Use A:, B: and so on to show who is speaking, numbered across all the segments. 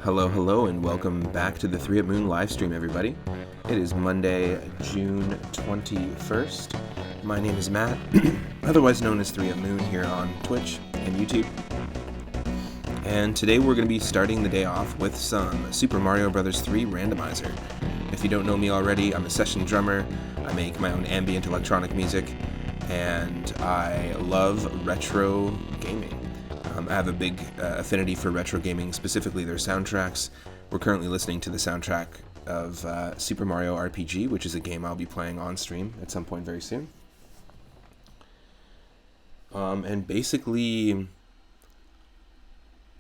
A: Hello, and welcome back to the 3 at Moon live stream, everybody. It is Monday, June 21st. My name is Matt, otherwise known as 3 at Moon here on Twitch and YouTube. And today we're going to be starting the day off with some Super Mario Bros. 3 Randomizer. If you don't know me already, I'm a session drummer. I make my own ambient electronic music, and I love retro gaming. I have a big affinity for retro gaming, specifically their soundtracks. We're currently listening to the soundtrack of Super Mario RPG, which is a game I'll be playing on stream at some point very soon. And basically,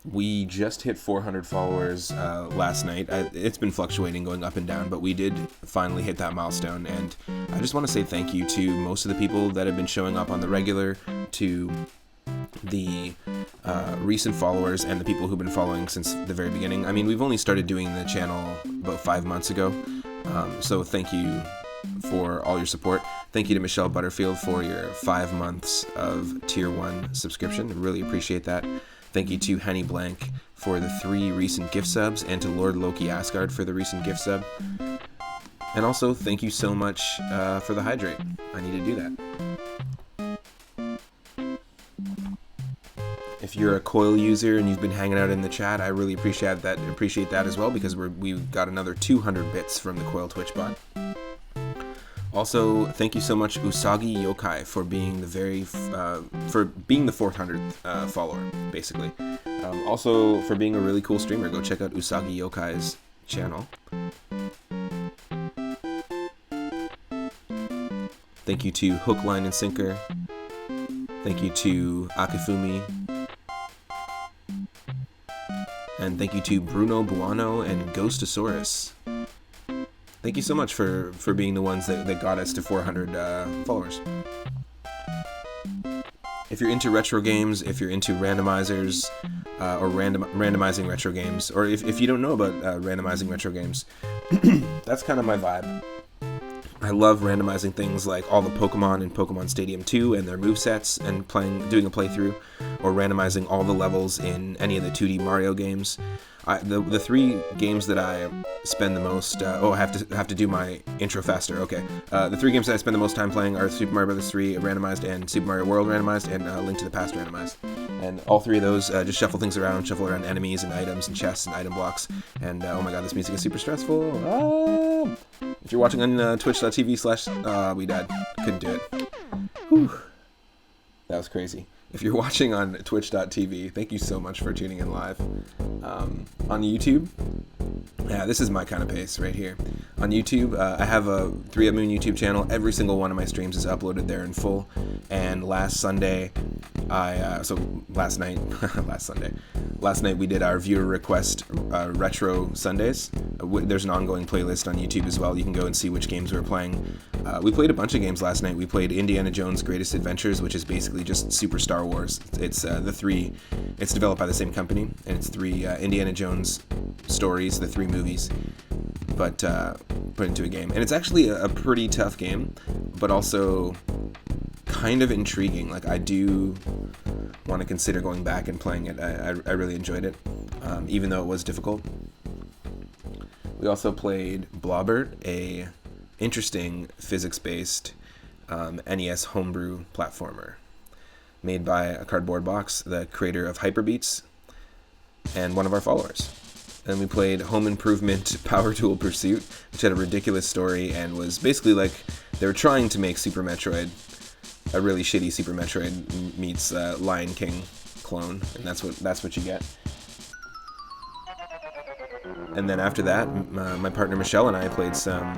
A: we just hit 400 followers last night. It's been fluctuating, going up and down, but we did finally hit that milestone. And I just want to say thank you to most of the people that have been showing up on the regular, to the recent followers, and the people who've been following since the very beginning. I mean, we've only started doing the channel about 5 months ago, so thank you for all your support. Thank you to Michelle Butterfield for your 5 months of Tier 1 subscription. I really appreciate that. Thank you to Henny Blank for the 3 recent gift subs, and to Lord Loki Asgard for the recent gift sub. And also, thank you so much for the hydrate. I need to do that. If you're a Coil user and you've been hanging out in the chat, I really appreciate that as well, because we've got another 200 bits from the Coil Twitch bot. Also, thank you so much, Usagi Yokai, for being the 400th follower, basically. Also, for being a really cool streamer. Go check out Usagi Yokai's channel. Thank you to Hook, Line, and Sinker. Thank you to Akifumi. And thank you to Bruno Buono and Ghostosaurus. Thank you so much for being the ones that got us to 400 followers. If you're into retro games, if you're into randomizers, or randomizing retro games, or if you don't know about randomizing retro games, that's kind of my vibe. I love randomizing things like all the Pokemon in Pokemon Stadium 2 and their movesets, and doing a playthrough, or randomizing all the levels in any of the 2D Mario games. The 3 games that I spend the most... I have to do my intro faster. Okay. The 3 games that I spend the most time playing are Super Mario Bros. 3 Randomized, and Super Mario World Randomized, and Link to the Past Randomized. And all 3 of those just shuffle around enemies and items and chests and item blocks. And oh my god, this music is super stressful. If you're watching on twitch.tv/ we died. Couldn't do it. Whew. That was crazy. If you're watching on twitch.tv, thank you so much for tuning in live. On YouTube, yeah, this is my kind of pace right here. On YouTube, I have a 3 at Moon YouTube channel. Every single one of my streams is uploaded there in full. And last night, we did our viewer request Retro Sundays. There's an ongoing playlist on YouTube as well. You can go and see which games we're playing. We played a bunch of games last night. We played Indiana Jones' Greatest Adventures, which is basically just Super Star Wars. It's it's developed by the same company, and it's 3 Indiana Jones stories, the 3 movies, but put into a game. And it's actually a pretty tough game, but also kind of intriguing. Like, I do want to consider going back and playing it. I really enjoyed it, even though it was difficult. We also played Blobbert, a interesting physics-based NES homebrew platformer made by a Cardboard Box, the creator of Hyperbeats, and one of our followers. And we played Home Improvement Power Tool Pursuit, which had a ridiculous story and was basically like they were trying to make Super Metroid a really shitty Super Metroid meets Lion King clone, and that's what you get. And then after that, my partner Michelle and I played some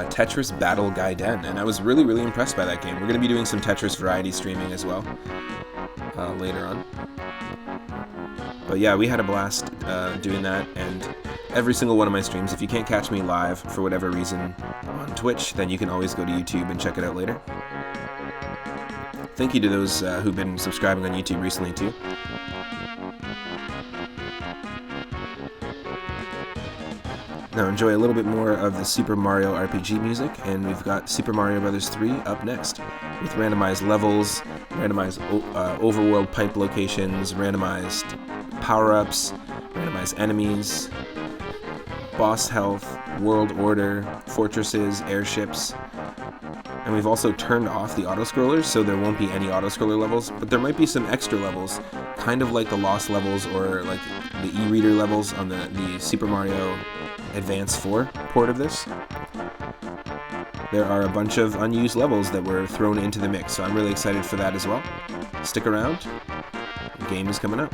A: Tetris Battle Gaiden, and I was really, really impressed by that game. We're going to be doing some Tetris variety streaming as well later on. But yeah, we had a blast doing that, and every single one of my streams, if you can't catch me live for whatever reason on Twitch, then you can always go to YouTube and check it out later. Thank you to those who've been subscribing on YouTube recently too. Now enjoy a little bit more of the Super Mario RPG music, and we've got Super Mario Bros. 3 up next, with randomized levels, randomized overworld pipe locations, randomized power-ups, randomized enemies, boss health, world order, fortresses, airships. And we've also turned off the auto-scrollers, so there won't be any auto-scroller levels, but there might be some extra levels, kind of like the Lost levels or like the e-reader levels on the Super Mario Advance 4 port of this. There are a bunch of unused levels that were thrown into the mix, so I'm really excited for that as well. Stick around, the game is coming up.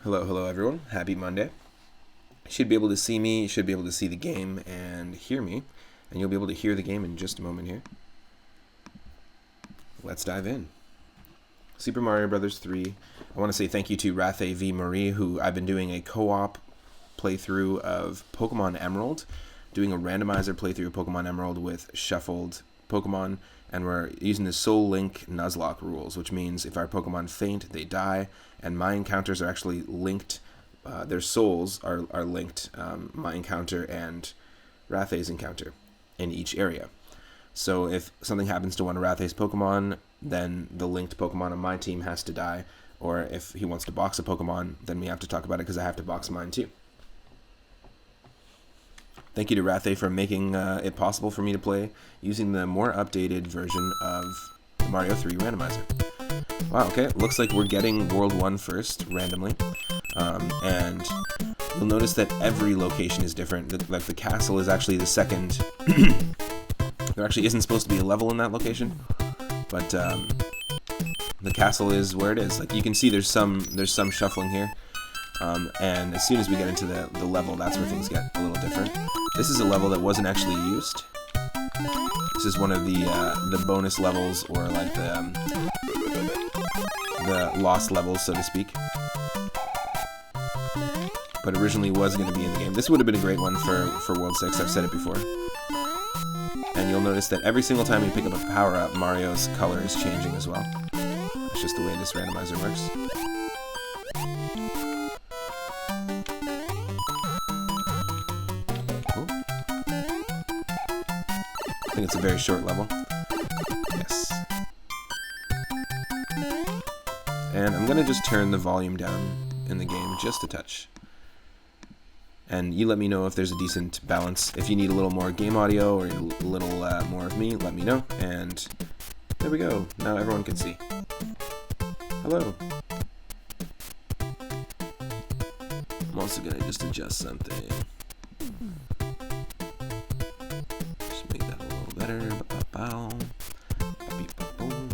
A: Hello everyone. Happy Monday. You should be able to see me, you should be able to see the game and hear me, and you'll be able to hear the game in just a moment here. Let's dive in. Super Mario Bros. 3. I want to say thank you to Rathe V. Marie, who I've been doing a co-op playthrough of Pokemon Emerald, doing a randomizer playthrough of Pokemon Emerald with shuffled Pokemon, and we're using the Soul Link Nuzlocke rules, which means if our Pokemon faint, they die, and my encounters are actually linked, their souls are linked, my encounter and Rathe's encounter in each area. So if something happens to one of Rathe's Pokemon, then the linked Pokemon on my team has to die, or if he wants to box a Pokemon, then we have to talk about it because I have to box mine too. Thank you to Rathe for making it possible for me to play using the more updated version of Mario 3 Randomizer. Wow, okay, looks like we're getting World 1 first, randomly. And you'll notice that every location is different. Like the castle is actually the second. There actually isn't supposed to be a level in that location, but the castle is where it is. Like you can see there's some shuffling here. And as soon as we get into the level, that's where things get a little different. This is a level that wasn't actually used. This is one of the bonus levels, or like the lost levels, so to speak. But originally was going to be in the game. This would have been a great one for World 6, I've said it before. And you'll notice that every single time you pick up a power-up, Mario's color is changing as well. It's just the way this randomizer works. I think it's a very short level. Yes. And I'm going to just turn the volume down in the game just a touch. And you let me know if there's a decent balance. If you need a little more game audio or a little more of me, let me know. And there we go. Now everyone can see. Hello. I'm also going to just adjust something. Just make that a little better. Ba-ba-bow. Ba-beep-ba-boom.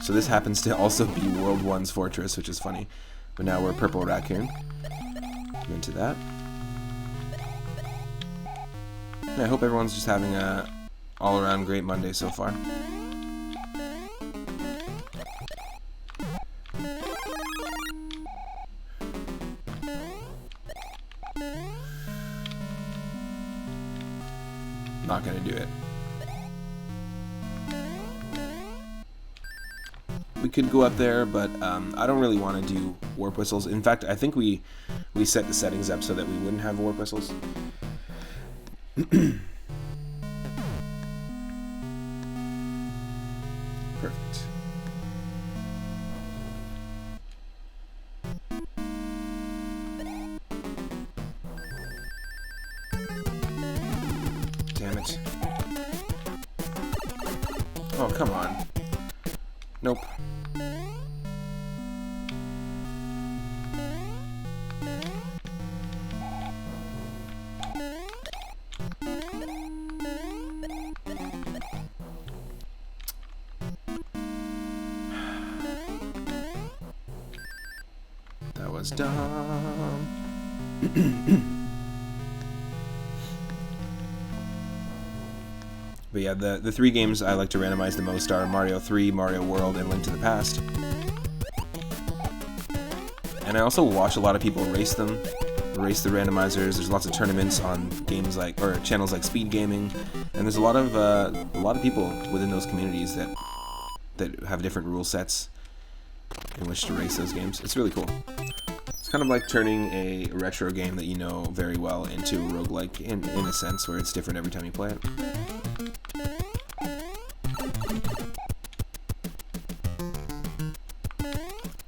A: So this happens to also be World 1's fortress, which is funny. But now we're Purple Raccoon. I'm into that. And I hope everyone's just having a all-around great Monday so far. Not gonna do it. we could go up there, but I don't really want to do warp whistles. In fact, I think we set the settings up so that we wouldn't have warp whistles. Perfect. Damn it. Oh, come on. Nope. That was dumb. But yeah, the three games I like to randomize the most are Mario 3, Mario World, and Link to the Past. And I also watch a lot of people race them, race the randomizers. There's lots of tournaments on games like, or channels like Speed Gaming, and there's a lot of people within those communities that have different rule sets in which to race those games. It's really cool. It's kind of like turning a retro game that you know very well into a roguelike in a sense, where it's different every time you play it.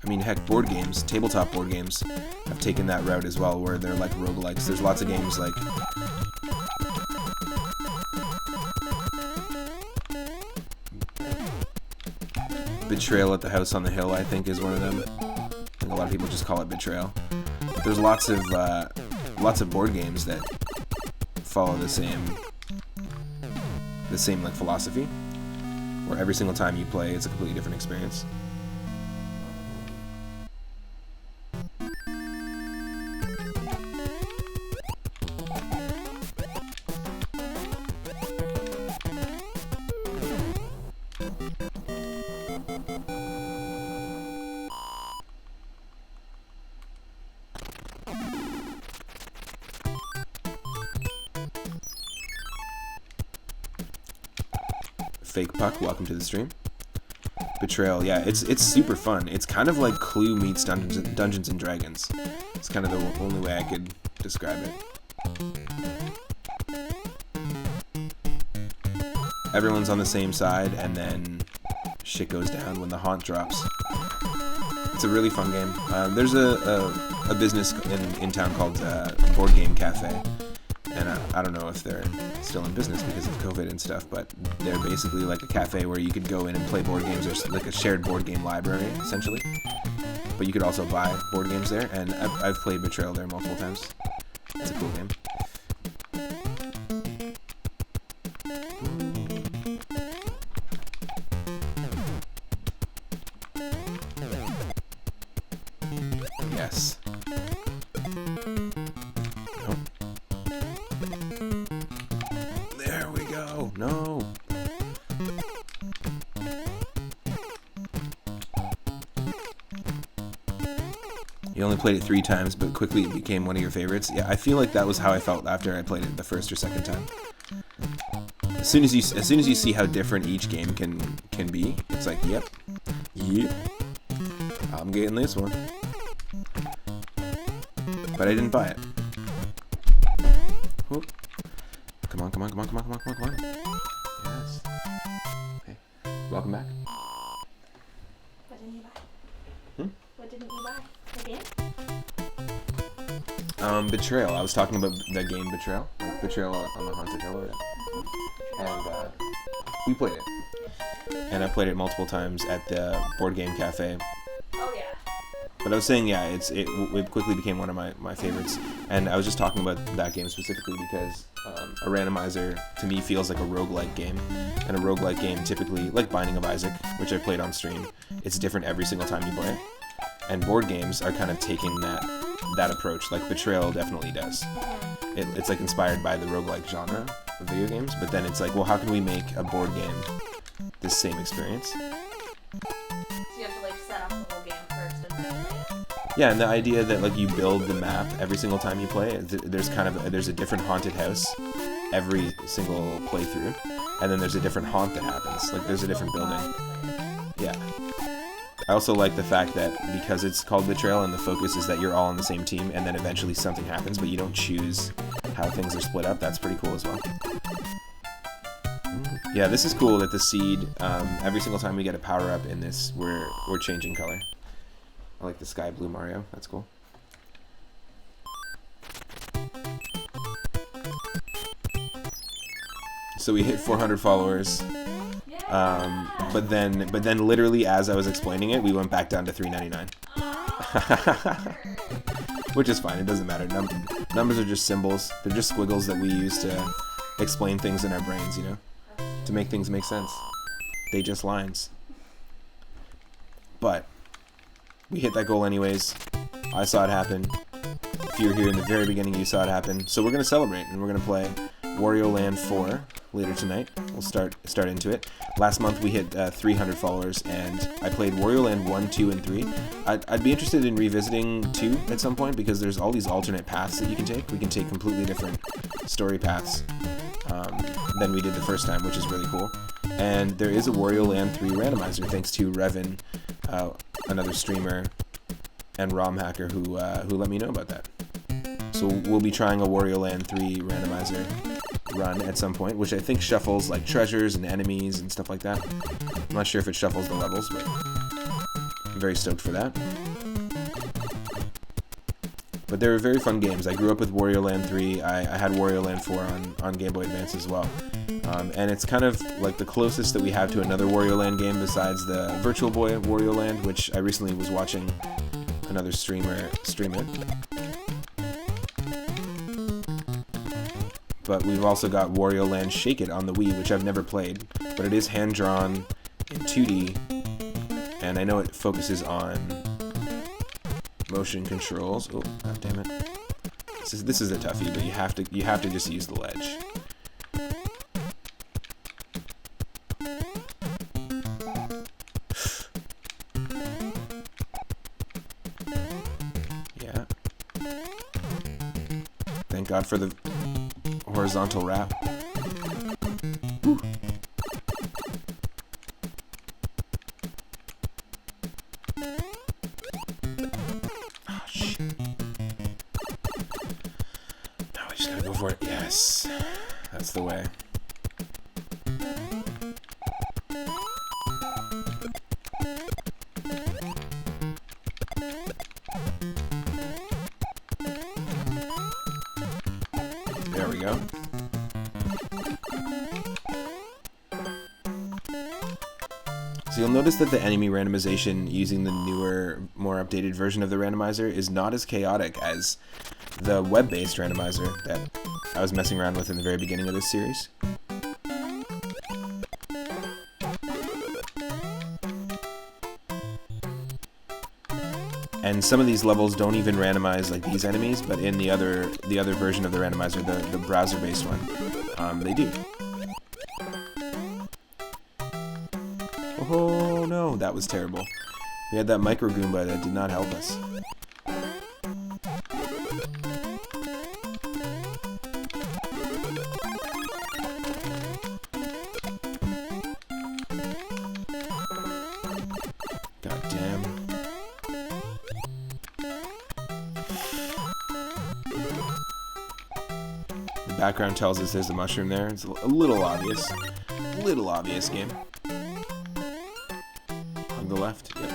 A: I mean, heck, board games, tabletop board games, have taken that route as well, where they're like roguelikes. There's lots of games like Betrayal at the House on the Hill, I think, is one of them. And a lot of people just call it Betrayal. But there's lots of board games that follow the same like philosophy, where every single time you play, it's a completely different experience. Fake Puck, welcome to the stream. Betrayal, yeah, it's super fun. It's kind of like Clue meets Dungeons and Dragons. It's kind of the only way I could describe it. Everyone's on the same side, and then shit goes down when the haunt drops. It's a really fun game. There's a business in town called Board Game Cafe. And I don't know if they're still in business because of COVID and stuff, but they're basically like a cafe where you could go in and play board games, or like a shared board game library, essentially. But you could also buy board games there, and I've played Betrayal there multiple times. It's a cool game. Yes. There we go. No. You only played it 3 times, but quickly it became one of your favorites. Yeah, I feel like that was how I felt after I played it the first or second time. As soon as you see how different each game can be, it's like, yep, I'm getting this one. But I didn't buy it. Whoop. Come on. Yes. Okay. Welcome back.
B: What didn't you buy? What didn't you buy? The game?
A: Betrayal. I was talking about the game Betrayal. Like Betrayal on the Haunted Hill. And we played it. And I played it multiple times at the Board Game Cafe.
B: Oh yeah.
A: But I was saying, yeah, it quickly became one of my favorites. And I was just talking about that game specifically because a randomizer, to me, feels like a roguelike game. And a roguelike game, typically, like Binding of Isaac, which I played on stream, it's different every single time you play it. And board games are kind of taking that approach, like Betrayal definitely does. It's like inspired by the roguelike genre of video games, but then it's like, well, how can we make a board game this same experience?
B: So you have to like set up the whole game first and then play it.
A: Yeah, and the idea that like you build the map every single time you play, there's a different haunted house every single playthrough, and then there's a different haunt that happens. Like there's a different building. Yeah. I also like the fact that because it's called Betrayal and the focus is that you're all on the same team and then eventually something happens, but you don't choose how things are split up. That's pretty cool as well. Yeah, this is cool that the seed, every single time we get a power-up in this, we're changing color. I like the sky blue Mario. That's cool. So we hit 400 followers, but then literally as I was explaining it, we went back down to 399. Which is fine. It doesn't matter. Numbers are just symbols. They're just squiggles that we use to explain things in our brains, you know, to make things make sense. They just lines. But we hit that goal anyways. I saw it happen. If you were here in the very beginning, you saw it happen. So we're gonna celebrate and we're gonna play Wario Land 4 later tonight. We'll start into it. Last month we hit 300 followers, and I played Wario Land 1, 2, and 3. I'd be interested in revisiting 2 at some point because there's all these alternate paths that you can take. We can take completely different story paths than we did the first time, which is really cool. And there is a Wario Land 3 randomizer thanks to Revan, another streamer and ROM hacker who let me know about that. So we'll be trying a Wario Land 3 randomizer run at some point, which I think shuffles like treasures and enemies and stuff like that. I'm not sure if it shuffles the levels, but I'm very stoked for that. But they were very fun games. I grew up with Wario Land 3. I had Wario Land 4 on Game Boy Advance as well. And it's kind of like the closest that we have to another Wario Land game besides the Virtual Boy Wario Land, which I recently was watching another streamer stream it. But we've also got Wario Land Shake It on the Wii, which I've never played, but it is hand-drawn in 2D, and I know it focuses on motion controls. Oh, god damn it! This is a toughie, but you have to just use the ledge. Yeah. Thank God for the horizontal wrap. Woo. Oh, shit. Now we just gotta go for it. Yes. That's the way. There we go. So you'll notice that the enemy randomization using the newer, more updated version of the randomizer is not as chaotic as the web-based randomizer that I was messing around with in the very beginning of this series. And some of these levels don't even randomize like these enemies, but in the other version of the randomizer, the browser-based one, they do. Oh no, that was terrible. We had that micro Goomba that did not help us. God damn. The background tells us there's a mushroom there. It's a little obvious. Little obvious game. On the left, yep.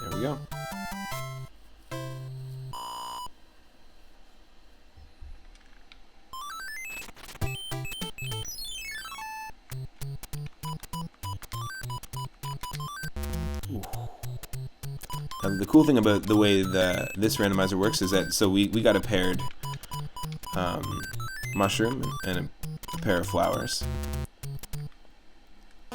A: There we go. The cool thing about the way this randomizer works is that, so we got a paired mushroom and a pair of flowers.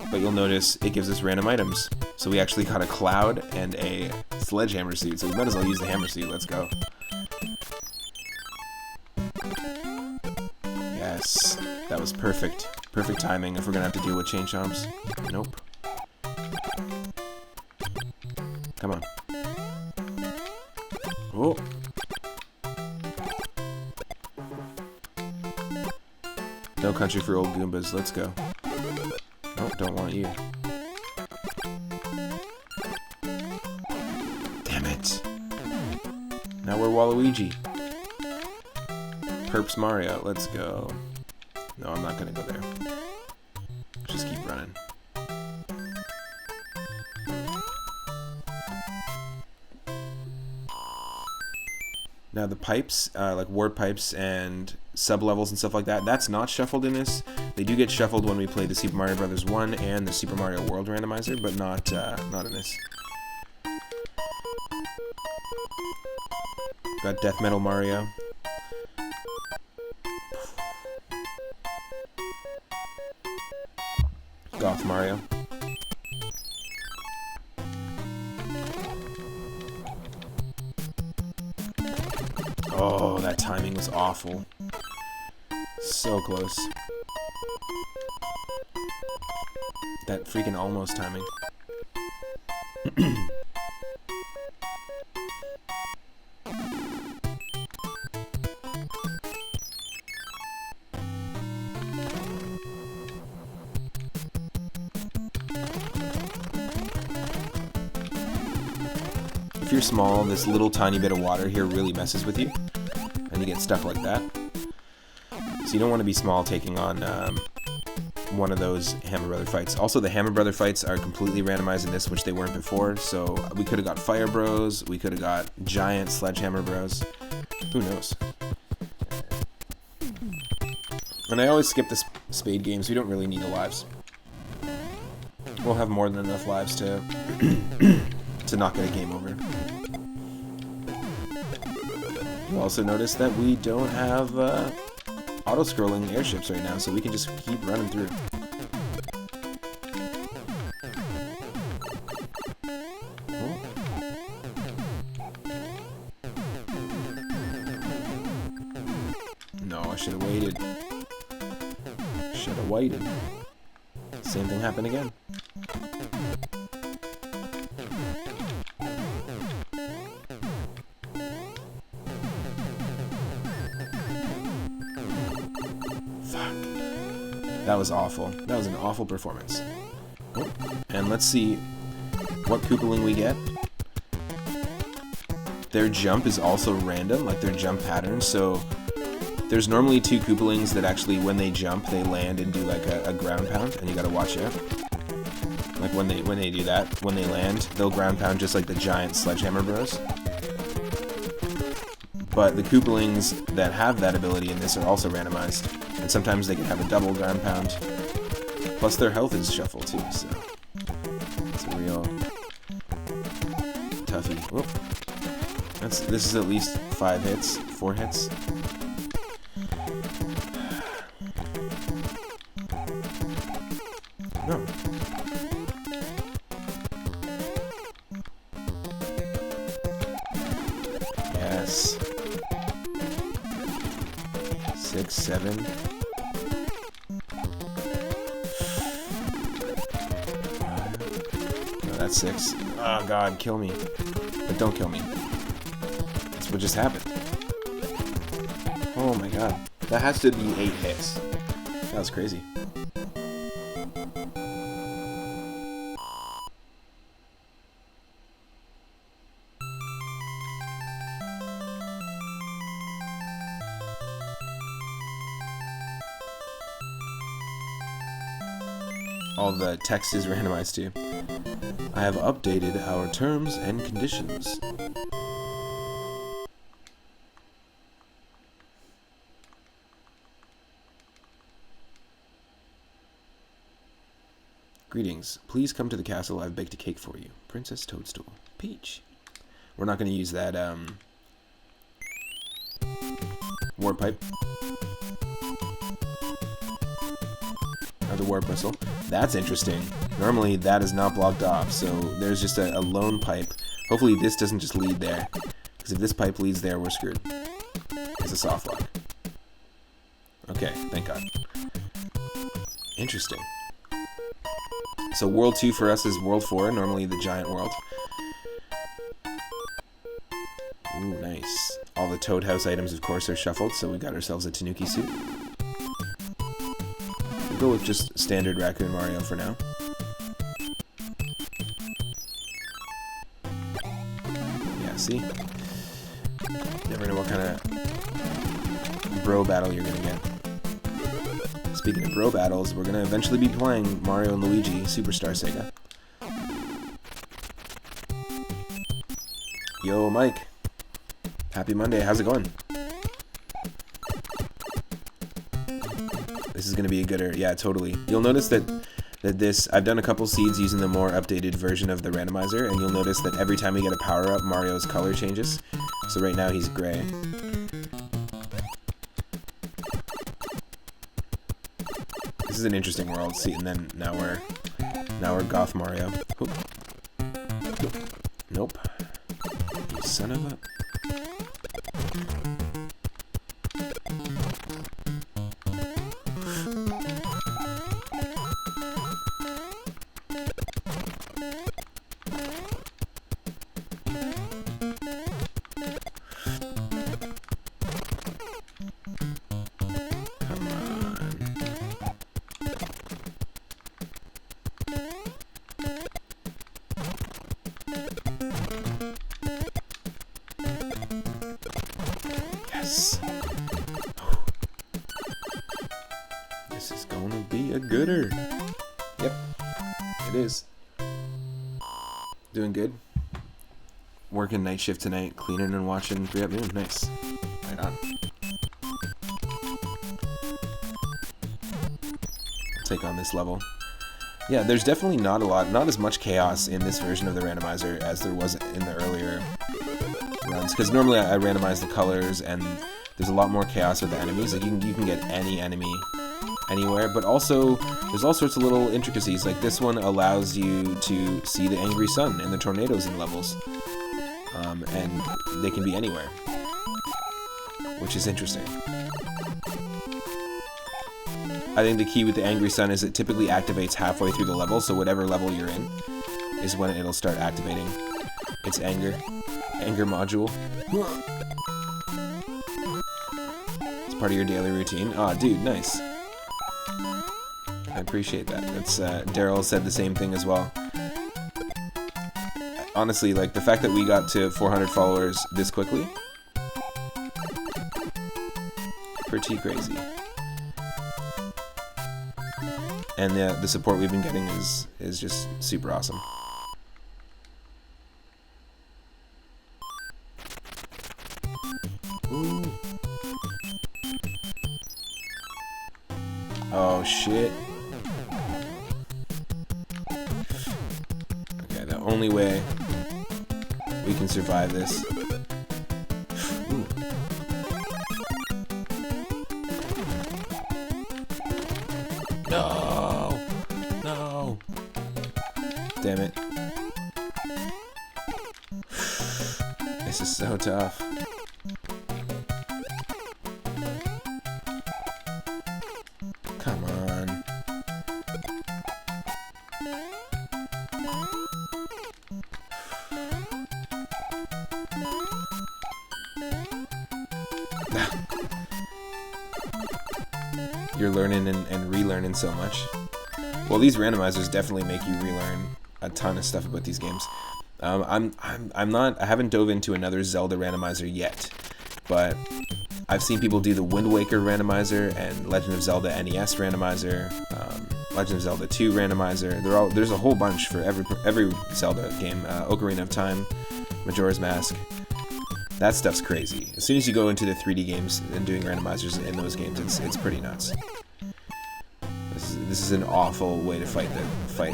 A: But you'll notice it gives us random items. So we actually got a cloud and a sledgehammer suit, so we might as well use the hammer suit. Let's go. Yes, that was perfect. Perfect timing if we're gonna have to deal with chain chomps. Nope. Come on. Oh. No Country for Old Goombas. Let's go. Oh, don't want you. Damn it. Now we're Waluigi. Perps Mario. Let's go. No, I'm not gonna go there. Just keep running. Now the pipes, like ward pipes and sub-levels and stuff like that, that's not shuffled in this. They do get shuffled when we play the Super Mario Bros. 1 and the Super Mario World Randomizer, but not in this. Got Death Metal Mario. Goth Mario. Oh, that timing was awful. So close. That freaking almost timing. If you're small, this little tiny bit of water here really messes with you, and you get stuck like that. So you don't want to be small taking on one of those Hammer Brother fights. Also, the Hammer Brother fights are completely randomized in this, which they weren't before, so we could have got Fire Bros, we could have got Giant Sledgehammer Bros. Who knows? And I always skip the spade games. We don't really need the lives. We'll have more than enough lives to to not get a game over. You'll also notice that we don't have auto-scrolling airships right now, so we can just keep running through. No, I should have waited. Should have waited. Same thing happened again. That was awful. That was an awful performance. Oh, and let's see what Koopaling we get. Their jump is also random, like their jump pattern, so there's normally two Koopalings that actually, when they jump, they land and do like a ground pound, and you gotta watch out. Like when they do that, when they land, they'll ground pound just like the giant Sledgehammer Bros. But the Koopalings that have that ability in this are also randomized. And sometimes they can have a double ground pound. Plus their health is shuffled too, so it's a real toughie. Whoop. This is at least 5 hits, 4 hits. No. Yes. 6, 7. No, that's 6. Oh god, kill me. But don't kill me. That's what just happened. Oh my god. That has to be 8 hits. That was crazy. All the text is randomized too. I have updated our terms and conditions. Greetings. Please come to the castle. I've baked a cake for you. Princess Toadstool. Peach. We're not going to use that warp pipe. Or the warp whistle. That's interesting. Normally that is not blocked off, so there's just a lone pipe. Hopefully this doesn't just lead there, because if this pipe leads there, we're screwed. It's a soft lock. Okay, thank God. Interesting. So World 2 for us is World 4, normally the giant world. Ooh, nice. All the Toad House items, of course, are shuffled, so we got ourselves a Tanuki suit. go with just standard Raccoon Mario for now. Yeah, see? Never know what kind of bro battle you're gonna get. Speaking of bro battles, we're gonna eventually be playing Mario and Luigi Superstar Sega. Yo, Mike. Happy Monday. How's it going? This is gonna be a gooder. Yeah, totally. You'll notice that this, I've done a couple seeds using the more updated version of the randomizer, and you'll notice that every time we get a power up, Mario's color changes. So right now he's gray. This is an interesting world. See, and then now we're Goth Mario. Oop. Nope. You son of a. This is gonna be a gooder. Yep, it is. Doing good. Working night shift tonight, cleaning and watching 3 Up Noon. Nice. Right on. I'll take on this level. Yeah, there's definitely not as much chaos in this version of the randomizer as there was in the earlier runs. Because normally I randomize the colors, and there's a lot more chaos with the enemies. Like you can get any enemy anywhere, but also there's all sorts of little intricacies. Like this one allows you to see the angry sun and the tornadoes in levels, and they can be anywhere, which is interesting. I think the key with the angry sun is it typically activates halfway through the level, so whatever level you're in is when it'll start activating its anger module. It's part of your daily routine. Aw, dude, nice. I appreciate that. That's Daryl said the same thing as well. Honestly, like the fact that we got to 400 followers this quickly, pretty crazy. And the support we've been getting is just super awesome. Ooh. Oh shit. Okay, the only way we can survive this. Ooh. No! No! Damn it. This is so tough. Come on. You're learning and relearning so much. Well, these randomizers definitely make you relearn a ton of stuff about these games. I haven't dove into another Zelda randomizer yet, but I've seen people do the Wind Waker randomizer and Legend of Zelda NES randomizer, Legend of Zelda 2 randomizer. There's a whole bunch for every Zelda game. Ocarina of Time, Majora's Mask. That stuff's crazy. As soon as you go into the 3D games and doing randomizers in those games, it's pretty nuts. This is an awful way to fight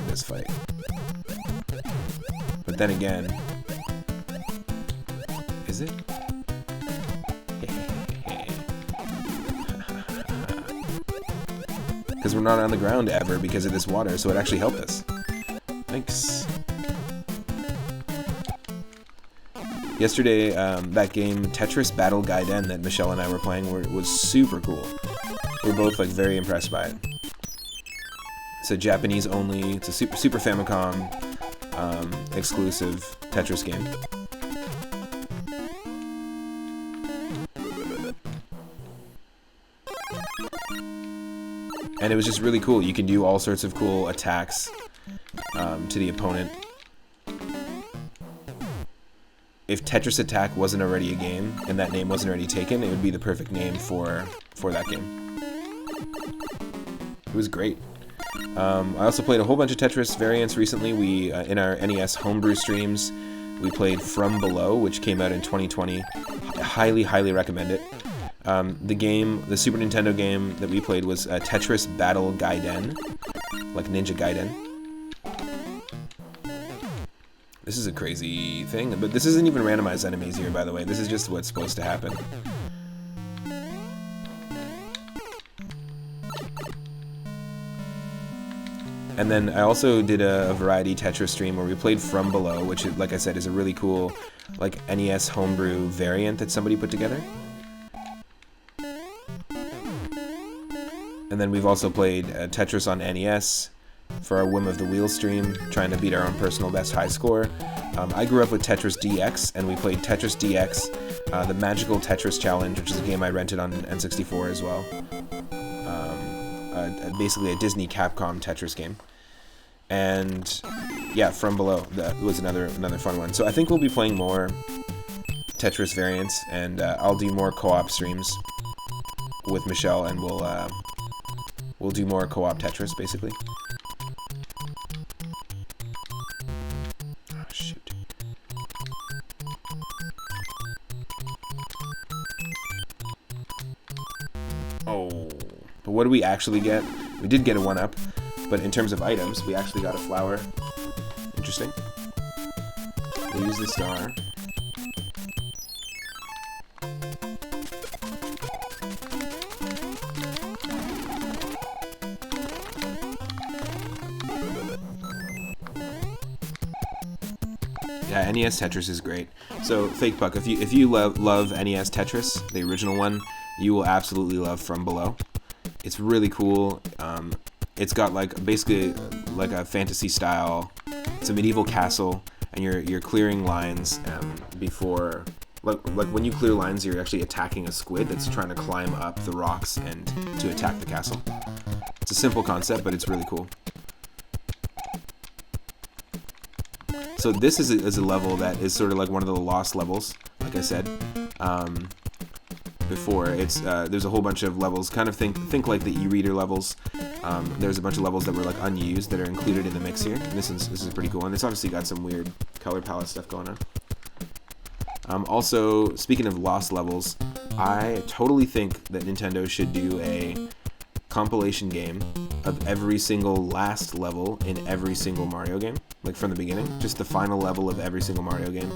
A: this fight. But then again, is it? Because we're not on the ground ever because of this water, so it actually helped us. Thanks. Yesterday, that game Tetris Battle Gaiden that Michelle and I were playing was super cool. We were both like very impressed by it. It's a Japanese only, it's a Super Famicom exclusive Tetris game. And it was just really cool. You can do all sorts of cool attacks to the opponent. If Tetris Attack wasn't already a game, and that name wasn't already taken, it would be the perfect name for that game. It was great. I also played a whole bunch of Tetris variants recently. We, in our NES homebrew streams, we played From Below, which came out in 2020. I highly, highly recommend it. The Super Nintendo game that we played was Tetris Battle Gaiden, like Ninja Gaiden. This is a crazy thing, but this isn't even randomized enemies here, by the way. This is just what's supposed to happen. And then I also did a variety Tetris stream where we played From Below, which, like I said, is a really cool, like, NES homebrew variant that somebody put together. And then we've also played Tetris on NES for our Whim of the Wheel stream, trying to beat our own personal best high score. I grew up with Tetris DX, and we played Tetris DX, the Magical Tetris Challenge, which is a game I rented on N64 as well. Basically a Disney Capcom Tetris game. And yeah, From Below, that was another fun one. So I think we'll be playing more Tetris variants, and I'll do more co-op streams with Michelle, and we'll do more co-op Tetris, basically. Oh, shoot. Oh, but what do we actually get? We did get a 1-up, but in terms of items, we actually got a flower. Interesting. We'll use the star. Yeah, NES Tetris is great. So, Fake Puck, if you love NES Tetris, the original one, you will absolutely love From Below. It's really cool. It's got basically like a fantasy style. It's a medieval castle, and you're clearing lines before. Like when you clear lines, you're actually attacking a squid that's trying to climb up the rocks and to attack the castle. It's a simple concept, but it's really cool. So this is a level that is sort of like one of the lost levels, like I said before. It's there's a whole bunch of levels. Kind of think like the e-reader levels. There's a bunch of levels that were like unused that are included in the mix here. And this is pretty cool, and it's obviously got some weird color palette stuff going on. Also, speaking of lost levels, I totally think that Nintendo should do a compilation game of every single last level in every single Mario game, like from the beginning, just the final level of every single Mario game.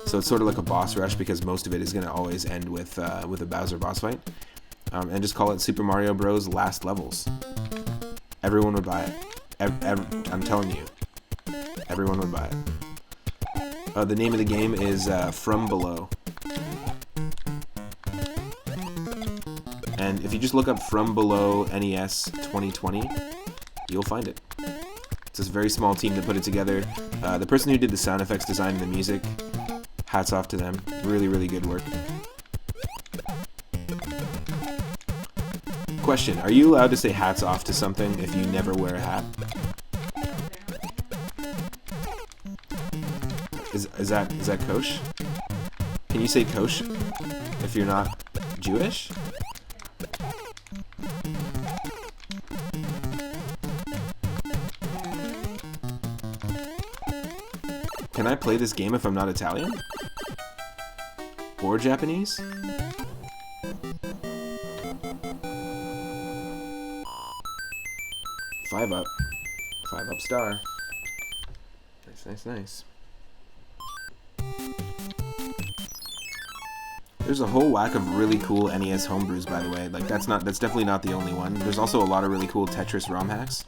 A: So it's sort of like a boss rush, because most of it is going to always end with a Bowser boss fight, and just call it Super Mario Bros. Last Levels. Everyone would buy it. I'm telling you, everyone would buy it. The name of the game is From Below. And if you just look up From Below NES 2020, you'll find it. It's this very small team that put it together. The person who did the sound effects design and the music, hats off to them. Really, really good work. Question, are you allowed to say hats off to something if you never wear a hat? Is that kosher? Can you say kosher if you're not Jewish? Can I play this game if I'm not Italian? Or Japanese? Five up star. Nice. There's a whole whack of really cool NES homebrews, by the way. Like that's definitely not the only one. There's also a lot of really cool Tetris ROM hacks.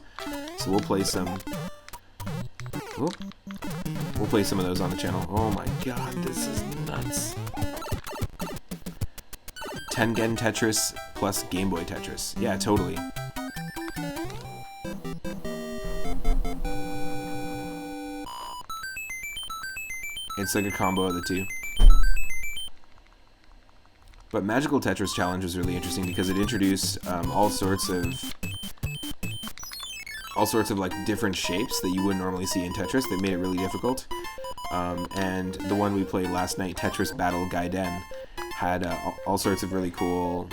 A: So we'll play some. We'll play some of those on the channel. Oh my god, this is nuts. Tengen Tetris plus Game Boy Tetris. Yeah, totally. It's like a combo of the two. But Magical Tetris Challenge was really interesting because it introduced all sorts of all sorts of like different shapes that you wouldn't normally see in Tetris that made it really difficult. And the one we played last night, Tetris Battle Gaiden, had all sorts of really cool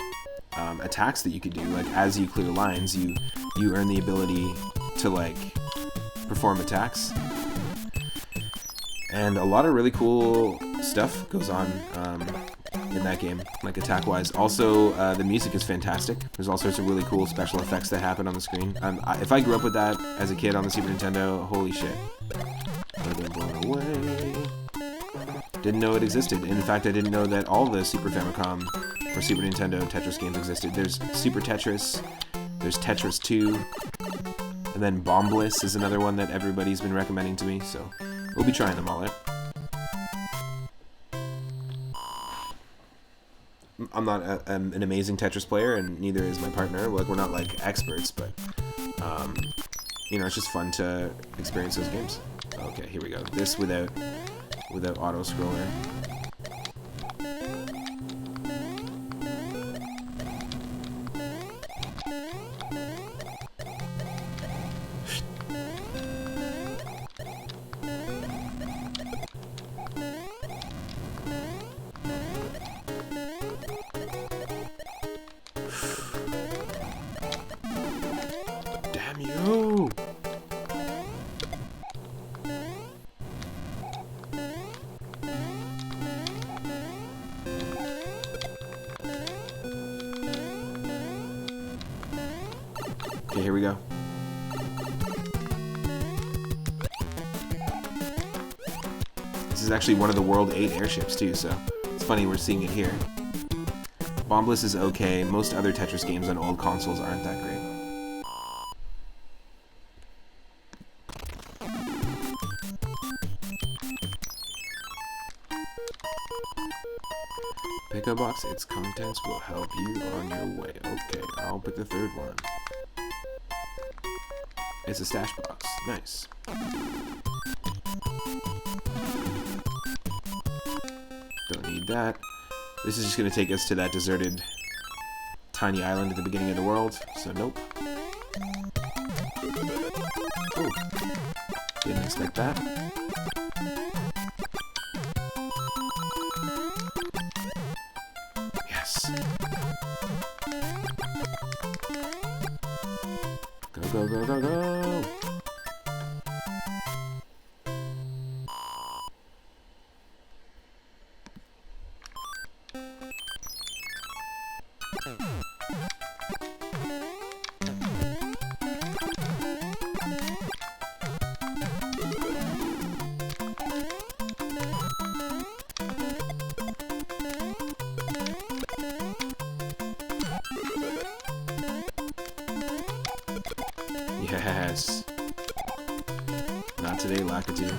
A: attacks that you could do. Like as you clear lines, you earn the ability to like perform attacks, and a lot of really cool stuff goes on in that game, like attack-wise. Also, the music is fantastic. There's all sorts of really cool special effects that happen on the screen. If I grew up with that as a kid on the Super Nintendo, holy shit. I'd have been blown away. Didn't know it existed. In fact, I didn't know that all the Super Famicom or Super Nintendo Tetris games existed. There's Super Tetris, there's Tetris 2, and then Bombliss is another one that everybody's been recommending to me, so we'll be trying them all out. I'm not an amazing Tetris player, and neither is my partner. Like, we're not like experts, but you know, it's just fun to experience those games. Okay, here we go. This without auto scroller. Damn you! Okay, here we go. This is actually one of the World 8 airships too, so it's funny we're seeing it here. Bombliss is okay. Most other Tetris games on old consoles aren't that great. Pick a box, its contents will help you on your way. Okay, I'll pick the third one. It's a stash box. Nice. Don't need that. This is just going to take us to that deserted tiny island at the beginning of the world, so nope. Oh, didn't expect that. Yes. Go, go, go, go, go! Yes. Not today, Lakitu.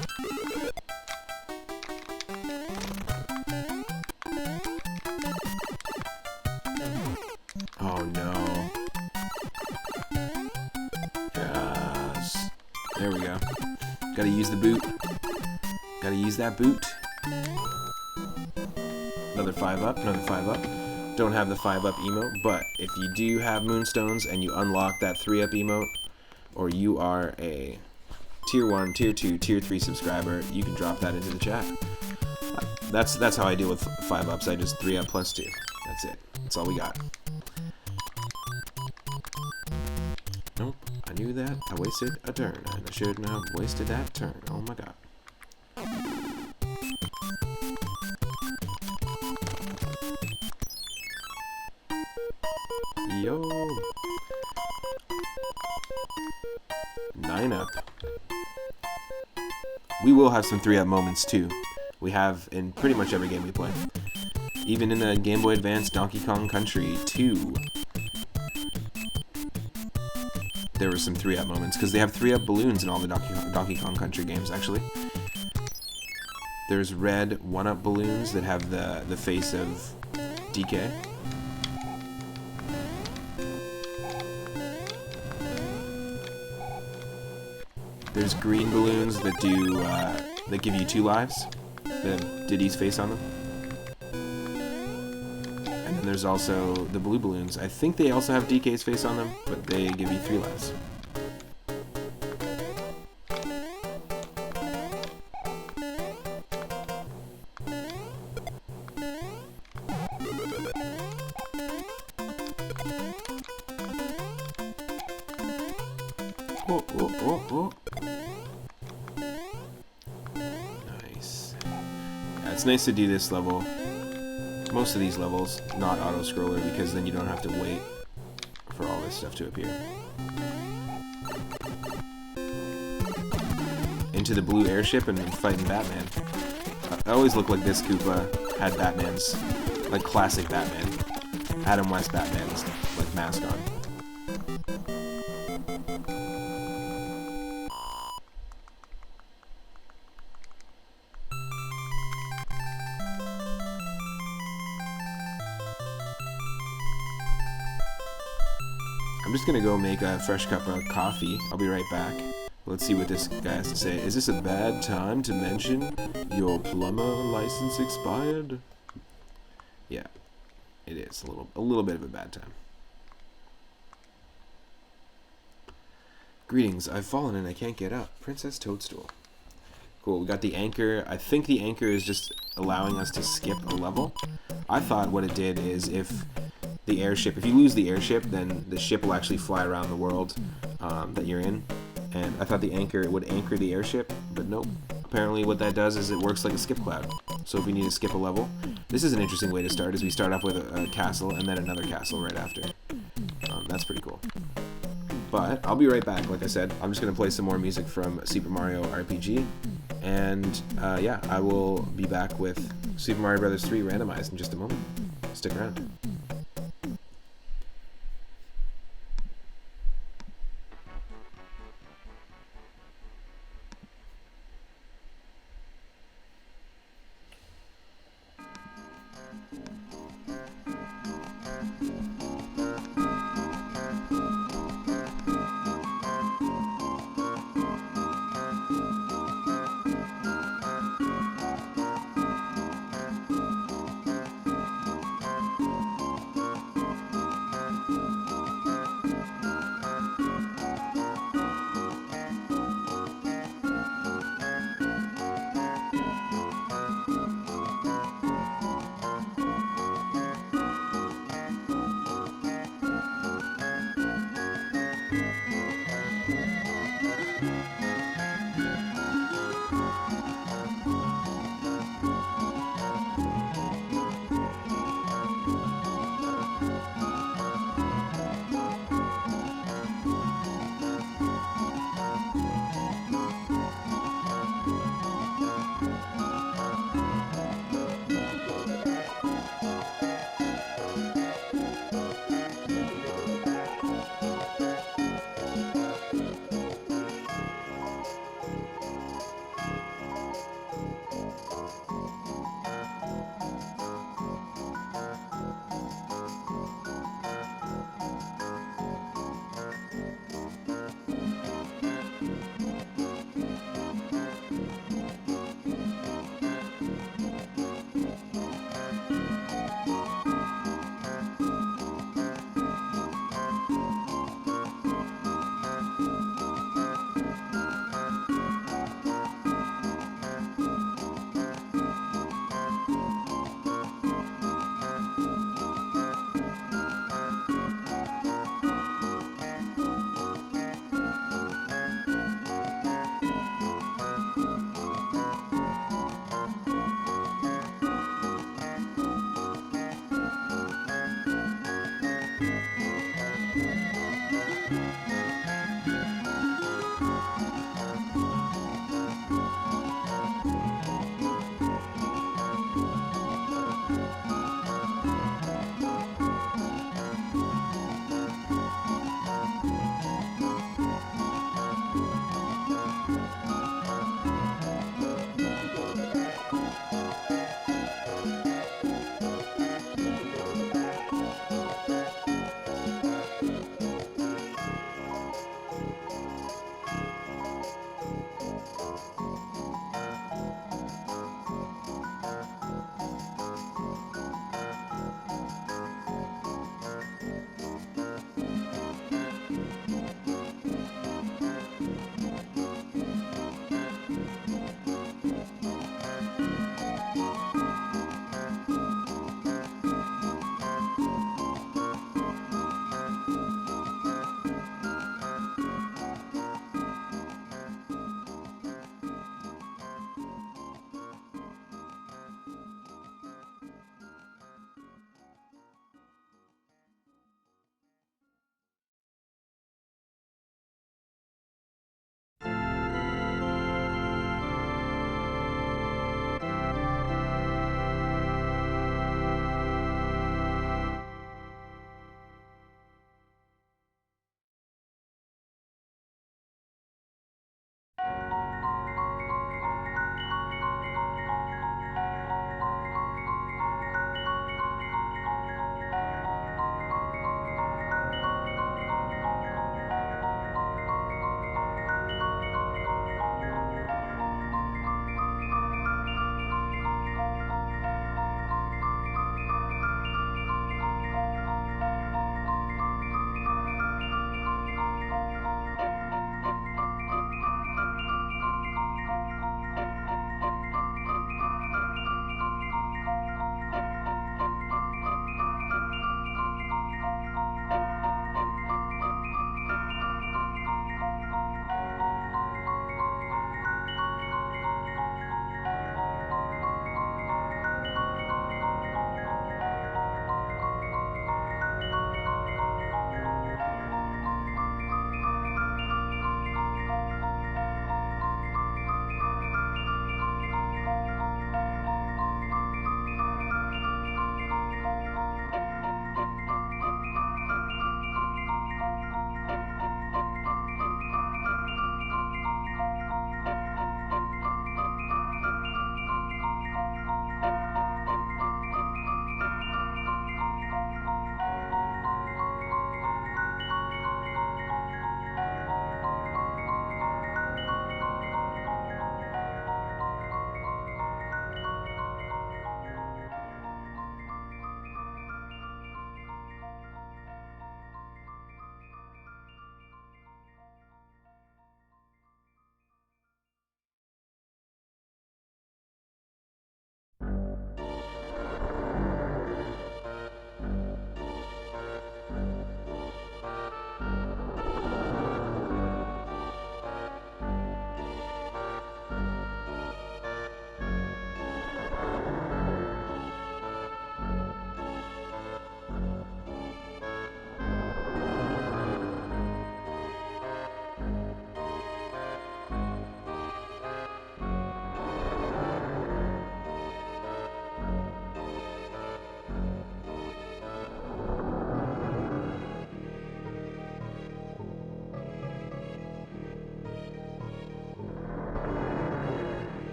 A: Oh no. Yes. There we go. Gotta use the boot. Gotta use that boot. Another 5 up, another 5 up. Don't have the 5 up emote, but if you do have Moonstones and you unlock that 3 up emote, or you are a tier 1, tier 2, tier 3 subscriber, you can drop that into the chat. That's how I deal with 5 ups. I just 3 up plus 2. That's it. That's all we got. Nope, I knew that. I wasted a turn, and I shouldn't have wasted that turn. Oh my god. Yo. 9 up. We will have some 3 up moments too. We have in pretty much every game we play. Even in the Game Boy Advance Donkey Kong Country 2. There were some 3 up moments, because they have 3 up balloons in all the Donkey Kong Country games, actually. There's red 1 up balloons that have the face of DK. There's green balloons that do that give you 2 lives, that have Diddy's face on them. And then there's also the blue balloons. I think they also have DK's face on them, but they give you 3 lives. Oh, oh, oh, oh. Nice. Yeah, it's nice to do this level. Most of these levels, not auto-scroller, because then you don't have to wait for all this stuff to appear. Into the blue airship and fighting Batman. I always look like this Koopa had Batman's, like classic Batman, Adam West Batman's like mask on. I'm just gonna go make a fresh cup of coffee. I'll be right back. Let's see what this guy has to say. Is this a bad time to mention your plumber license expired? Yeah, it is a little bit of a bad time. Greetings, I've fallen and I can't get up. Princess Toadstool. Cool, we got the anchor. I think the anchor is just allowing us to skip a level. I thought what it did is if you lose the airship, then the ship will actually fly around the world that you're in. And I thought the anchor would anchor the airship, but nope. Apparently what that does is it works like a skip cloud. So if we need to skip a level, this is an interesting way to start, is we start off with a castle and then another castle right after. That's pretty cool. But I'll be right back. Like I said, I'm just going to play some more music from Super Mario RPG. And yeah, I will be back with Super Mario Bros. 3 Randomized in just a moment. Stick around.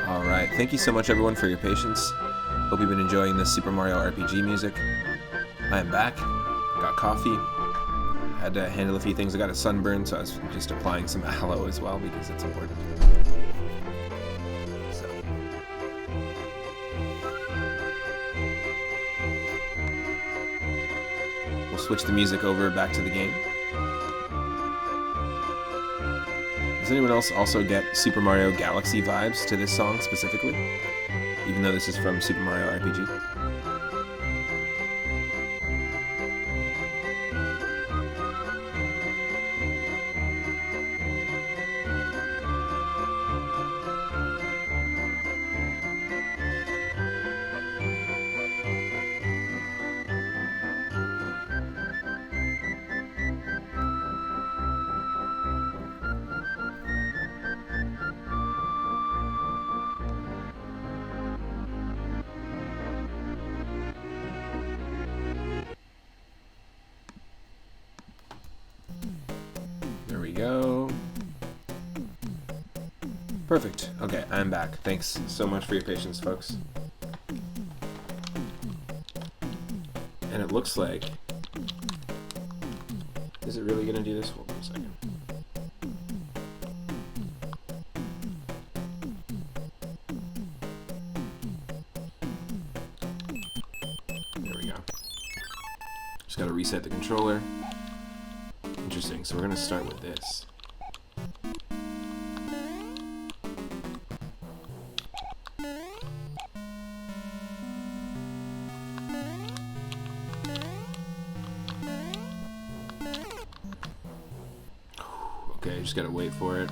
A: Alright, thank you so much everyone for your patience. Hope you've been enjoying this Super Mario RPG music. I am back, got coffee, had to handle a few things. I got a sunburn, so I was just applying some aloe as well because it's important. So. switch the music over back to the game. Does anyone else also get Super Mario Galaxy vibes to this song specifically? Even though this is from Super Mario RPG? There we go. Perfect. Okay, I'm back. Thanks so much for your patience, folks. And it looks like... Is it really going to do this? Hold on a second. There we go. Just got to reset the controller. Interesting, so we're going to start with this. Okay, just gotta wait for it.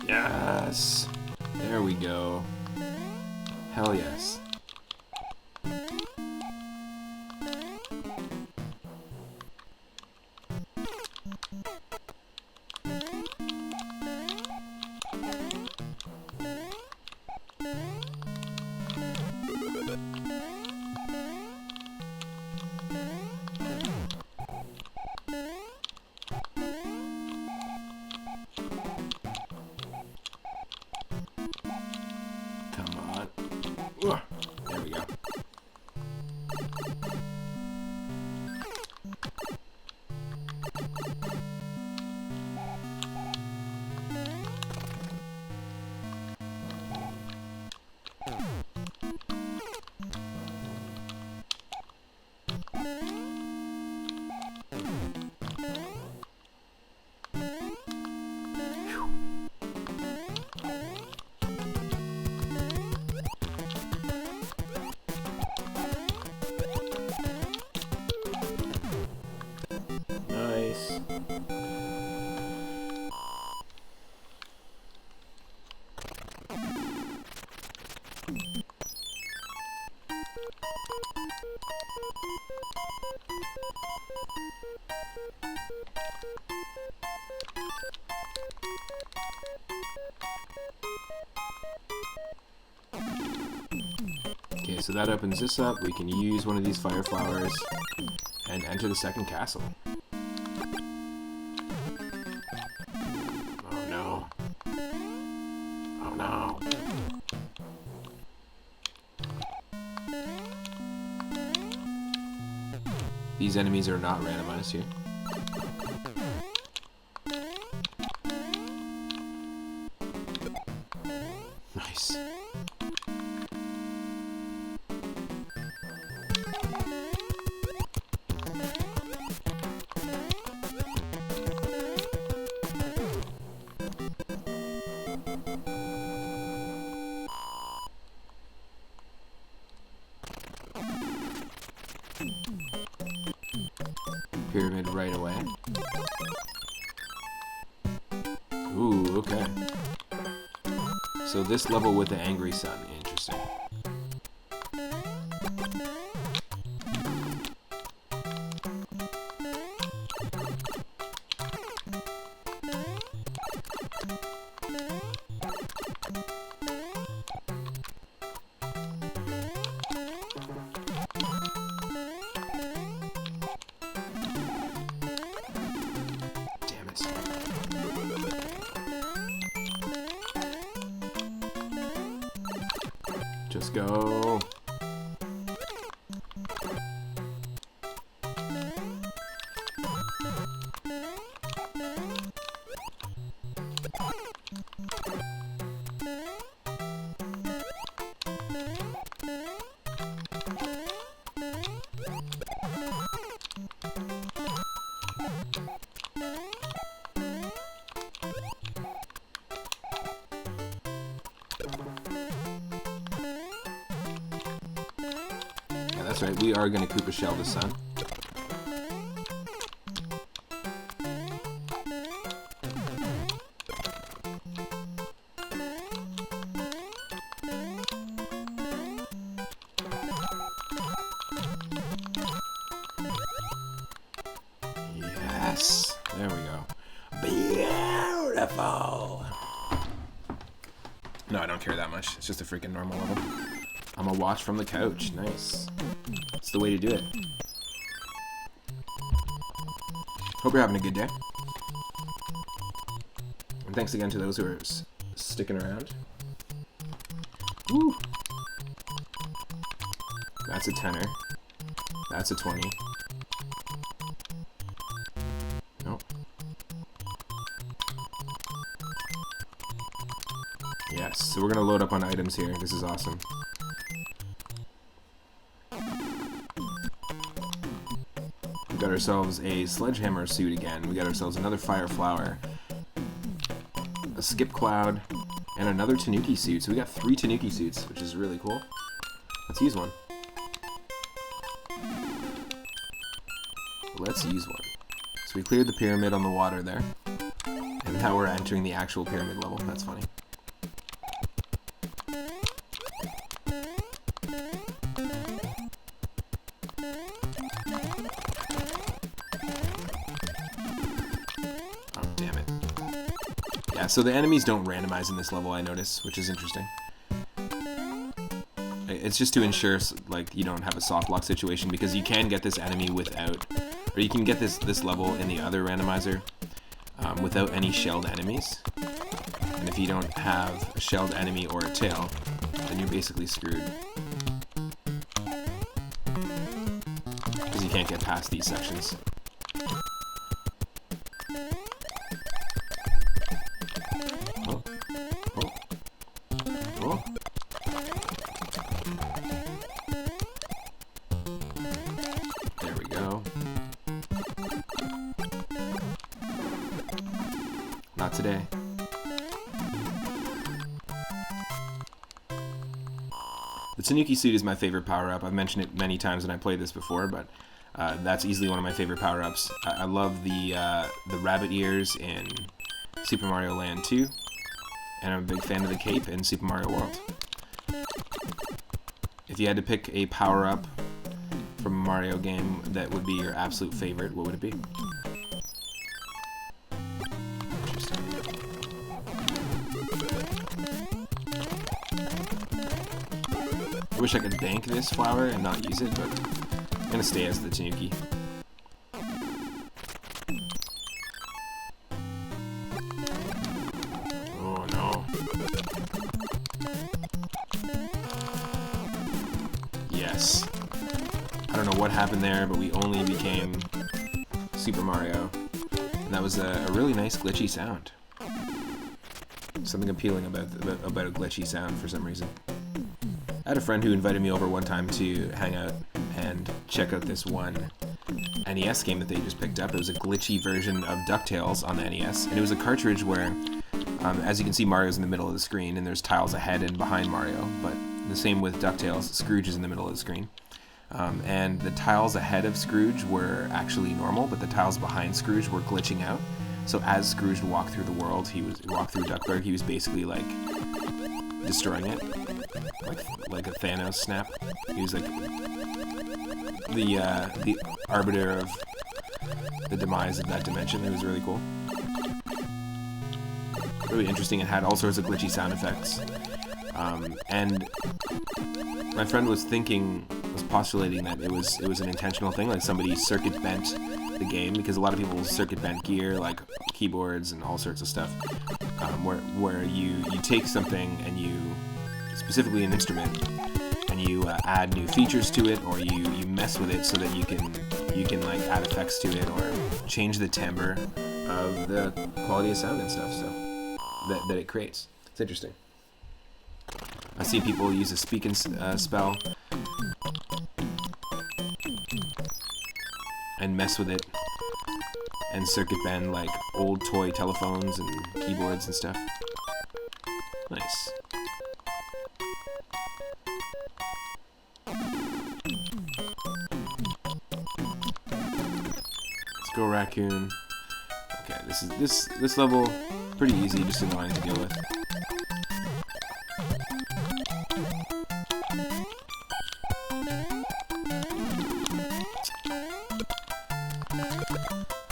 A: Yes! There we go. Hell yes. There we go. Okay, so that opens this up. We can use one of these fire flowers and enter the second castle. Oh no. Oh no. These enemies are not randomized here. Nice. Pyramid right away. Ooh, okay. So this level with the angry sun, interesting. Let's go. That's right, we are going to Koopa shell the sun. Yes! There we go. Beautiful! No, I don't care that much. It's just a freaking normal level. I'm gonna watch from the couch. Nice. It's the way to do it. Hope you're having a good day. And thanks again to those who are sticking around. Woo! That's a tenner. That's a 20. Nope. Yes, so we're gonna load up on items here. This is awesome. We got ourselves a sledgehammer suit again. We got ourselves another fire flower, a skip cloud, and another tanuki suit. So we got 3 tanuki suits, which is really cool. Let's use one. Let's use one. So we cleared the pyramid on the water there, and now we're entering the actual pyramid level. That's funny. So the enemies don't randomize in this level, I notice, which is interesting. It's just to ensure, like, you don't have a soft lock situation, because you can get this enemy without, or you can get this level in the other randomizer without any shelled enemies. And if you don't have a shelled enemy or a tail, then you're basically screwed. Because you can't get past these sections. Not today. The Tanuki suit is my favorite power-up. I've mentioned it many times when I played this before, but that's easily one of my favorite power-ups. I love the rabbit ears in Super Mario Land 2, and I'm a big fan of the cape in Super Mario World. If you had to pick a power-up from a Mario game that would be your absolute favorite, what would it be? I wish I could bank this flower and not use it, but I'm gonna stay as the Tanuki. Oh no. Yes. I don't know what happened there, but we only became Super Mario. And that was a really nice glitchy sound. Something appealing about a glitchy sound for some reason. I had a friend who invited me over one time to hang out and check out this one NES game that they just picked up. It was a glitchy version of DuckTales on the NES, and it was a cartridge where, as you can see, Mario's in the middle of the screen, and there's tiles ahead and behind Mario, but the same with DuckTales, Scrooge is in the middle of the screen. And the tiles ahead of Scrooge were actually normal, but the tiles behind Scrooge were glitching out. So as Scrooge walked through the world, walked through Duckburg, he was basically like destroying it, like a Thanos snap. He was like the arbiter of the demise of that dimension. It was really cool, really interesting. It had all sorts of glitchy sound effects, and my friend was postulating that it was an intentional thing, like somebody circuit bent the game, because a lot of people circuit bent gear, like keyboards and all sorts of stuff, where you take something and you, specifically an instrument, and you add new features to it, or you mess with it so that you can like add effects to it or change the timbre of the quality of sound and stuff. So that it creates. It's interesting. I see people use a speak and spell and mess with it and circuit bend like old toy telephones and keyboards and stuff. Nice. Let's go raccoon. Okay, this level pretty easy, just annoying to deal with.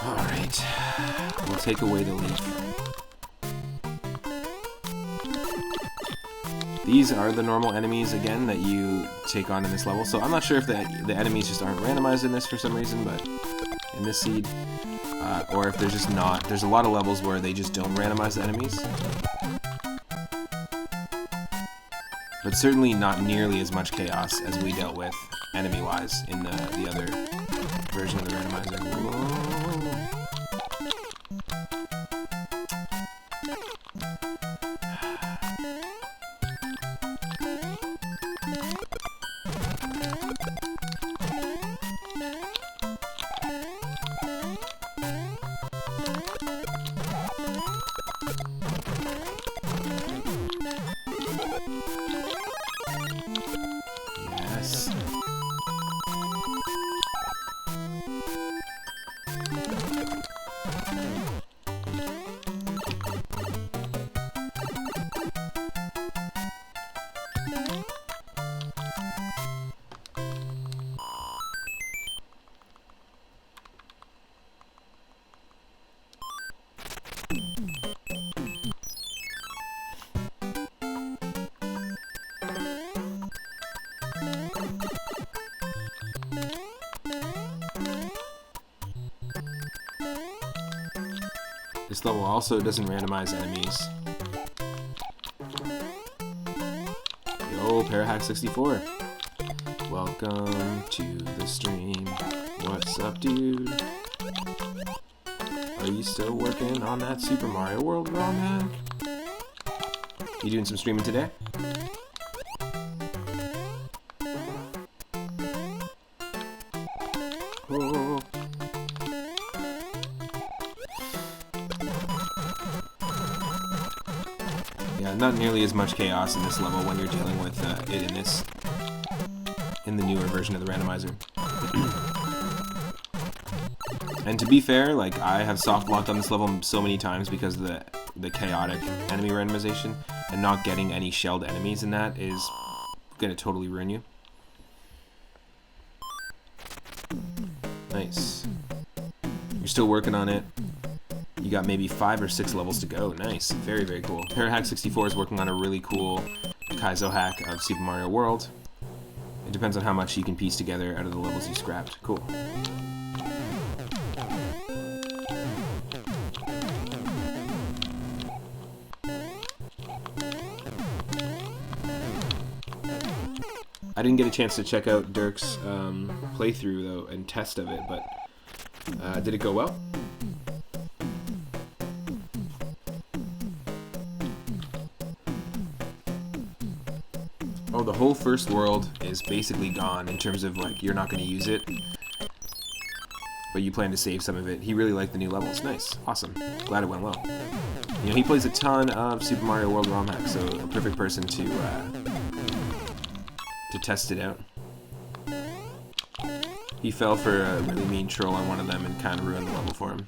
A: Alright, we'll take away the leaf. These are the normal enemies, again, that you take on in this level. So I'm not sure if the enemies just aren't randomized in this for some reason, but in this seed, or if there's just not. There's a lot of levels where they just don't randomize the enemies. But certainly not nearly as much chaos as we dealt with enemy-wise in the other version of the randomizer. Whoa. Yes. This level also doesn't randomize enemies. Yo, Parahack64. Welcome to the stream. What's up, dude? Are you still working on that Super Mario World ROM hack? You doing some streaming today? Oh. Yeah, not nearly as much chaos in this level when you're dealing with it in the newer version of the randomizer. And to be fair, like, I have soft locked on this level so many times because of the chaotic enemy randomization, and not getting any shelled enemies in that is gonna totally ruin you. Nice. You're still working on it. You got maybe 5 or 6 levels to go. Nice. Very, very cool. Parahack64 is working on a really cool Kaizo hack of Super Mario World. It depends on how much you can piece together out of the levels you scrapped. Cool. I didn't get a chance to check out Dirk's playthrough, though, and test of it, but did it go well? Oh, the whole first world is basically gone in terms of, like, you're not going to use it, but you plan to save some of it. He really liked the new levels. Nice. Awesome. Glad it went well. You know, he plays a ton of Super Mario World ROM hacks, so a perfect person to test it out. He fell for a really mean troll on one of them and kind of ruined the level for him.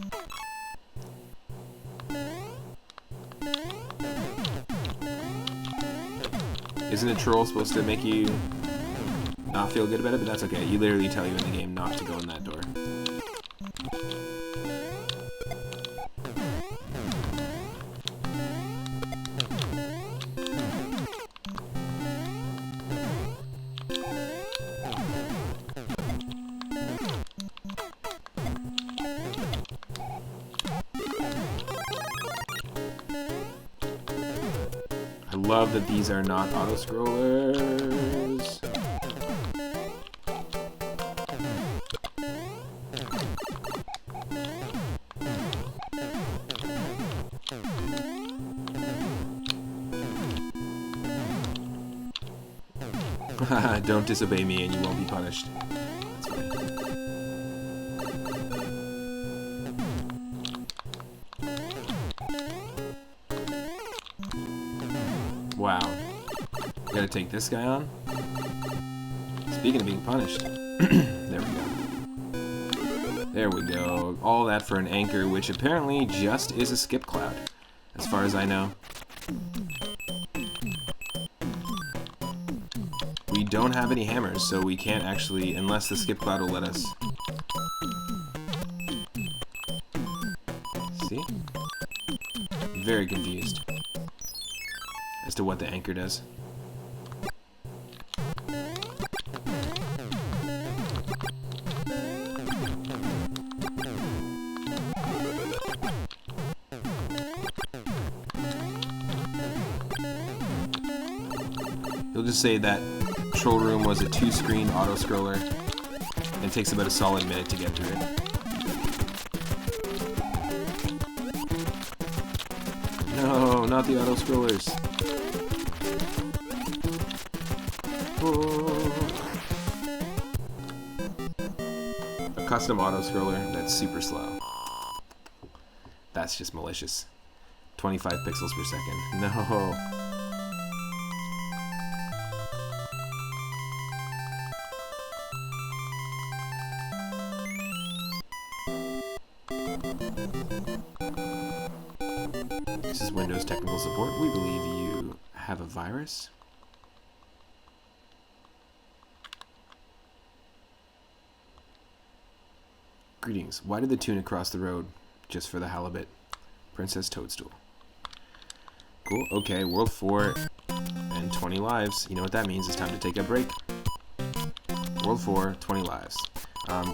A: Isn't a troll supposed to make you not feel good about it? But that's okay. You literally tell you in the game not to go in that door. I love that these are not auto-scrollers. Don't disobey me and you won't be punished. That's funny. Wow. You gotta take this guy on? Speaking of being punished. There we go. There we go. All that for an anchor, which apparently just is a skip cloud, as far as I know. We don't have any hammers, so we can't actually, unless the skip cloud will let us. See? Very confused as to what the anchor does. He'll just say that control room was a 2-screen auto-scroller and it takes about a solid minute to get through it. No, not the auto-scrollers. Oh. A custom auto-scroller that's super slow. That's just malicious. 25 pixels per second. No. This is Windows Technical Support. We believe you have a virus. Greetings. Why did the tuna cross the road? Just for the halibut. Princess Toadstool. Cool. Okay, World 4 and 20 lives. You know what that means. It's time to take a break. World 4, 20 lives.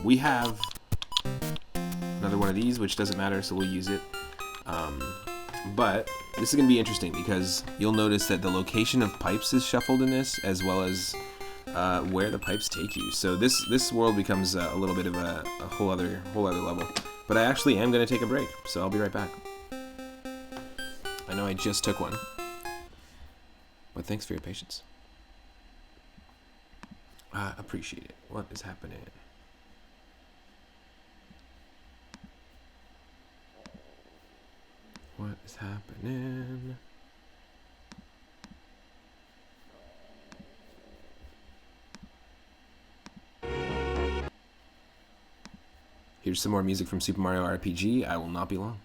A: We have another one of these, which doesn't matter, so we'll use it. But this is going to be interesting because you'll notice that the location of pipes is shuffled in this, as well as where the pipes take you. So this world becomes a little bit of a whole other level. But I actually am going to take a break, so I'll be right back. I know I just took one, but thanks for your patience. I appreciate it. What is happening? What is happening? Here's some more music from Super Mario RPG. I will not be long.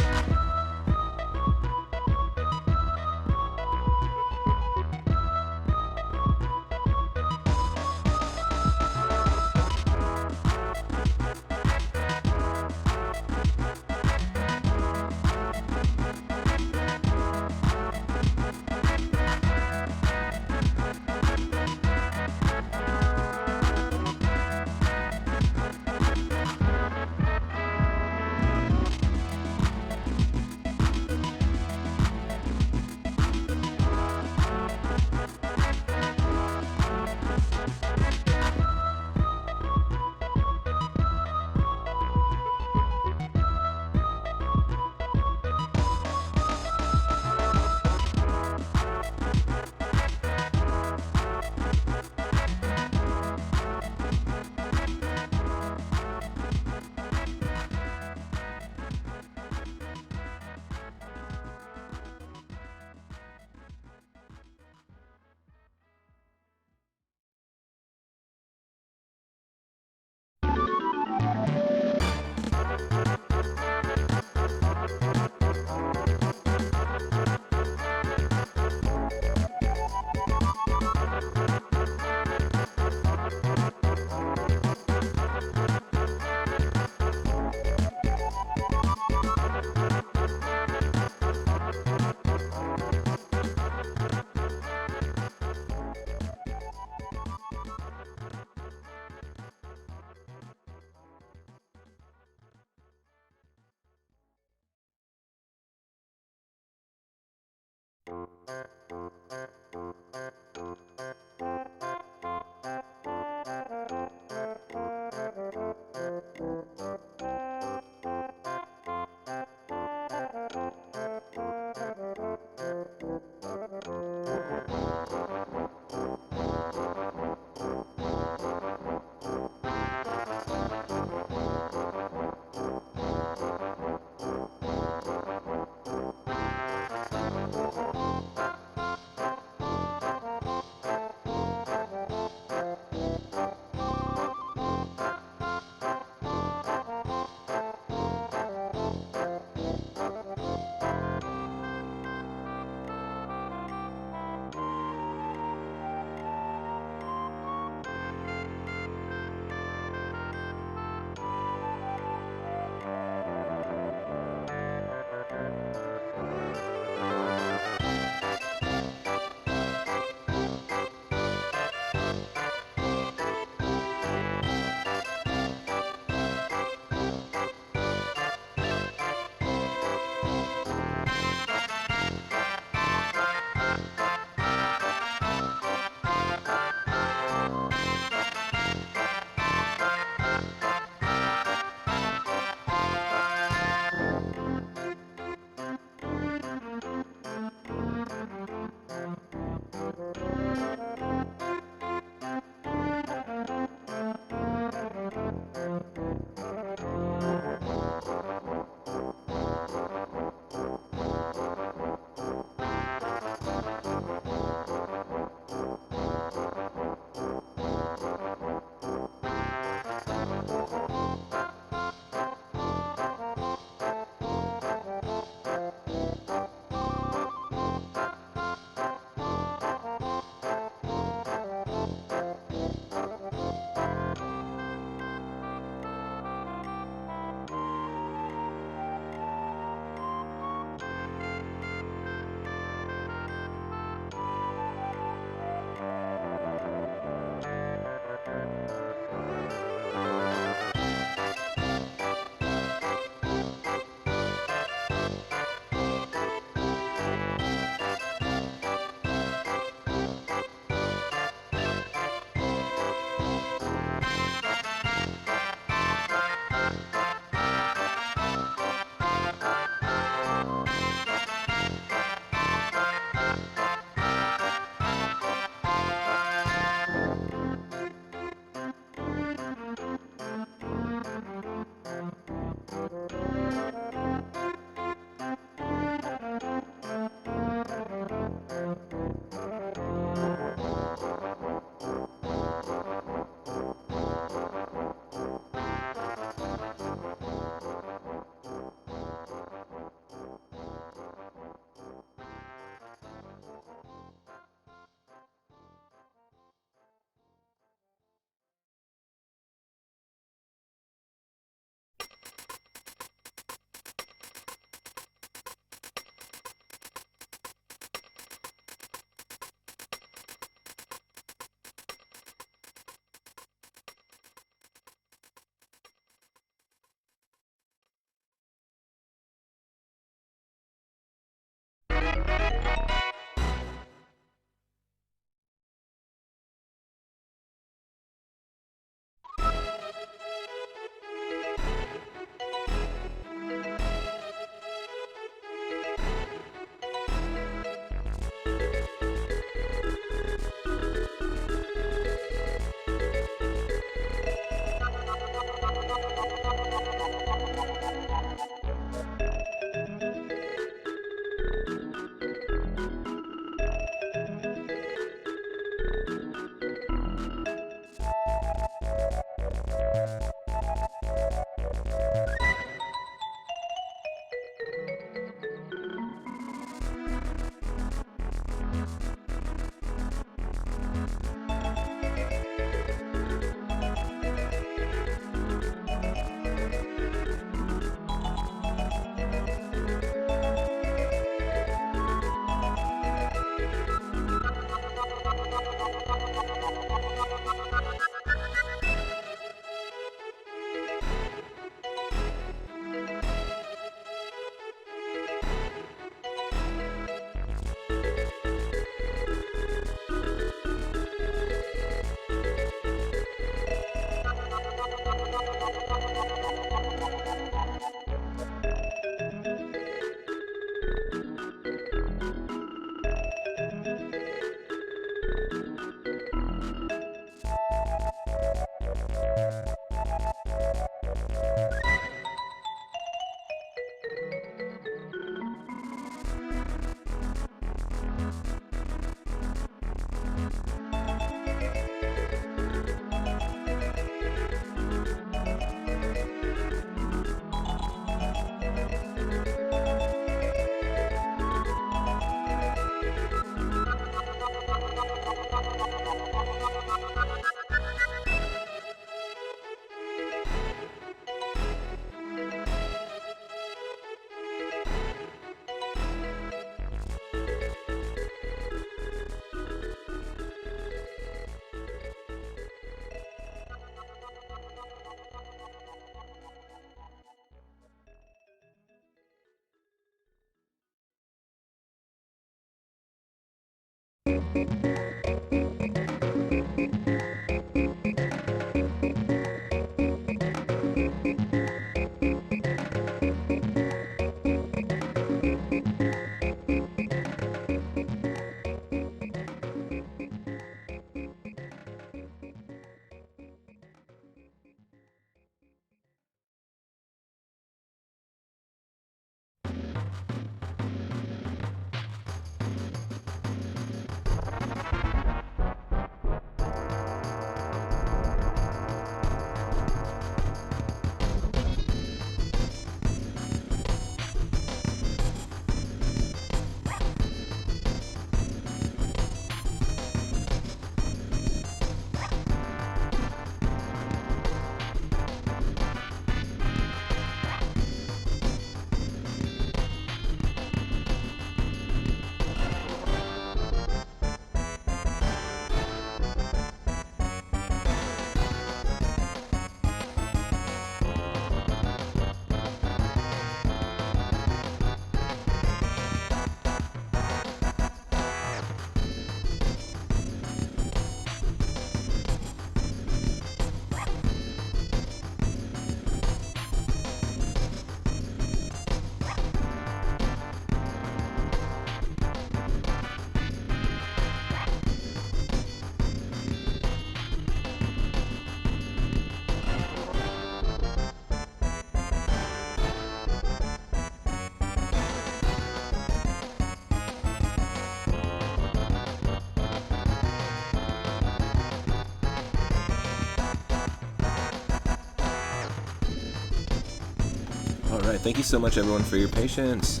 A: Alright, thank you so much everyone for your patience.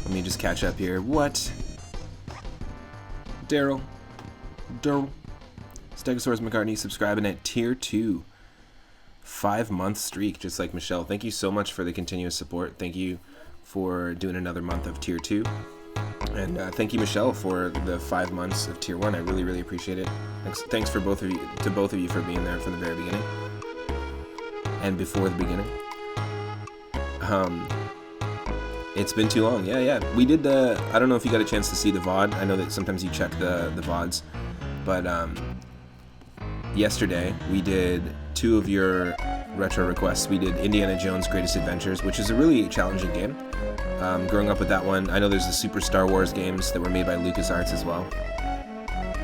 A: Let me just catch up here. What? Daryl. Stegosaurus McCartney subscribing at tier 2. 5-month streak, just like Michelle. Thank you so much for the continuous support. Thank you for doing another month of tier 2. And thank you, Michelle, for the 5 months of tier 1. I really, really appreciate it. Thanks for both of you for being there from the very beginning. And before the beginning. It's been too long. Yeah. We did the... I don't know if you got a chance to see the VOD. I know that sometimes you check the VODs. But yesterday, we did 2 of your retro requests. We did Indiana Jones Greatest Adventures, which is a really challenging game. Growing up with that one, I know there's the Super Star Wars games that were made by LucasArts as well.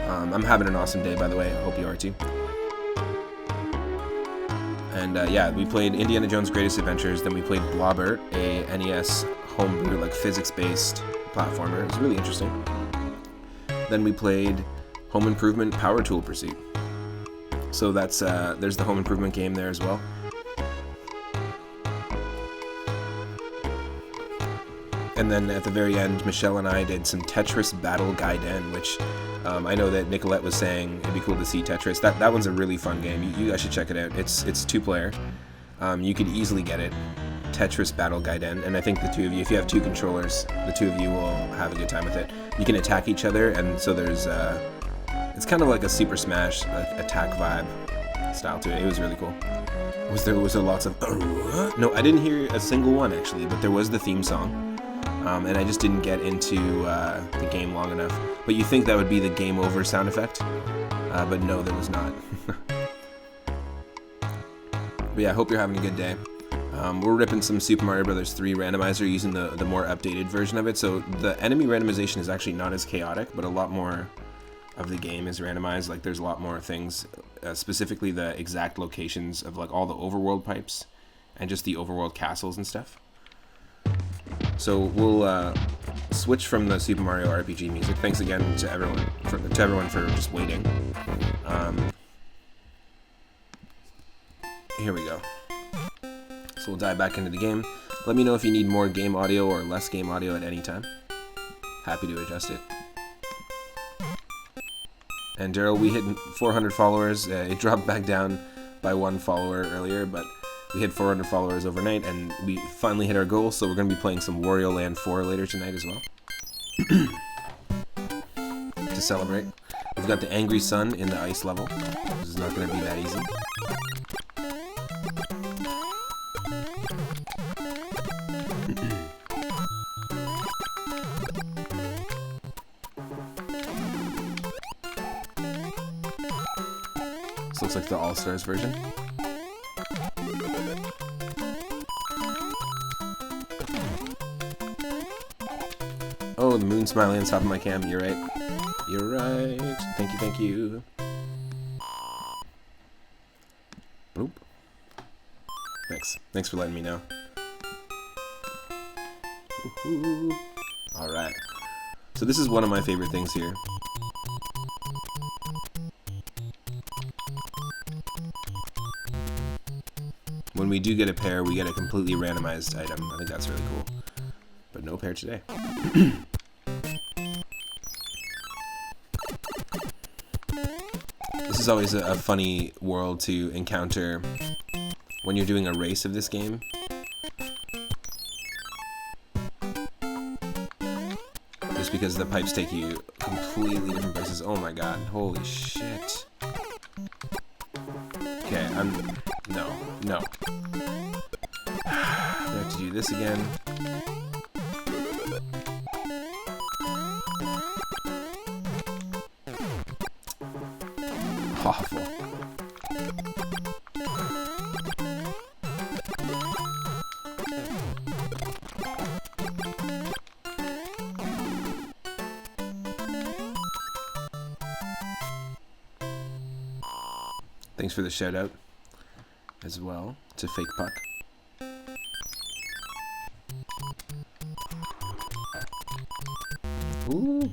A: I'm having an awesome day, by the way. I hope you are too. And yeah, we played Indiana Jones Greatest Adventures, then we played Blobbert, a NES homebrew, like physics-based platformer. It was really interesting. Then we played Home Improvement Power Tool Pursuit. So that's there's the Home Improvement game there as well. And then at the very end, Michelle and I did some Tetris Battle Gaiden, which I know that Nicolette was saying it'd be cool to see Tetris. That one's a really fun game. You guys should check it out. It's 2-player. You could easily get it. Tetris Battle Gaiden, and I think the 2 of you, if you have 2 controllers, the 2 of you will have a good time with it. You can attack each other, and so there's it's kind of like a Super Smash attack vibe style to it. It was really cool. Was there lots of no, I didn't hear a single one actually, but there was the theme song. And I just didn't get into the game long enough. But you think that would be the game over sound effect? But no, there was not. But yeah, I hope you're having a good day. We're ripping some Super Mario Bros. 3 Randomizer using the more updated version of it. So the enemy randomization is actually not as chaotic, but a lot more of the game is randomized. Like there's a lot more things, specifically the exact locations of like all the overworld pipes and just the overworld castles and stuff. So we'll switch from the Super Mario RPG music. Thanks again to everyone for just waiting. Here we go. So we'll dive back into the game. Let me know if you need more game audio or less game audio at any time. Happy to adjust it. And Daryl, we hit 400 followers. It dropped back down by 1 follower earlier, but we hit 400 followers overnight, and we finally hit our goal, so we're going to be playing some Wario Land 4 later tonight as well. To celebrate. We've got the Angry Sun in the ice level. This is not going to be that easy. This looks like the All-Stars version. Oh, the moon smiling on top of my cam. You're right. You're right. Thank you, thank you. Boop. Thanks. Thanks for letting me know. Alright. So this is one of my favorite things here. When we do get a pair, we get a completely randomized item. I think that's really cool. But no pair today. This is always a funny world to encounter when you're doing a race of this game. Just because the pipes take you completely different places. Oh my god, holy shit. Okay, no. I have to do this again. Awful. Thanks for the shout out as well to Fake Puck. Ooh.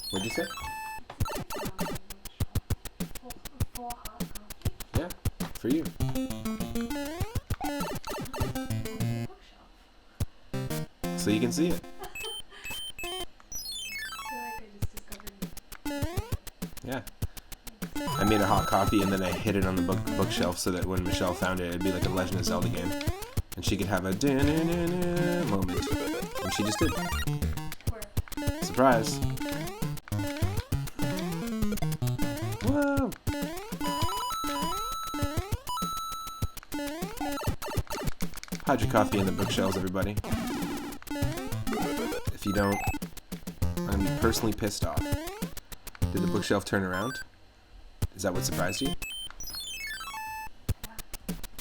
A: What'd you say? Yeah, for you. So you can see it. Yeah. I made a hot coffee and then I hid it on the bookshelf so that when Michelle found it, it'd be like a Legend of Zelda game. And she could have a da-na-na-na moment. And she just did. Surprise. Whoa. Hide your coffee in the bookshelves, everybody. If you don't, I'm gonna be personally pissed off. Did the bookshelf turn around? Is that what surprised you?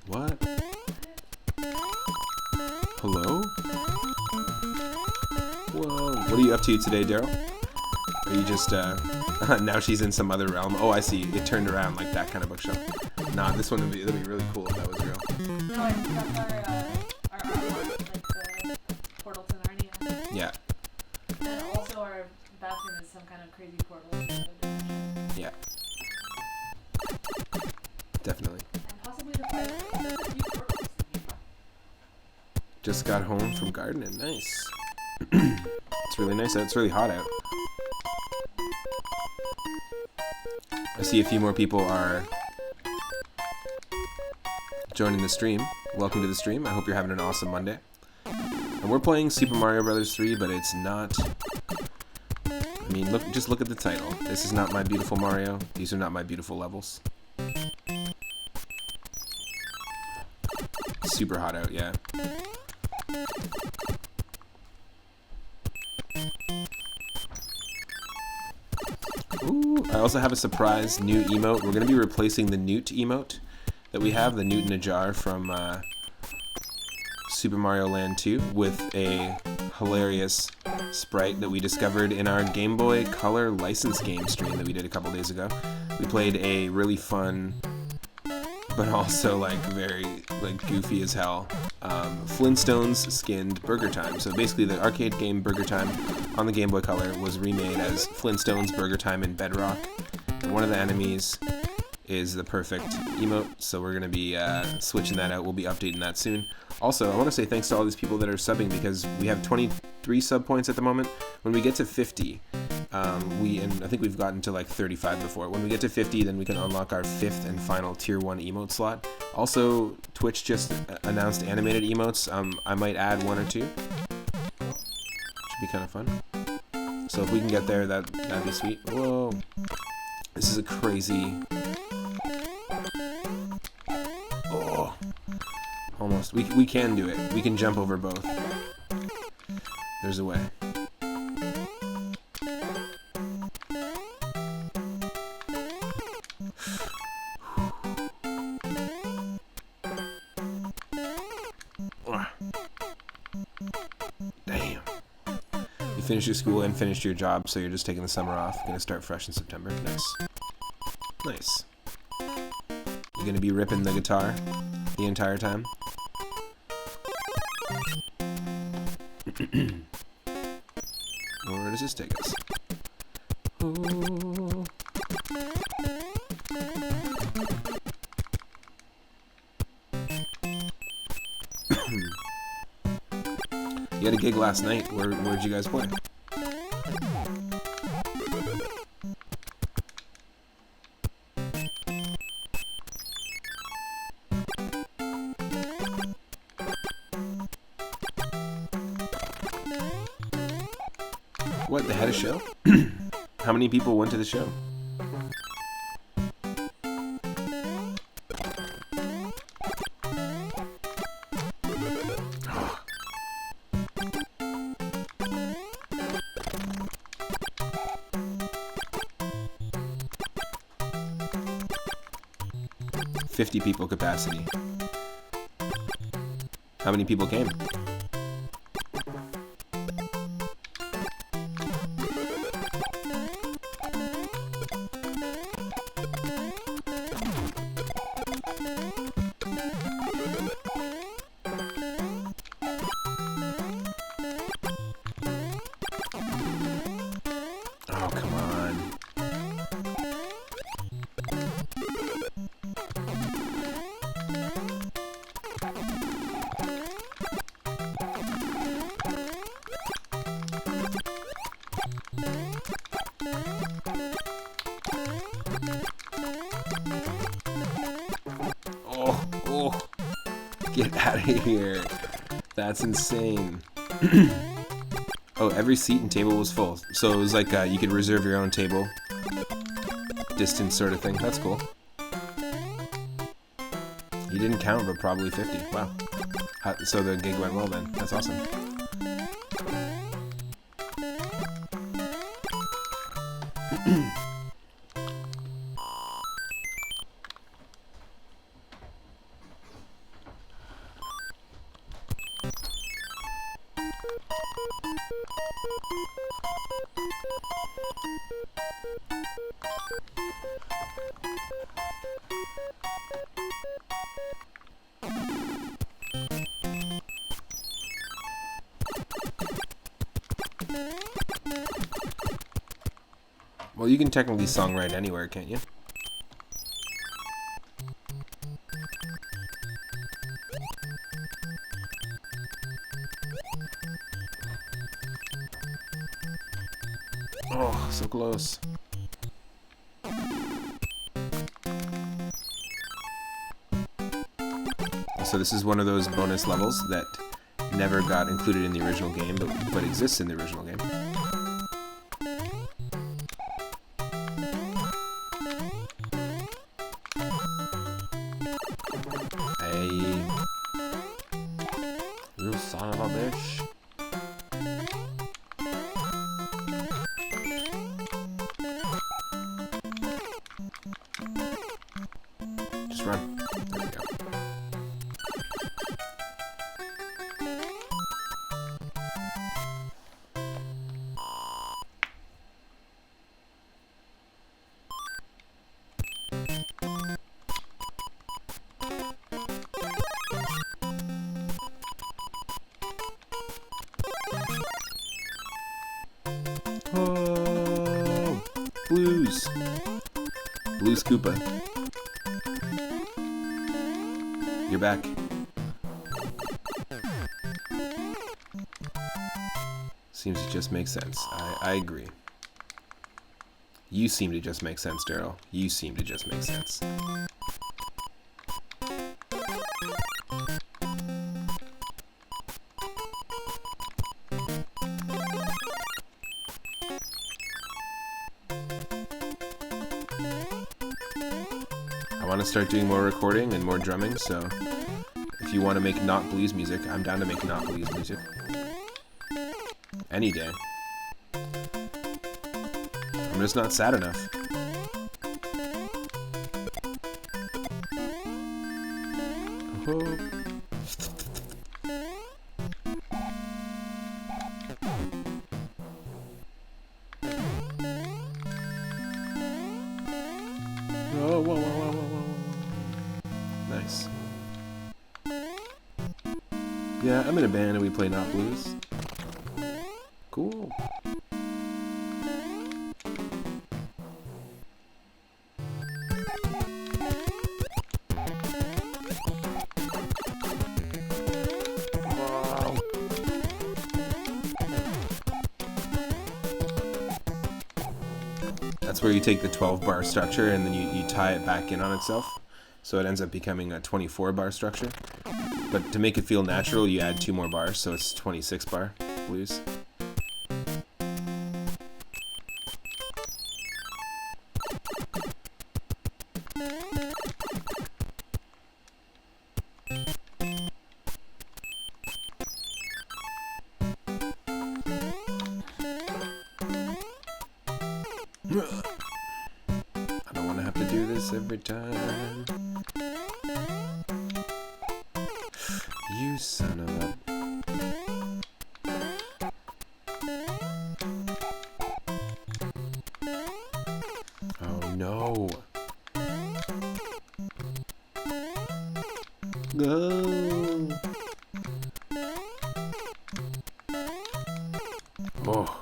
A: What? Hello? Whoa. What are you up to today, Daryl? Are you just, now she's in some other realm. Oh, I see. It turned around like that kind of bookshelf. Nah, this one would be really cool if that was real.
B: No, I that's our artwork, like the portal to Narnia.
A: Yeah.
B: And also our bathroom is some kind of crazy portal.
A: Yeah. Definitely.
B: And possibly the fire.
A: Just got home from gardening. Nice. It's really nice out. It's really hot out. I see a few more people are joining the stream. Welcome to the stream. I hope you're having an awesome Monday. And we're playing Super Mario Bros. 3, but it's not... I mean, just look at the title. This is not My Beautiful Mario. These are not my beautiful levels. Super hot out, yeah. Ooh, I also have a surprise new emote. We're going to be replacing the Newt emote that we have, the Newt in a jar from Super Mario Land 2, with a hilarious sprite that we discovered in our Game Boy Color license game stream that we did a couple days ago. We played a really fun, but also like very goofy as hell, Flintstones skinned Burger Time. So basically the arcade game Burger Time on the Game Boy Color was remade as Flintstones Burger Time in Bedrock. And one of the enemies is the perfect emote, so we're going to be switching that out. We'll be updating that soon. Also, I want to say thanks to all these people that are subbing, because we have 23 sub points at the moment. When we get to 50, and I think we've gotten to like 35 before. When we get to 50, then we can unlock our 5th and final tier 1 emote slot. Also, Twitch just announced animated emotes. I might add 1 or 2. Should be kind of fun. So if we can get there, that'd be sweet. Whoa. This is a crazy... Oh Almost. We can do it. We can jump over both. There's a way. Damn. You finished your school and finished your job, so you're just taking the summer off. Gonna start fresh in September. Nice. Nice. You gonna be ripping the guitar the entire time? Where does this take us? Ooh. You had a gig last night. Where'd you guys play? What, they had a show? How many people went to the show? $50 people capacity. How many people came? Oh, come on. Oh, get out of here. That's insane. Oh, every seat and table was full. So it was like you could reserve your own table. Distance sort of thing. That's cool. You didn't count, but probably 50. Wow. So the gig went well then. That's awesome. Well, you can technically songwrite anywhere, can't you? Oh, so close. So this is one of those bonus levels that never got included in the original game, but exists in the original game. Hey, you son of a bitch. Just run. There we go. Oh, Blues. Blues Koopa. You're back. Seems to just make sense. I agree. You seem to just make sense, Daryl. You seem to just make sense. I want to start doing more recording and more drumming, so if you want to make not blues music, I'm down to make not blues music. Any day. I'm just not sad enough. Oh. Whoa, whoa, whoa, whoa, whoa, whoa. Nice. Yeah, I'm in a band and we play not blues. Cool. That's where you take the 12-bar structure and then you tie it back in on itself. So it ends up becoming a 24-bar structure. But to make it feel natural, you add 2 more bars, so it's 26-bar blues. I don't want to have to do this every time. You son of a... Oh no. Go. Oh.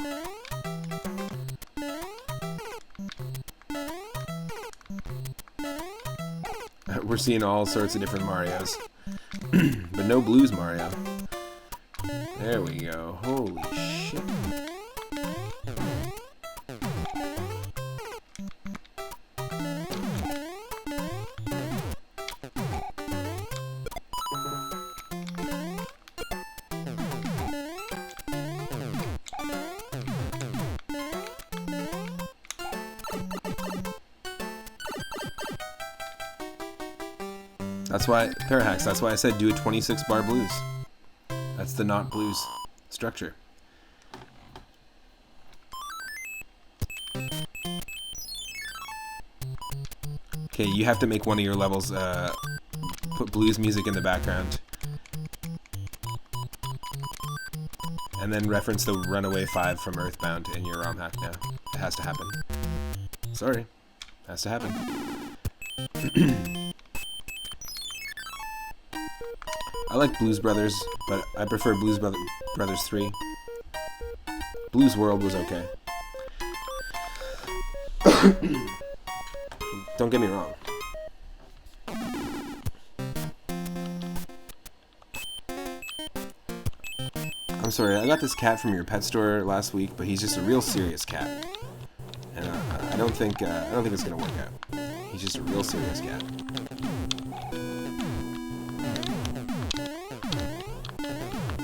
A: We're seeing all sorts of different Marios. But no blues Mario. There we go. Holy shit. That's why, Parahax, that's why I said do a 26-bar blues. That's the not blues structure. Okay, you have to make one of your levels, put blues music in the background. And then reference the Runaway 5 from Earthbound in your ROM hack now. It has to happen. Sorry. Has to happen. I like Blues Brothers, but I prefer Blues Brothers 3. Blues World was okay. Don't get me wrong. I'm sorry, I got this cat from your pet store last week, but he's just a real serious cat. And I don't think it's gonna work out. He's just a real serious cat.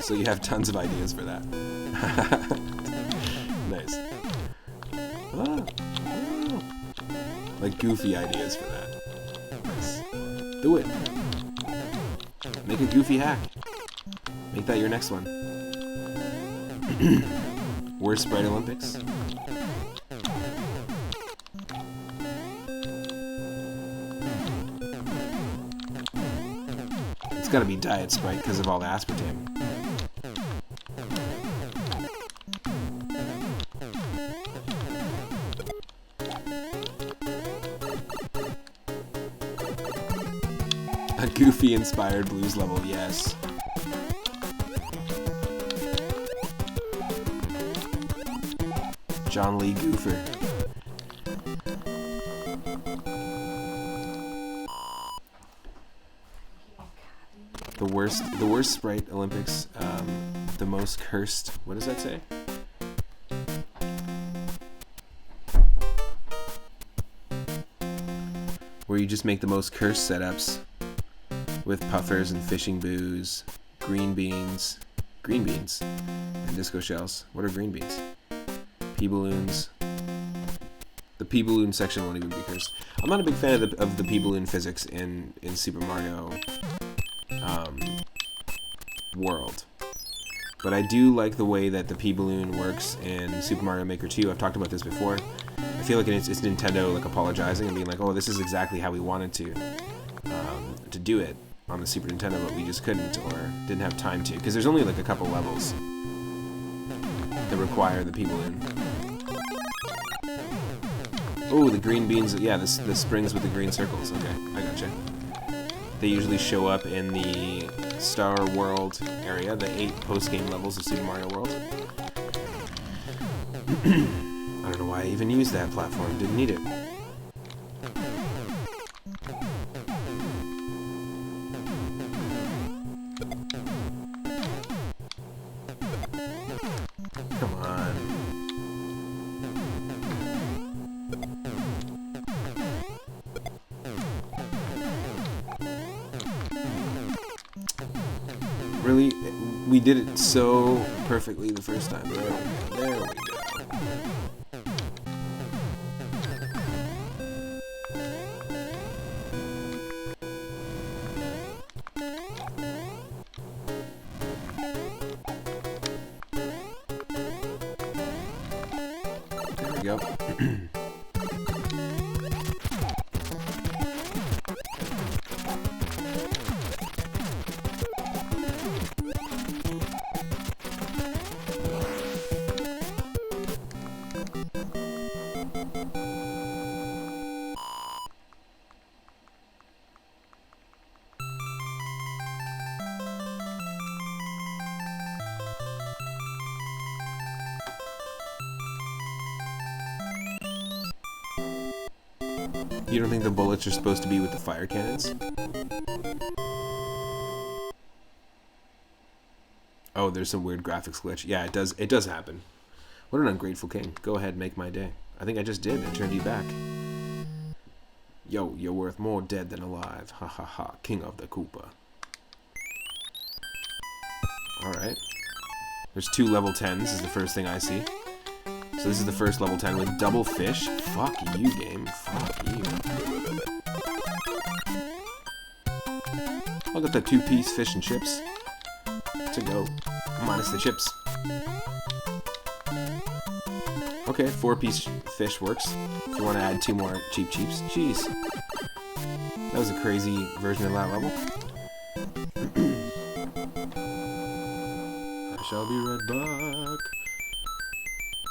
A: So you have tons of ideas for that. Nice. Ah, ah. Like goofy ideas for that. Nice. Do it. Make a goofy hack. Make that your next one. Worst Sprite Olympics. It's gotta be Diet Sprite because of all the aspartame. A Goofy-inspired blues level, yes. John Lee Goofer. The worst Sprite Olympics, the most cursed, what does that say? Where you just make the most cursed setups with puffers and fishing booze, green beans, and disco shells. What are green beans? Pea balloons. The pea balloon section won't even be cursed. I'm not a big fan of the pea balloon physics in Super Mario world. But I do like the way that the P-Balloon works in Super Mario Maker 2. I've talked about this before. I feel like it's Nintendo like apologizing and being like, oh, this is exactly how we wanted to do it on the Super Nintendo, but we just couldn't or didn't have time to. Because there's only like a couple levels that require the P-Balloon. Oh, the green beans. Yeah, the springs with the green circles. Okay, I gotcha. They usually show up in the Star World area, the 8 post-game levels of Super Mario World. I don't know why I even used that platform. Didn't need it. Come on. Really, we did it so perfectly the first time. There we go. There we go. There we go. You don't think the bullets are supposed to be with the fire cannons? Oh, there's some weird graphics glitch. Yeah, it does happen. What an ungrateful king. Go ahead, make my day. I think I just did. I turned you back. Yo, you're worth more dead than alive. Ha ha ha. King of the Koopa. Alright. There's 2 level 10s is the first thing I see. So this is the first level 10 with double fish. Fuck you, game. Fuck you. I'll get the 2-piece fish and chips to go. Minus the chips. Okay, 4-piece fish works. If you want to add 2 more cheeps. Jeez. That was a crazy version of that level. I shall be right back.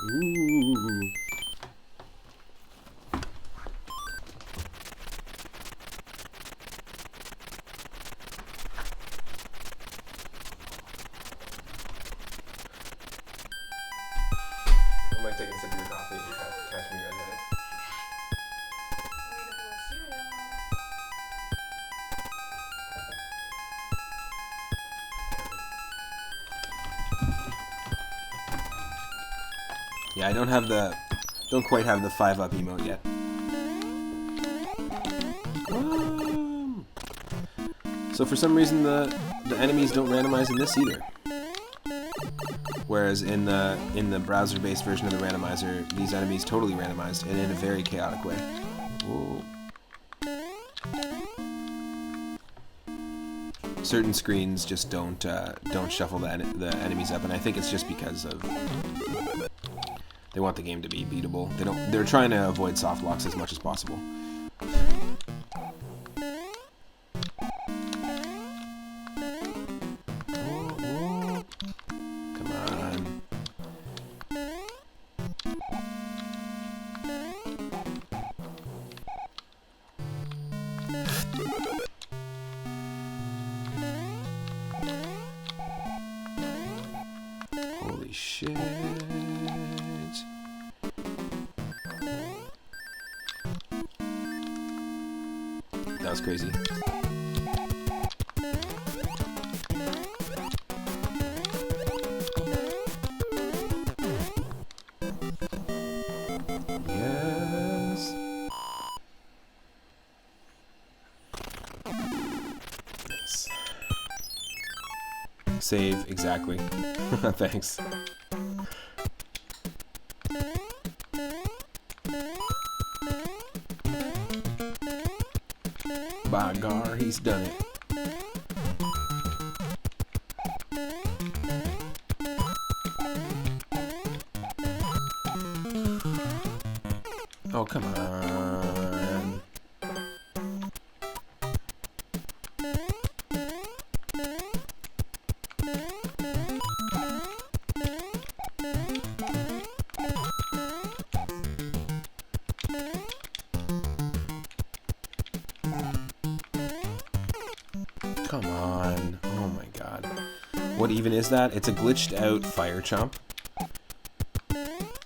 A: Ooh. I might take a sip of your coffee if you catch me red-headed. Yeah, I don't quite have the 5-up emote yet. So for some reason the enemies don't randomize in this either. Whereas in the browser-based version of the randomizer, these enemies totally randomized and in a very chaotic way. Whoa. Certain screens just don't shuffle the enemies up, and I think it's just because of they want the game to be beatable. They're trying to avoid soft locks as much as possible. Come on. Holy shit. That was crazy. Yes. Nice. Save, exactly. Thanks. By gar, he's done it. Come on. Oh my god. What even is that? It's a glitched out fire chomp.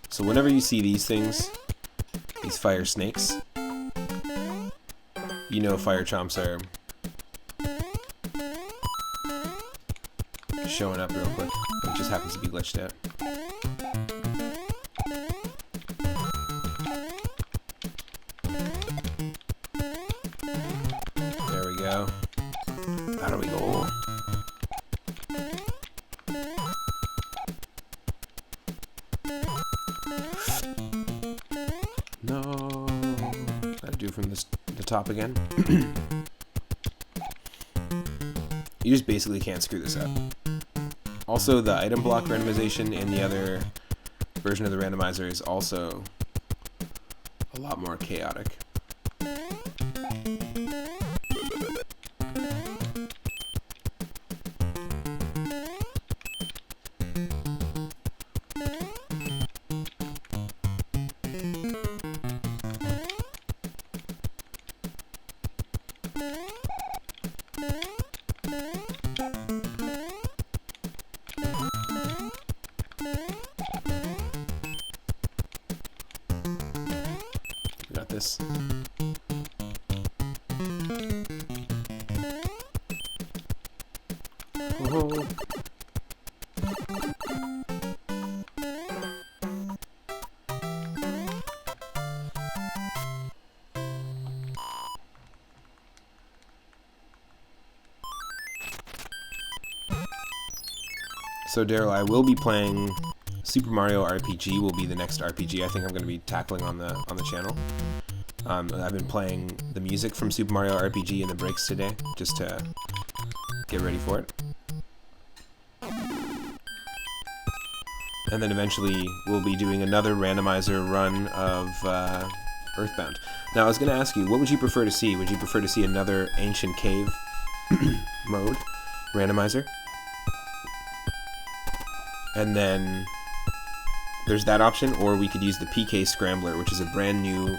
A: So whenever you see these things, these fire snakes, you know fire chomps are showing up real quick. It just happens to be glitched out. There we go. There we go. No. Gotta do from the top again. You just basically can't screw this up. Also, the item block randomization in the other version of the randomizer is also a lot more chaotic. Got this. Oh. So Daryl, I will be playing Super Mario RPG. Will be the next RPG I think I'm going to be tackling on the channel. I've been playing the music from Super Mario RPG in the breaks today, just to get ready for it. And then eventually we'll be doing another randomizer run of Earthbound. Now I was going to ask you, what would you prefer to see? Would you prefer to see another Ancient Cave mode randomizer? And then there's that option, or we could use the PK Scrambler, which is a brand new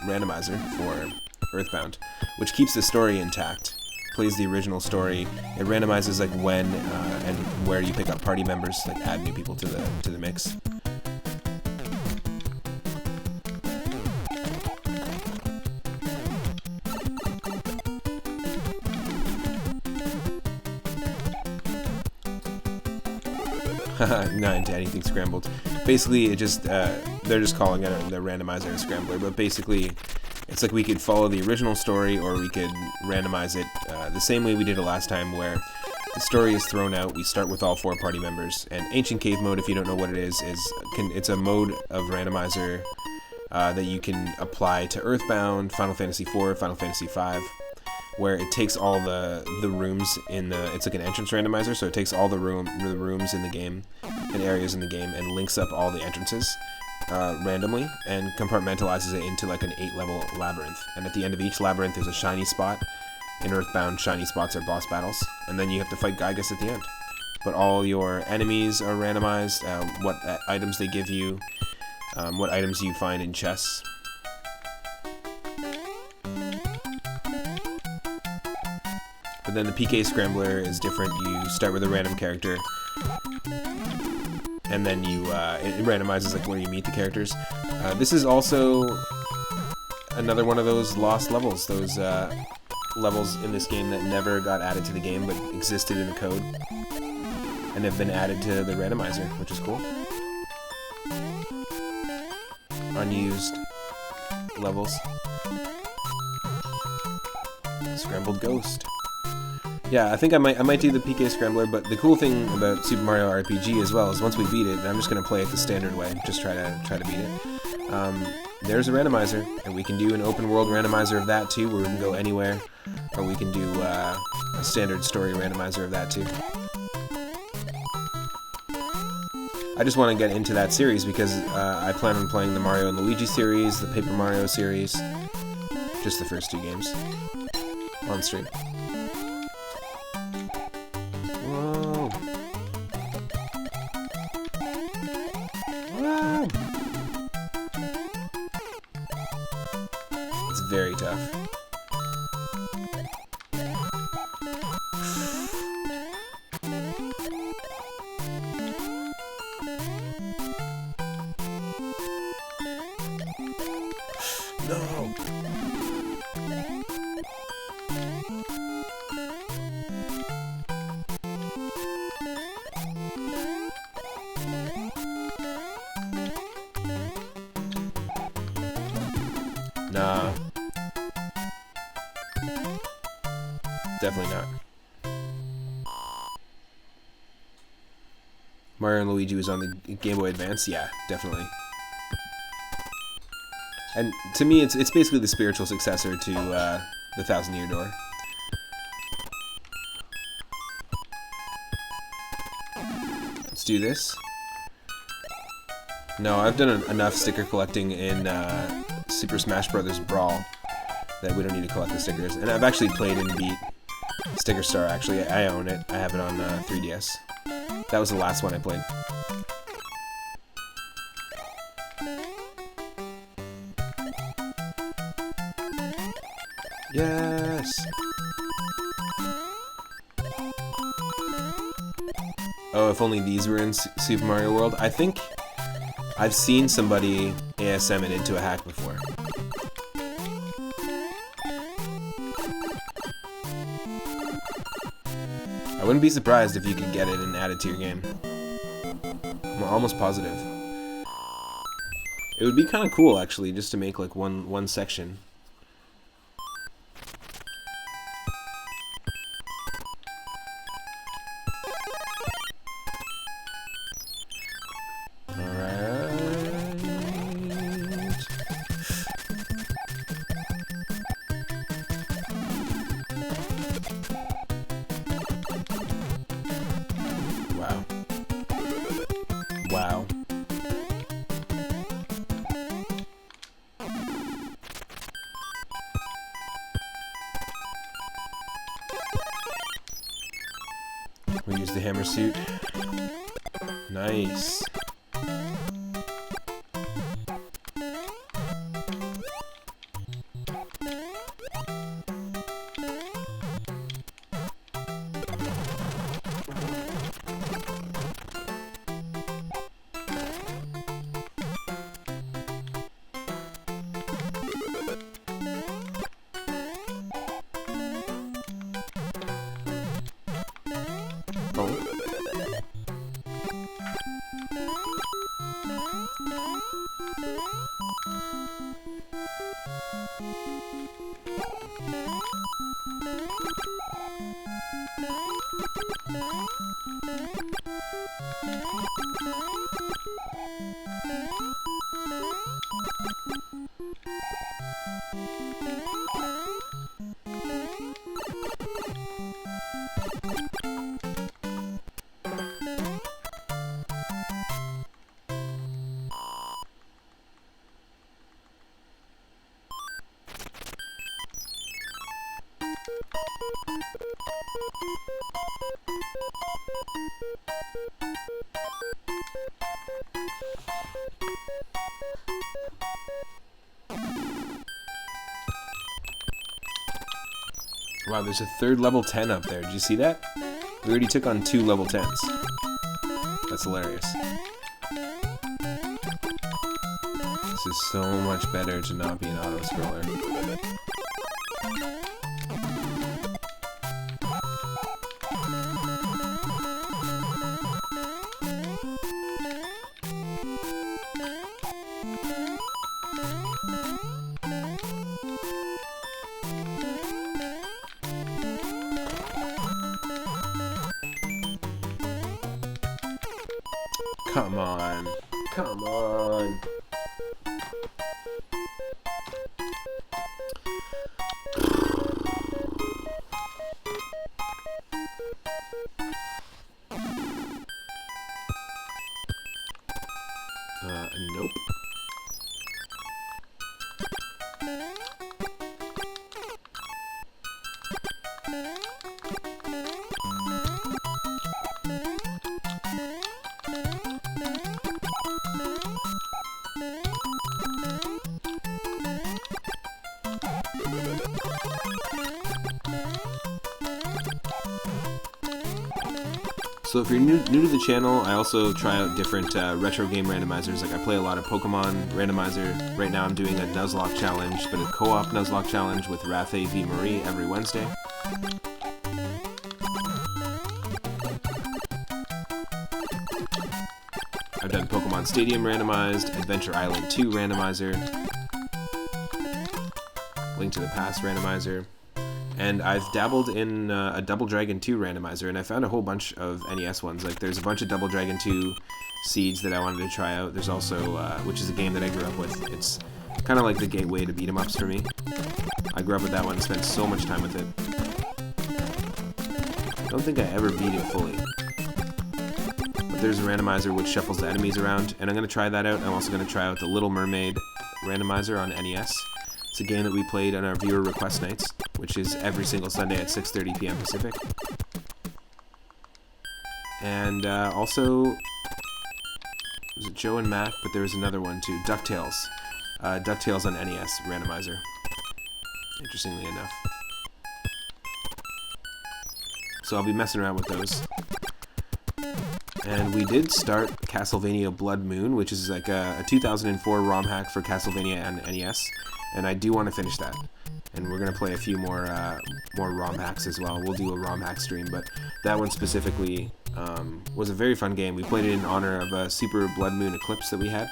A: randomizer for Earthbound, which keeps the story intact, plays the original story. It randomizes like when and where you pick up party members, like add new people to the mix. Not into anything scrambled. Basically, it just they're just calling it the randomizer and scrambler, but basically it's like we could follow the original story, or we could randomize it the same way we did it last time, where the story is thrown out. We start with all 4 party members. And Ancient Cave mode, if you don't know what it is it's a mode of randomizer that you can apply to Earthbound, Final Fantasy IV, Final Fantasy V, where it takes all the rooms in the, it's like an entrance randomizer, so it takes all the rooms in the game and areas in the game and links up all the entrances randomly and compartmentalizes it into like an 8-level labyrinth. And at the end of each labyrinth there's a shiny spot. In Earthbound, shiny spots are boss battles, and then you have to fight Gygus at the end. But all your enemies are randomized, what items they give you, what items you find in chests. But then the PK Scrambler is different. You start with a random character, and then it randomizes like where you meet the characters. This is also another one of those lost levels, those levels in this game that never got added to the game but existed in the code and have been added to the randomizer, which is cool. Unused levels. Scrambled Ghost. Yeah, I think I might do the PK Scrambler, but the cool thing about Super Mario RPG as well is once we beat it, and I'm just gonna play it the standard way, just try to beat it. There's a randomizer, and we can do an open world randomizer of that too, where we can go anywhere, or we can do a standard story randomizer of that too. I just want to get into that series because I plan on playing the Mario and Luigi series, the Paper Mario series, just the first 2 games on stream. Whoa. Whoa. It's very tough. No. Nah. Definitely not. Mario and Luigi was on the Game Boy Advance? Yeah, definitely. And to me, it's basically the spiritual successor to the Thousand Year Door. Let's do this. No, I've done enough sticker collecting in Super Smash Bros. Brawl that we don't need to collect the stickers. And I've actually played and beat Sticker Star, actually. I own it. I have it on 3DS. That was the last one I played. Yes! Oh, if only these were in Super Mario World. I think I've seen somebody ASM it into a hack before. I wouldn't be surprised if you could get it and add it to your game. I'm almost positive. It would be kind of cool, actually, just to make like one section. Wow. We use the hammer suit. Nice. Wow, there's a third level 10 up there. Did you see that? We already took on 2 level 10s. That's hilarious. This is so much better to not be an auto-scroller. Come on. Come on. Nope. So if you're new to the channel, I also try out different retro game randomizers. Like I play a lot of Pokemon Randomizer. Right now I'm doing a Nuzlocke challenge, but a co-op Nuzlocke challenge with Rathe v Marie every Wednesday. I've done Pokemon Stadium Randomized, Adventure Island 2 Randomizer, Link to the Past Randomizer, and I've dabbled in a Double Dragon 2 Randomizer, and I found a whole bunch of NES ones. Like there's a bunch of Double Dragon 2 seeds that I wanted to try out. There's also, which is a game that I grew up with. It's kind of like the gateway to beat 'em ups for me. I grew up with that one and spent so much time with it. I don't think I ever beat it fully. But there's a randomizer which shuffles the enemies around, and I'm going to try that out. I'm also going to try out the Little Mermaid Randomizer on NES. It's a game that we played on our viewer request nights, which is every single Sunday at 6:30 p.m. Pacific. And also, was it Joe and Mac? But there was another one too, DuckTales. DuckTales on NES Randomizer. Interestingly enough. So I'll be messing around with those. And we did start Castlevania Blood Moon, which is like a 2004 ROM hack for Castlevania on NES. And I do want to finish that. And we're going to play a few more ROM hacks as well. We'll do a ROM hack stream, but that one specifically was a very fun game. We played it in honor of a Super Blood Moon Eclipse that we had.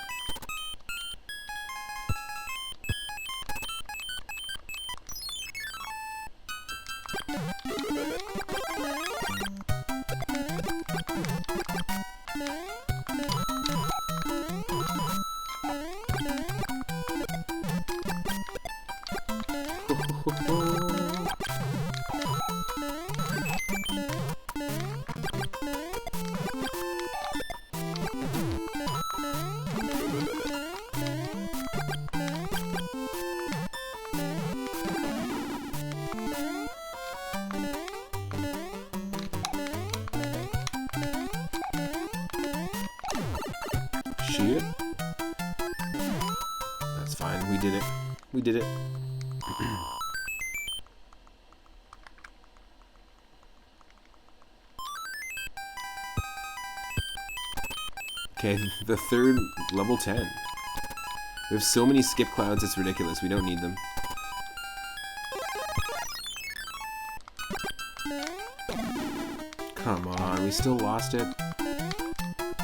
A: Shit. That's fine. We did it. We did it. Okay, the third level 10. We have so many skip clouds, it's ridiculous. We don't need them. Come on, we still lost it.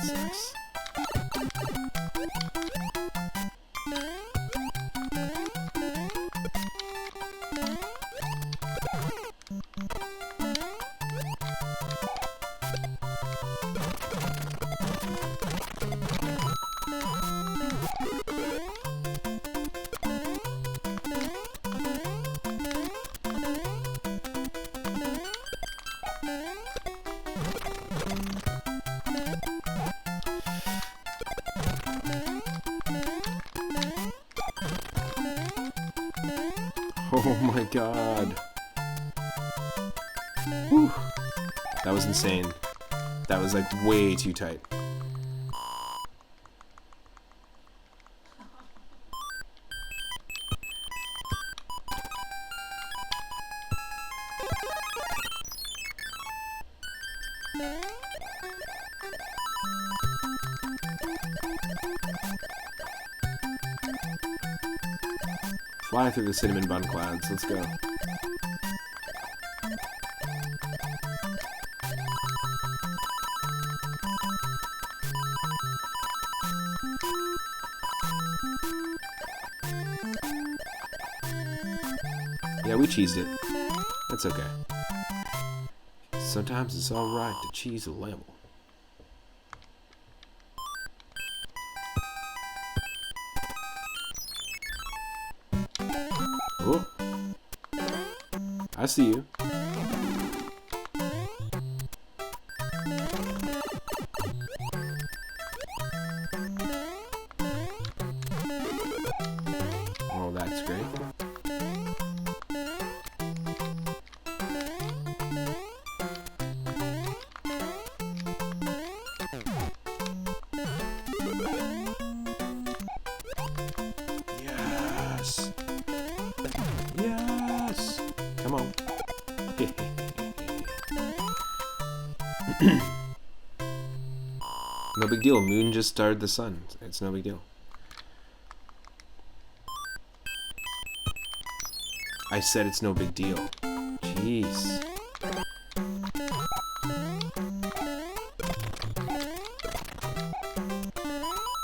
A: Sucks. Oh my god. Whew. That was insane. That was like way too tight. Fly through the cinnamon bun clouds. Let's go. Yeah, we cheesed it. That's okay. Sometimes it's alright to cheese a level. Oh. I see you. Oh, that's great. Yes. Yes. Come on. big deal. Moon just started the sun. It's no big deal. I said it's no big deal. Jeez.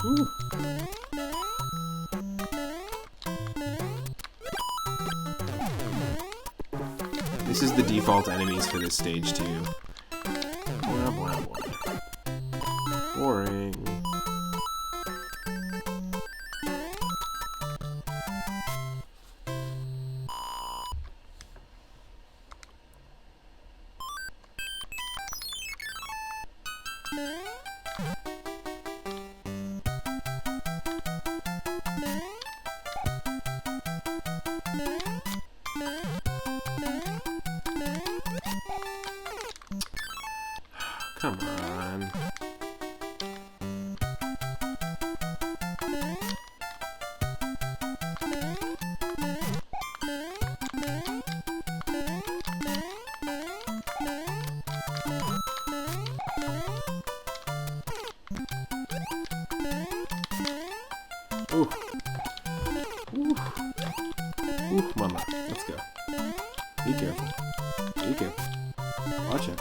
A: Woo. This is the default enemies for this stage too. Blah, blah, blah. Boring. Come on. Ooh. Ooh. Ooh, mama. Let's go. Be careful. Be careful. Watch it.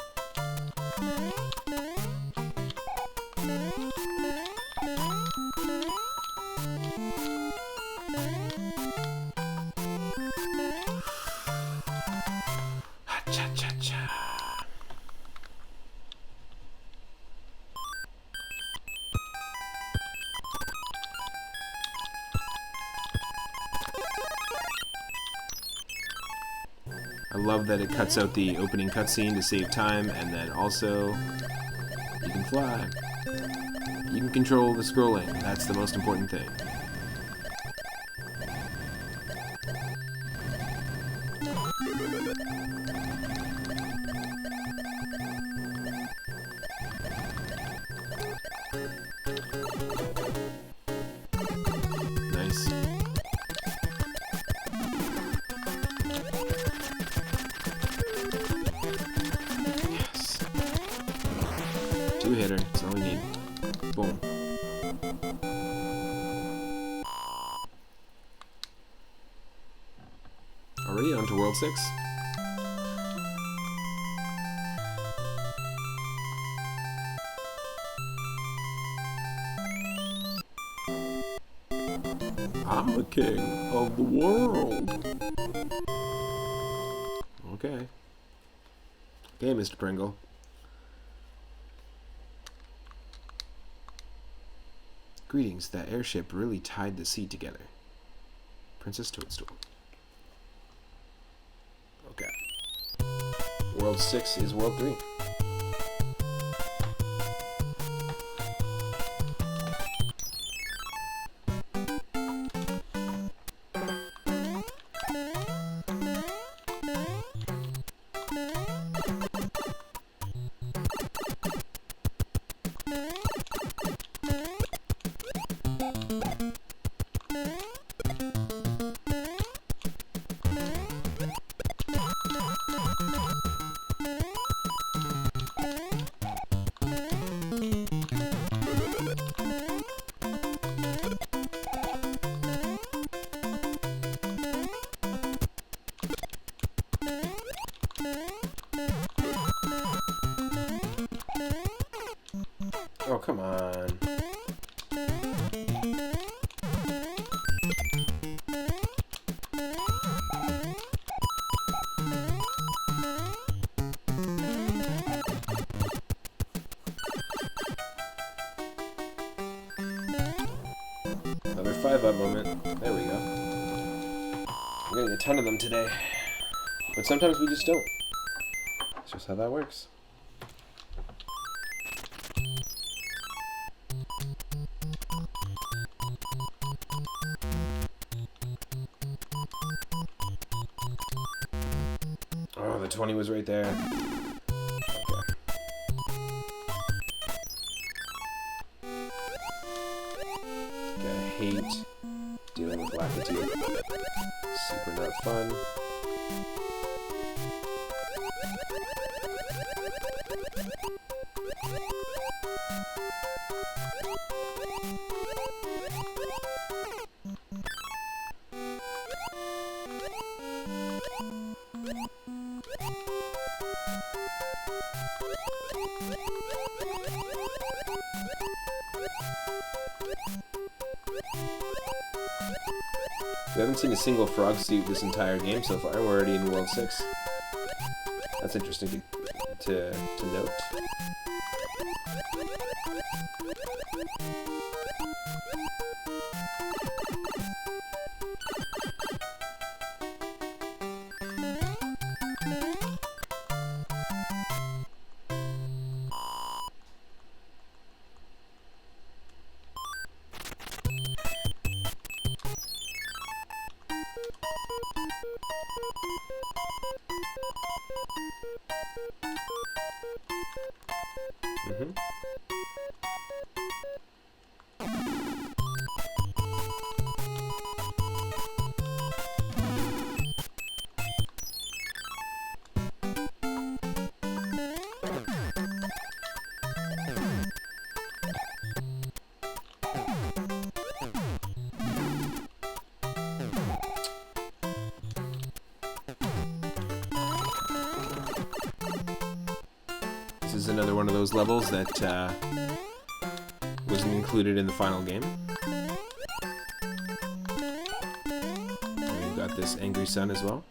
A: Cha-cha-cha. I love that it cuts out the opening cutscene to save time, and then also you can fly. You can control the scrolling. That's the most important thing. Nice. Yes. Two-hitter, that's all we need. Boom. Already on to World 6. I'm the king of the world. Okay. Okay, Mr. Pringle. Greetings, that airship really tied the sea together. Princess Toadstool. Okay. World 6 is World 3. Oh, come on. Another 5-up moment. There we go. I'm getting a ton of them today. But sometimes we just don't. That's just how that works. Oh, the 20 was right there. Okay. I hate dealing with Lakitu. Super not fun. We haven't seen a single frog suit this entire game so far, and we're already in World 6. That's interesting to note. This is another one of those levels that wasn't included in the final game. And we've got this angry sun as well.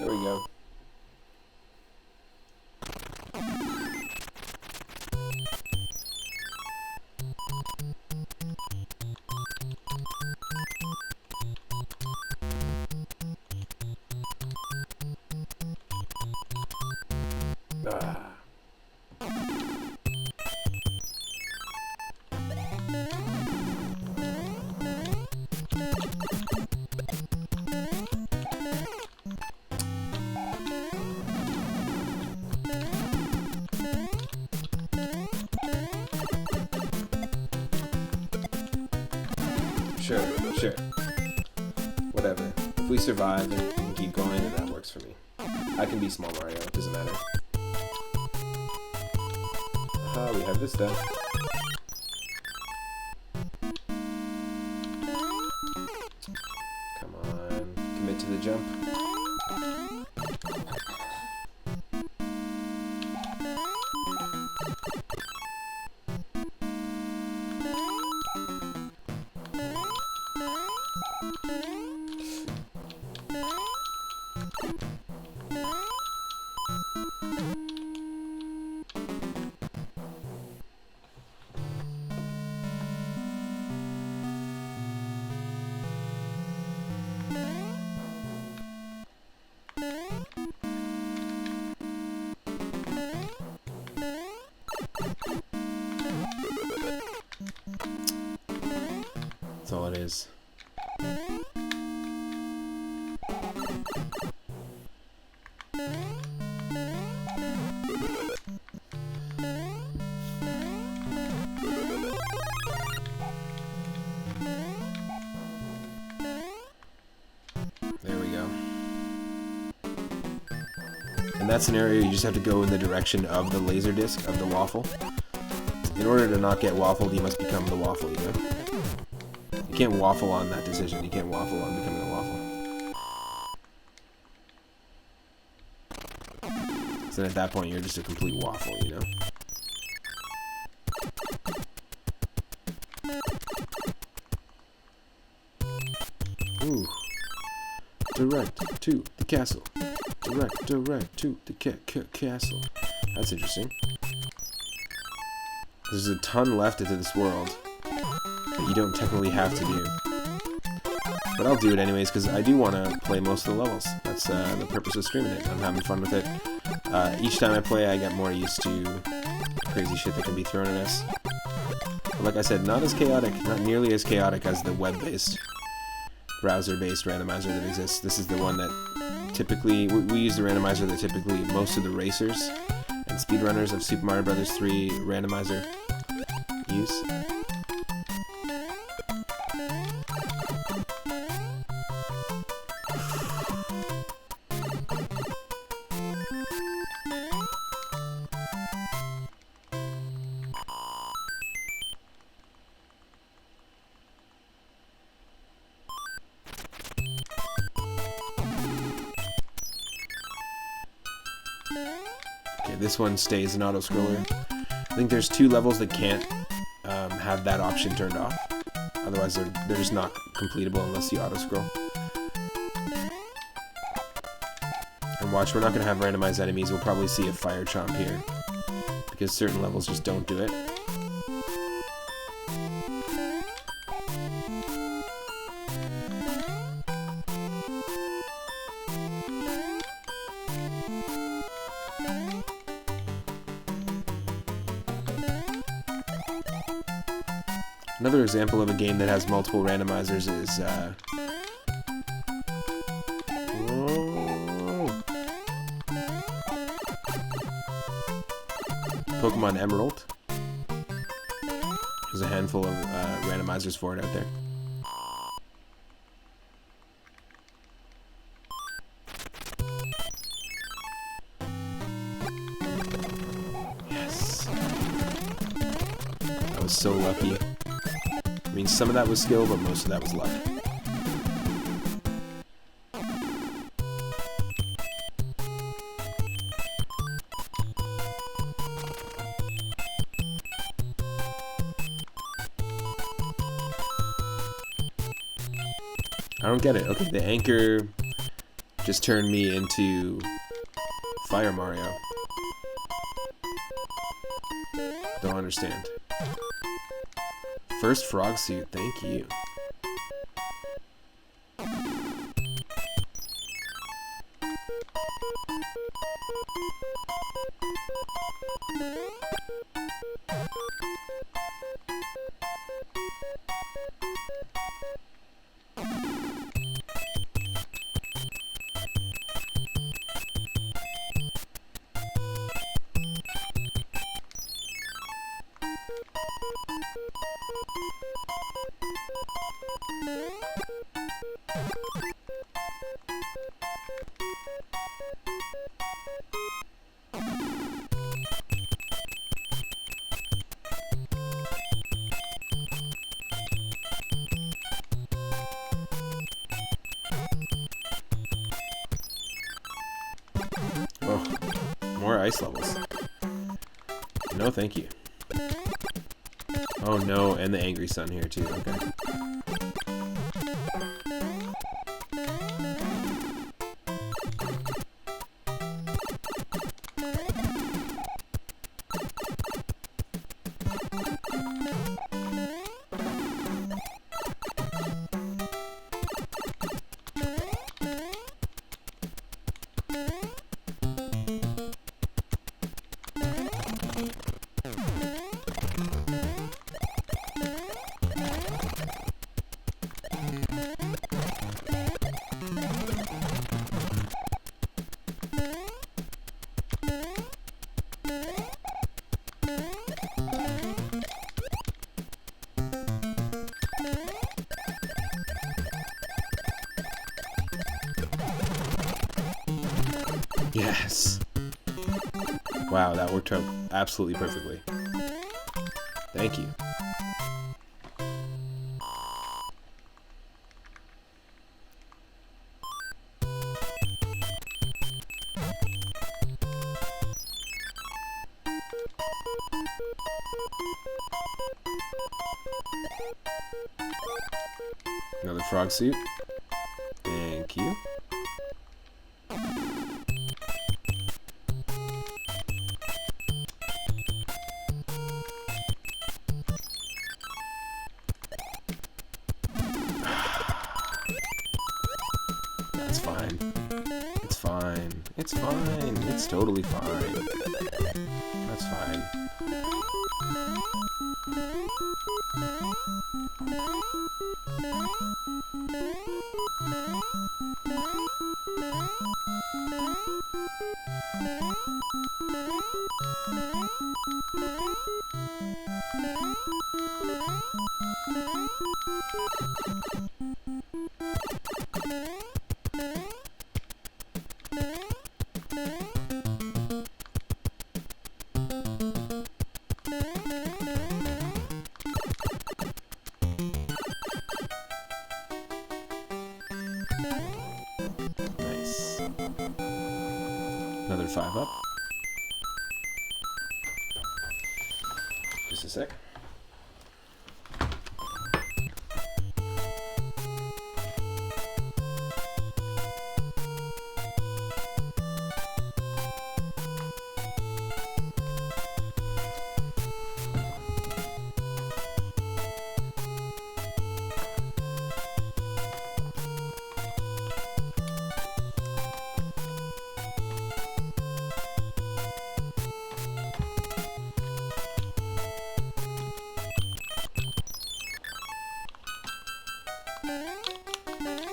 A: There we go. Sure. Whatever. If we survive and can keep going, then that works for me. I can be small Mario, it doesn't matter. We have this done. Come on, commit to the jump. That's all it is. There we go. In that scenario, you just have to go in the direction of the laser disc, of the waffle. in order to not get waffled, you must become the waffle, you know? You can't waffle on that decision. You can't waffle on becoming a waffle. So then at that point, you're just a complete waffle, you know? Ooh. Direct to the castle. Direct to the castle. That's interesting. There's a ton left into this world that you don't technically have to do. But I'll do it anyways, because I do want to play most of the levels. That's the purpose of streaming it. I'm having fun with it. Each time I play, I get more used to crazy shit that can be thrown at us. But like I said, not as chaotic, not nearly as chaotic as the web-based, browser-based randomizer that exists. This is the one that typically, we use the randomizer that typically most of the racers and speedrunners of Super Mario Bros. 3 Randomizer use. This one stays an auto-scroller. I think there's 2 levels that can't have that option turned off. Otherwise, they're just not completable unless you auto-scroll. And watch, we're not going to have randomized enemies. We'll probably see a fire chomp here, because certain levels just don't do it. Another example of a game that has multiple randomizers is Pokemon Emerald. There's a handful of randomizers for it out there. Yes. I was so lucky. I mean, some of that was skill, but most of that was luck. I don't get it. Okay, the anchor just turned me into Fire Mario. Don't understand. First frog suit, thank you. More ice levels. No, thank you. Oh no, and the angry sun here too, okay. Yes. Wow, that worked out absolutely perfectly. Thank you. Another frog suit. Thank you. That's fine. It's fine. It's fine. It's totally fine. That's fine. Nice. Another 5 up. Just a sec.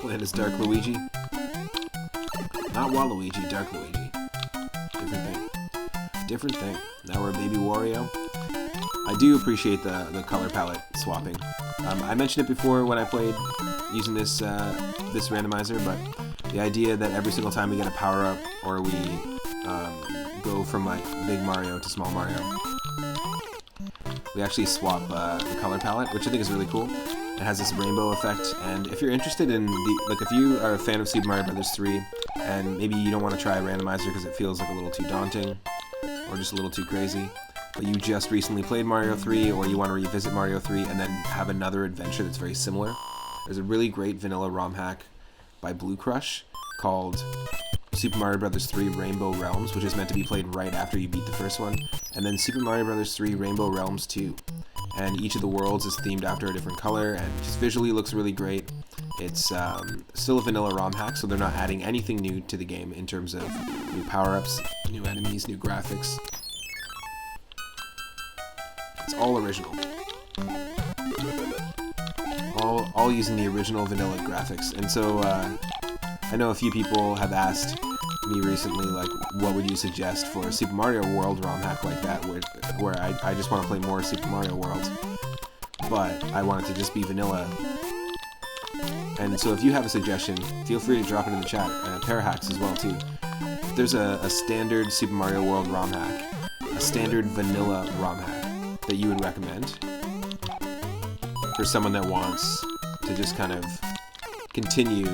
A: Playing as Dark Luigi. Not Waluigi, Dark Luigi. Different thing. Different thing. Now we're Baby Wario. I do appreciate the color palette swapping. I mentioned it before when I played using this this randomizer, but the idea that every single time we get a power-up or we go from like Big Mario to Small Mario, we actually swap the color palette, which I think is really cool. It has this rainbow effect, and if you're interested in if you are a fan of Super Mario Bros. 3, and maybe you don't want to try a randomizer because it feels like a little too daunting, or just a little too crazy, but you just recently played Mario 3, or you want to revisit Mario 3 and then have another adventure that's very similar, there's a really great vanilla ROM hack by Blue Crush called Super Mario Bros. 3 Rainbow Realms, which is meant to be played right after you beat the first one, and then Super Mario Bros. 3 Rainbow Realms 2. And each of the worlds is themed after a different color, and just visually looks really great. It's still a vanilla ROM hack, so they're not adding anything new to the game in terms of new power-ups, new enemies, new graphics. It's all original. All using the original vanilla graphics. And so I know a few people have asked me recently, like, what would you suggest for a Super Mario World ROM hack like that, where I just want to play more Super Mario World, but I want it to just be vanilla. And so if you have a suggestion, feel free to drop it in the chat, and pair hacks as well too. If there's a standard Super Mario World ROM hack, a standard vanilla ROM hack that you would recommend for someone that wants to just kind of continue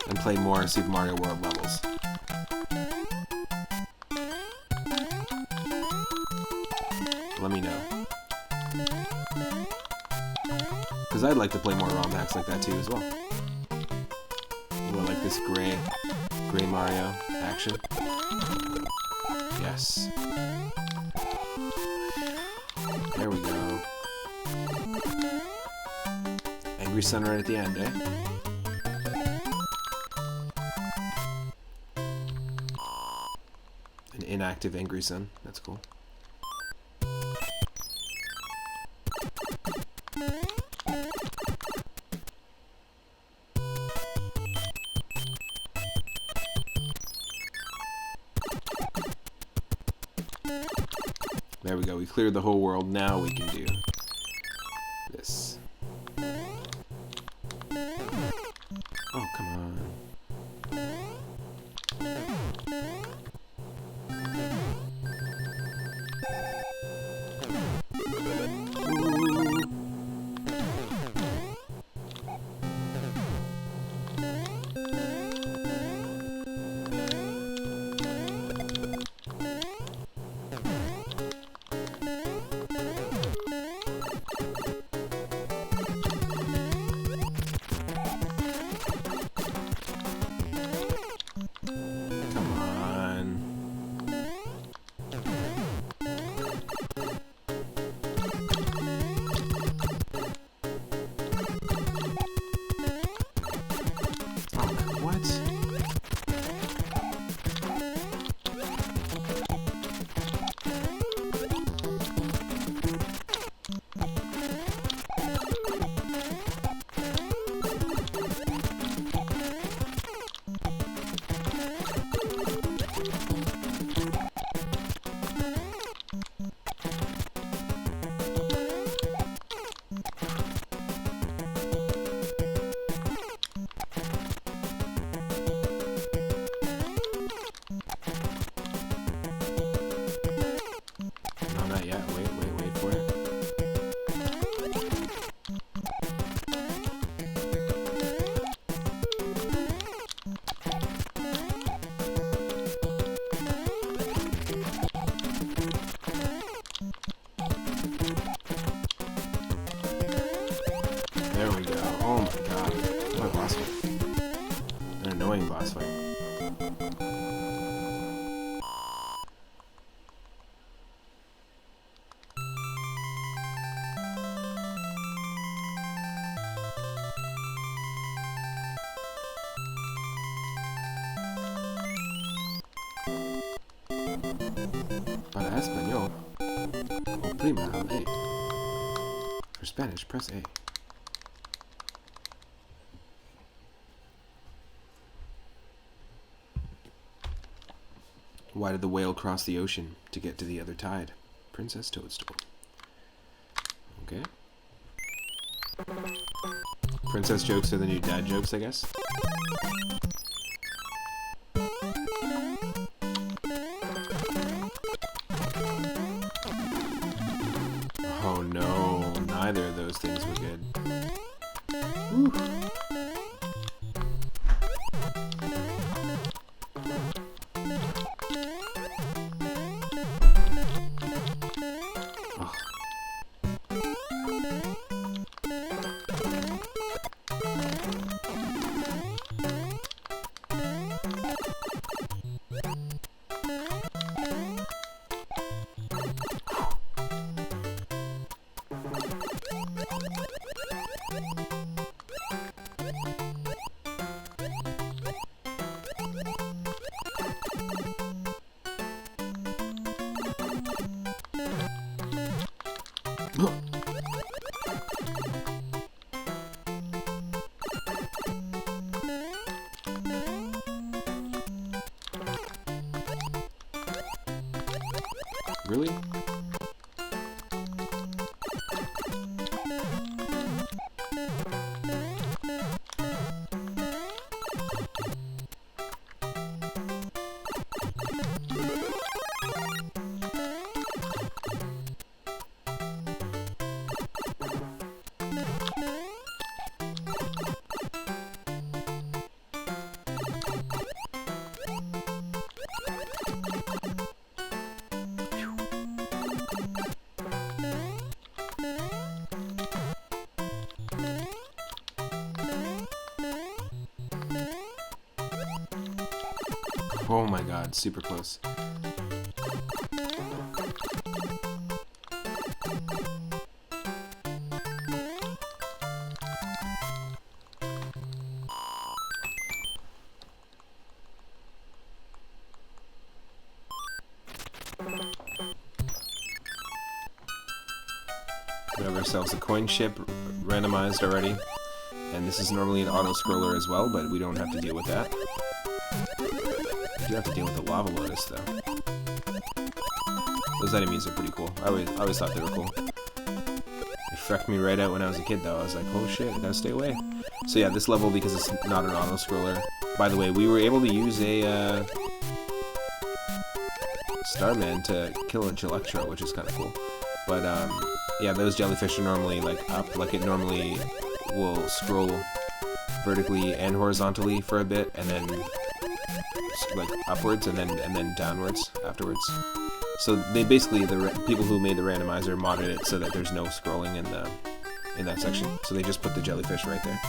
A: and play more Super Mario World levels. Let me know. Because I'd like to play more ROM hacks like that too as well. Ooh, I like this gray Mario action. Yes. There we go. Angry Sun right at the end, eh? An inactive Angry Sun. That's cool. There we go, we cleared the whole world, now we can do this. Oh, come on. boss fight. An annoying boss fight. Para español, oprima el A. For Spanish, press A. Why did the whale cross the ocean to get to the other tide? Princess Toadstool. Okay. Princess jokes are the new dad jokes, I guess. Oh no, neither of those things were good. Whew. Really? Oh my god, super close. We have ourselves a coin ship randomized already, and this is normally an auto-scroller as well, but we don't have to deal with that. We do have to deal with the lava lotus, though. Those enemies are pretty cool. I always thought they were cool. They freaked me right out when I was a kid, though. I was like, oh shit, I gotta stay away. So yeah, this level, because it's not an auto-scroller. By the way, we were able to use a Starman to kill a Electro, which is kind of cool. But yeah, those jellyfish are normally like up, like it normally will scroll vertically and horizontally for a bit, and then like upwards and then downwards afterwards. So they basically, the people who made the randomizer modded it so that there's no scrolling in that section. So they just put the jellyfish right there.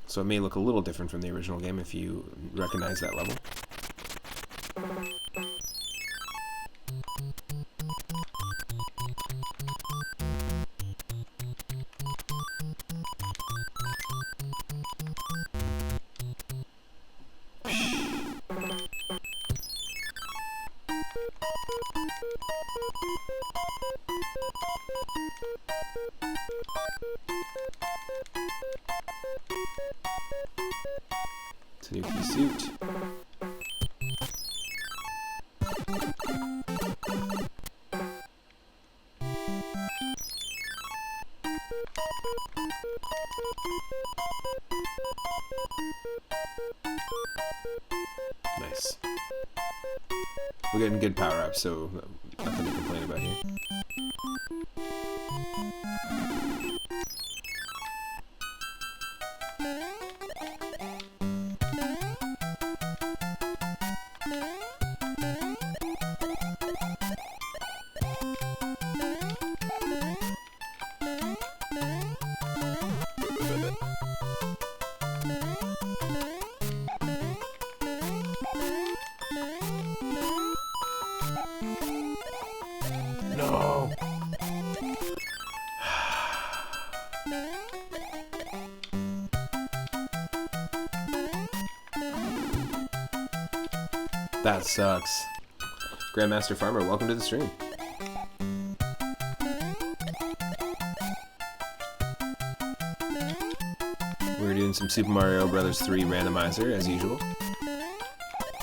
A: So it may look a little different from the original game if you recognize that level. It's a new key suit. Nice. We're getting good power-ups, so nothing to complain about here. No! That sucks. Grandmaster Farmer, welcome to the stream. We're doing some Super Mario Bros. 3 Randomizer, as usual.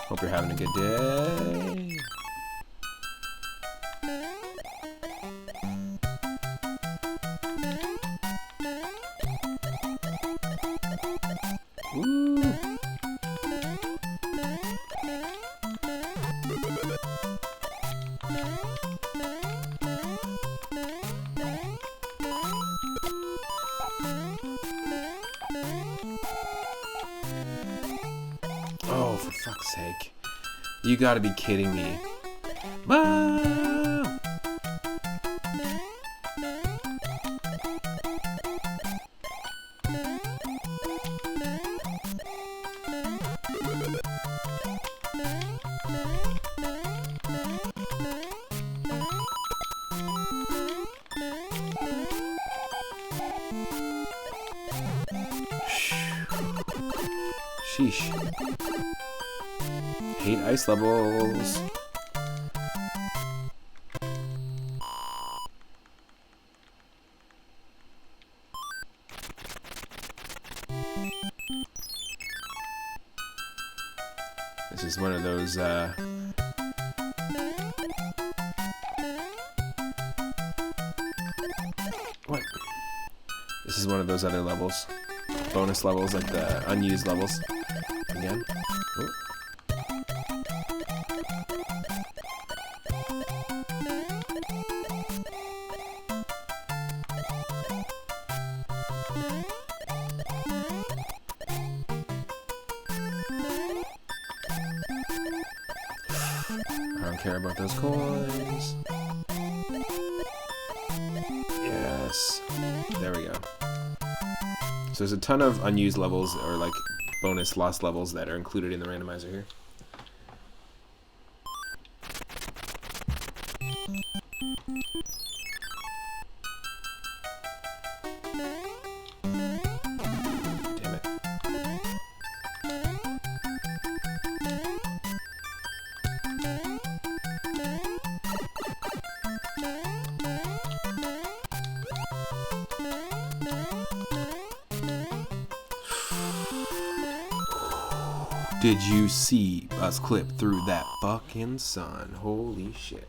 A: Hope you're having a good day. Woo! Oh, for fuck's sake. You gotta be kidding me. Mom! Sheesh. Hate ice levels. This is one of those, what? This is one of those other levels. Bonus levels, like the unused levels. Again. Ooh. I don't care about those coins. Yes. There we go. So there's a ton of unused levels, or like bonus lost levels, that are included in the randomizer here. Damn it. Did you see us clip through that fucking sun? Holy shit.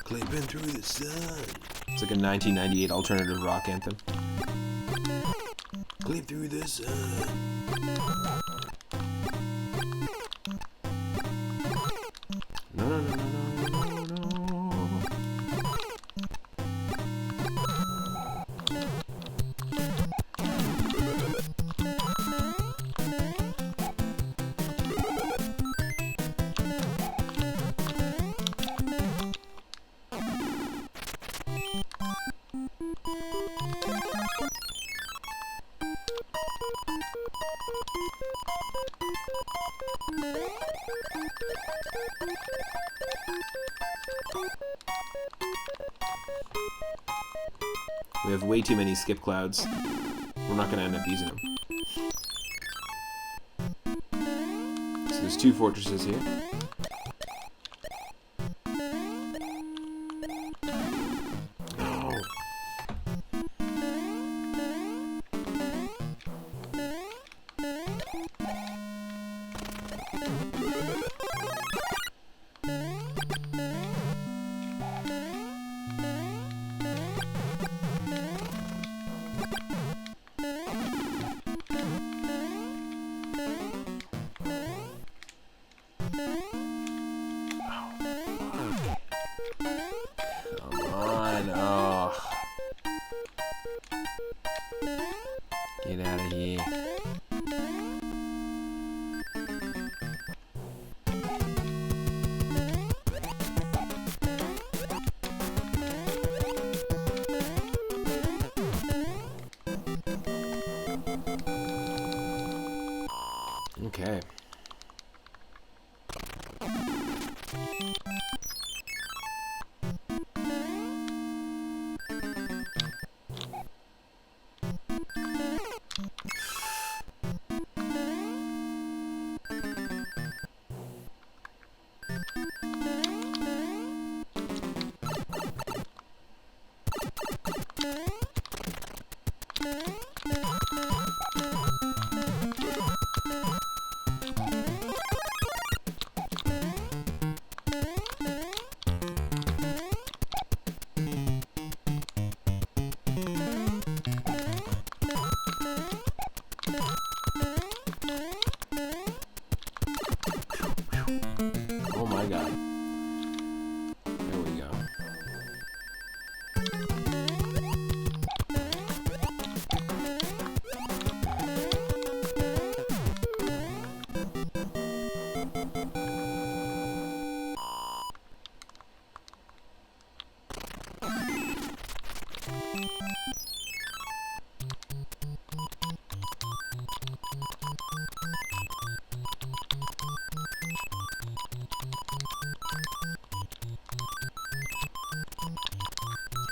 A: Clipping through the sun. It's like a 1998 alternative rock anthem. Clip through the sun. No, no, no, no, no, no, no. We have way too many skip clouds. We're not going to end up using them. So there's two fortresses here. No. Get out of here. Okay. Oh my god. There we go.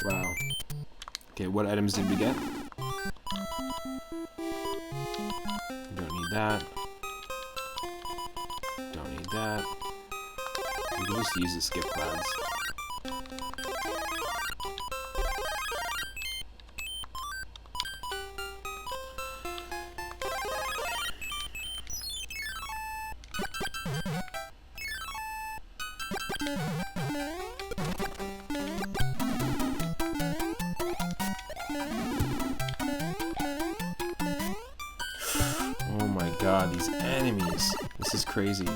A: Wow. Okay, what items did we get? Don't need that. Don't need that. We can just use the skip clouds. Oh my god, these enemies. This is crazy.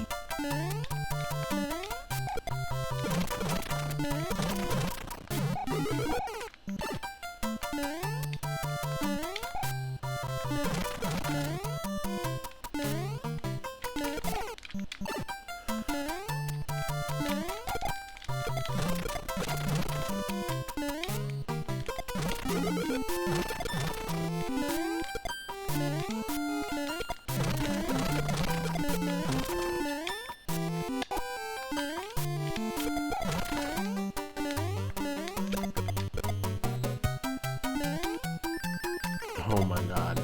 A: Oh my god.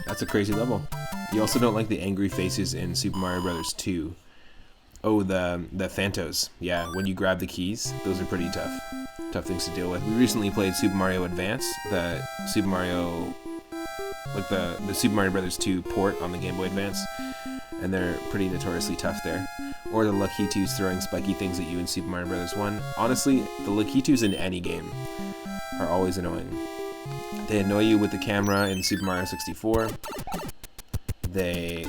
A: That's a crazy level. You also don't like the angry faces in Super Mario Bros. 2. Oh, the Phantos. Yeah, when you grab the keys, those are pretty tough. Tough things to deal with. We recently played Super Mario Advance, the Super Mario, like the Super Mario Bros. 2 port on the Game Boy Advance, and they're pretty notoriously tough there. Or the Lakitus throwing spiky things at you in Super Mario Bros. 1. Honestly, the Lakitus in any game are always annoying. They annoy you with the camera in Super Mario 64. They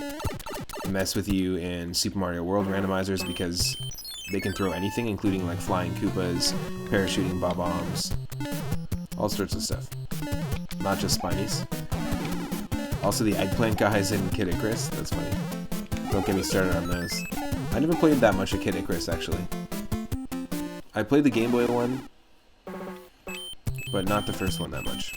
A: mess with you in Super Mario World randomizers because they can throw anything, including like flying Koopas, parachuting bob-ombs, all sorts of stuff. Not just Spinies. Also the eggplant guys in Kid Icarus, that's funny. Don't get me started on those. I never played that much of Kid Icarus, actually. I played the Game Boy one, but not the first one that much.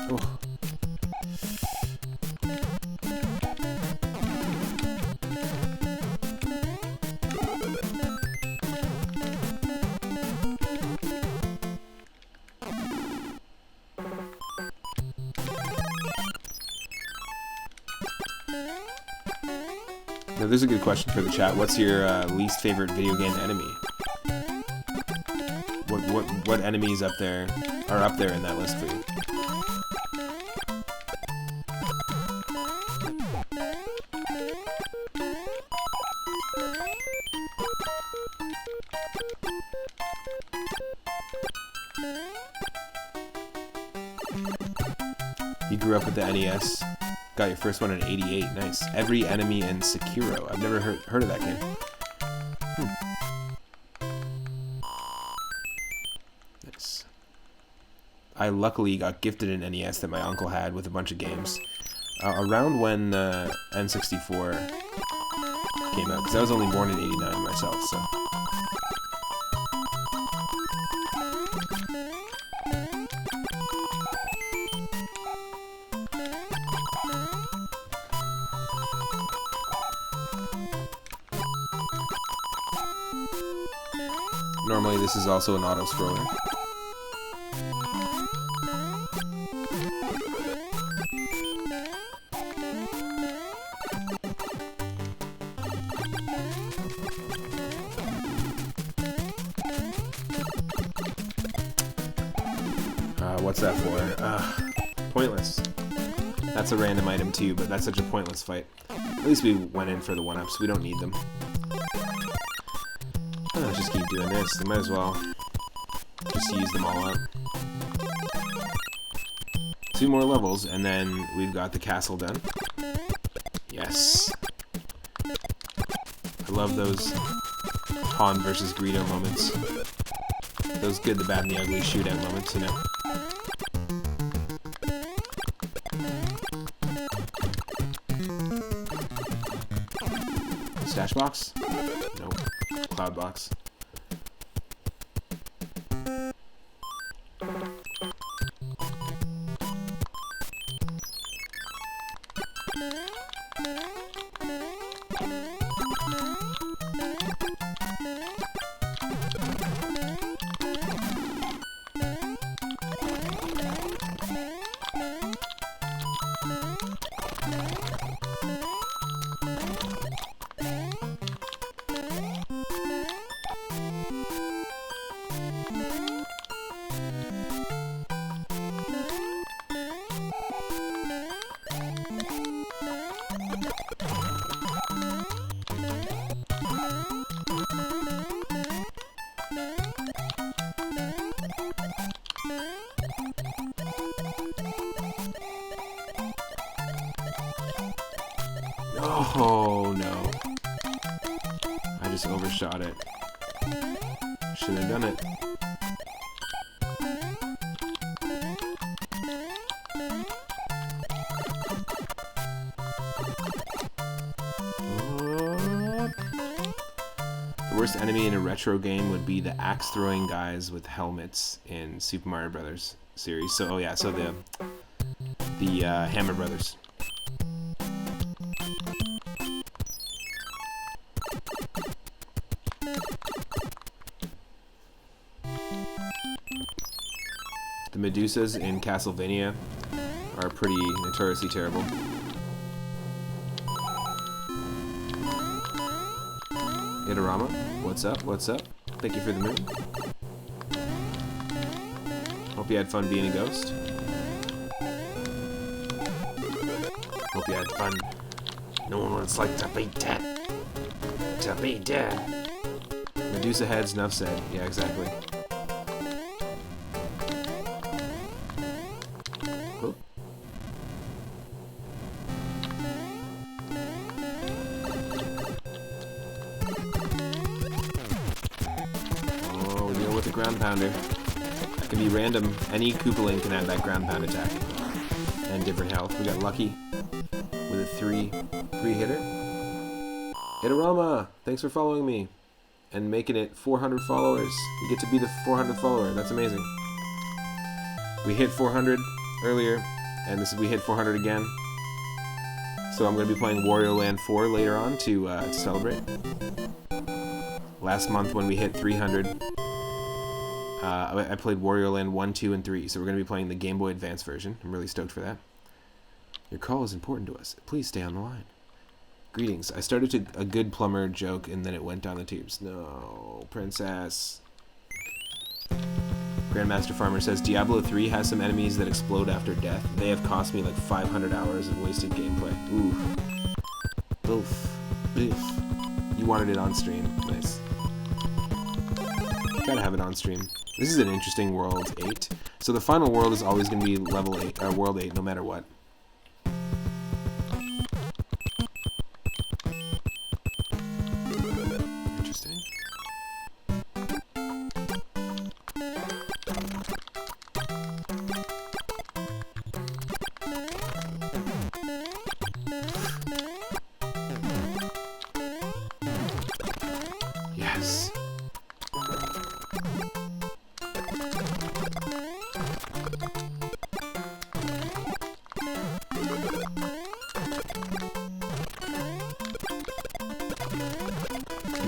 A: Oh. Now, there's a good question for the chat. What's your least favorite video game enemy? What enemies are up there in that list for you? You grew up with the NES. Got your first one in '88. Nice. Every enemy in Sekiro. I've never heard of that game. Nice. I luckily got gifted an NES that my uncle had with a bunch of games around when N64 came out, because I was only born in '89 myself. So. Normally this is also an auto-scroller. what's that for? Pointless. That's a random item too, but that's such a pointless fight. At least we went in for the 1-ups. We don't need them. Let's just keep doing this. We might as well just use them all up. 2 more levels, and then we've got the castle done. Yes. I love those Han versus Greedo moments. Those good, the bad, and the ugly shootout moments, you know? Stash box? Nope. Cloud box. Oh no. I just overshot it. Shouldn't have done it. The worst enemy in a retro game would be the axe-throwing guys with helmets in Super Mario Brothers series. So, oh yeah, so the Hammer Brothers. The Medusas in Castlevania are pretty notoriously terrible. Itorama, what's up? What's up? Thank you for the moon. Hope you had fun being a ghost. Hope you had fun. No one wants like to be dead. To be dead. Medusa heads, enough said. Yeah, exactly. Ground pounder. That can be random. Any Koopa can have that ground pound attack. And different health. We got lucky with a 3-hitter. Itorama! Thanks for following me. And making it 400 followers. You get to be the 400th follower. That's amazing. We hit 400 earlier. And we hit 400 again. So I'm going to be playing Wario Land 4 later on to celebrate. Last month when we hit 300... I played Wario Land 1, 2, and 3, so we're going to be playing the Game Boy Advance version. I'm really stoked for that. Your call is important to us. Please stay on the line. Greetings. I started a good plumber joke, and then it went down the tubes. No, princess. Grandmaster Farmer says, Diablo 3 has some enemies that explode after death. They have cost me like 500 hours of wasted gameplay. Oof. Oof. Oof. You wanted it on stream. Nice. Gotta have it on stream. This is an interesting World 8. So the final world is always going to be level 8, or World 8, no matter what. Interesting. Yes.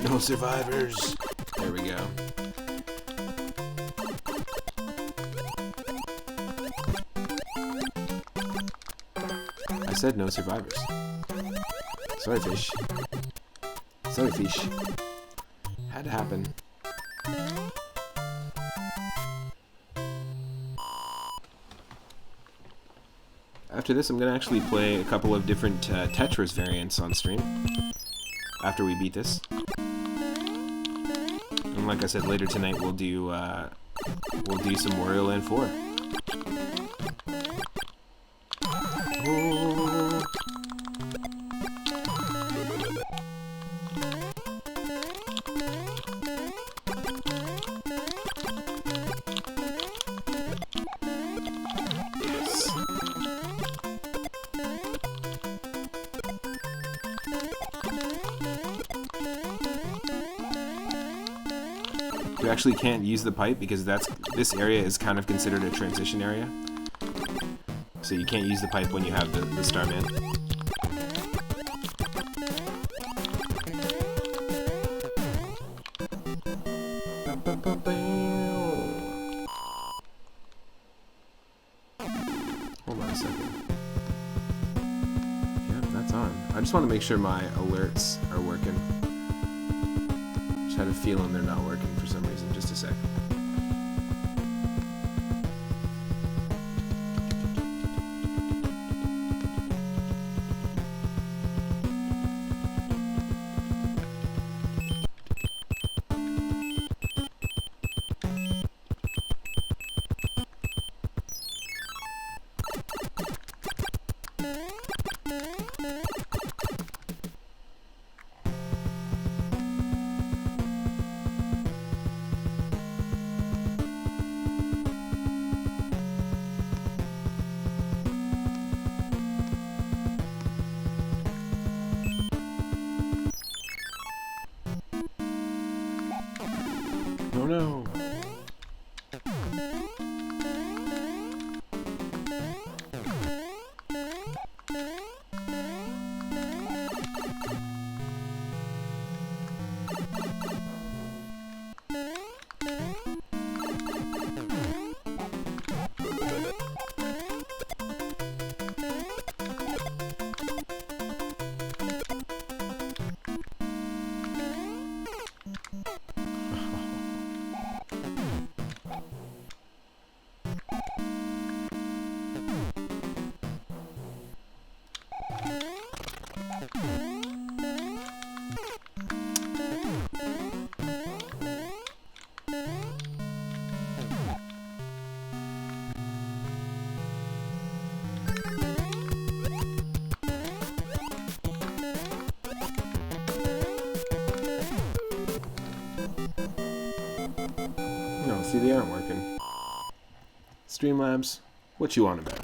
A: No survivors. There we go. I said no survivors. Sorry, fish. Sorry, fish. Had to happen. After this, I'm going to actually play a couple of different Tetris variants on stream after we beat this. And like I said, later tonight we'll do some Wario Land 4. Oh. You actually can't use the pipe because this area is kind of considered a transition area. So you can't use the pipe when you have the Starman. Hold on a second. Yeah, that's on. I just want to make sure my alerts are working. Just had a feeling they're not working for some reason. Just a sec. Oh no. No, see, they aren't working. Streamlabs, what you on about?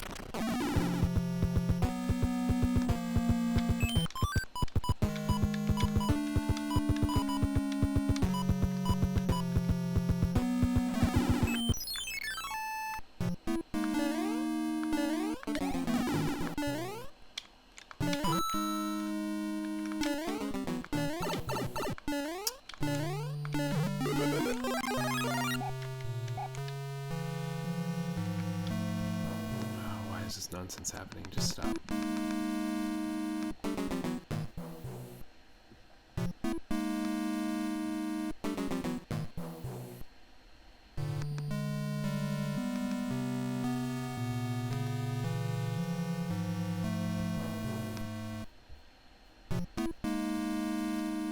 A: Nonsense happening, just stop.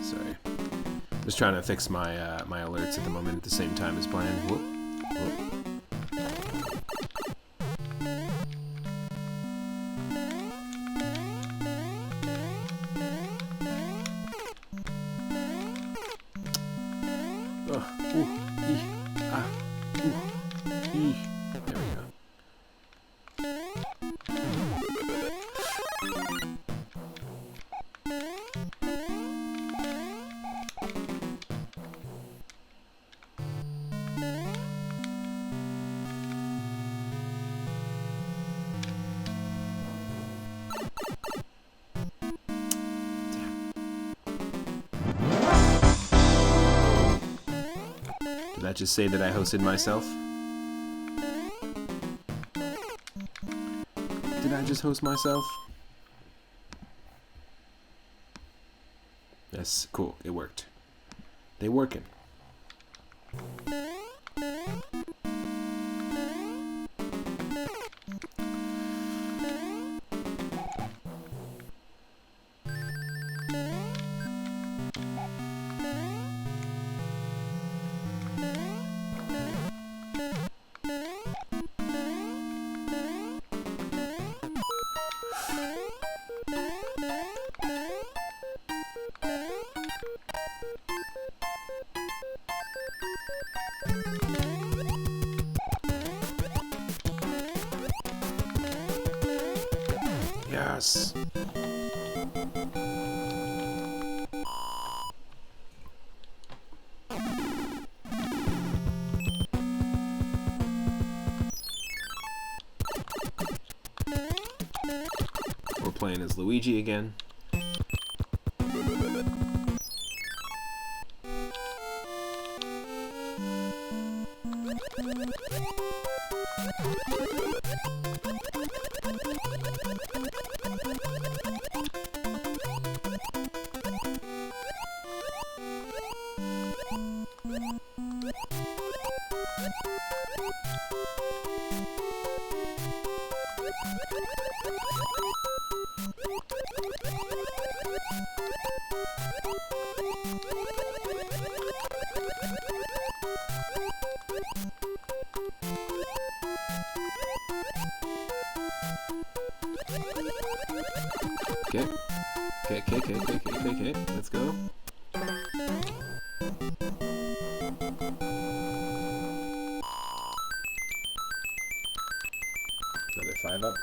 A: Sorry. Just trying to fix my my alerts at the moment at the same time as playing. Whoop. Whoop. There we go. Did that just say that I hosted myself? Did I just host myself? Yes, cool, it worked. They working. Yes. We're playing as Luigi again. Okay. Let's go. Another 5 up.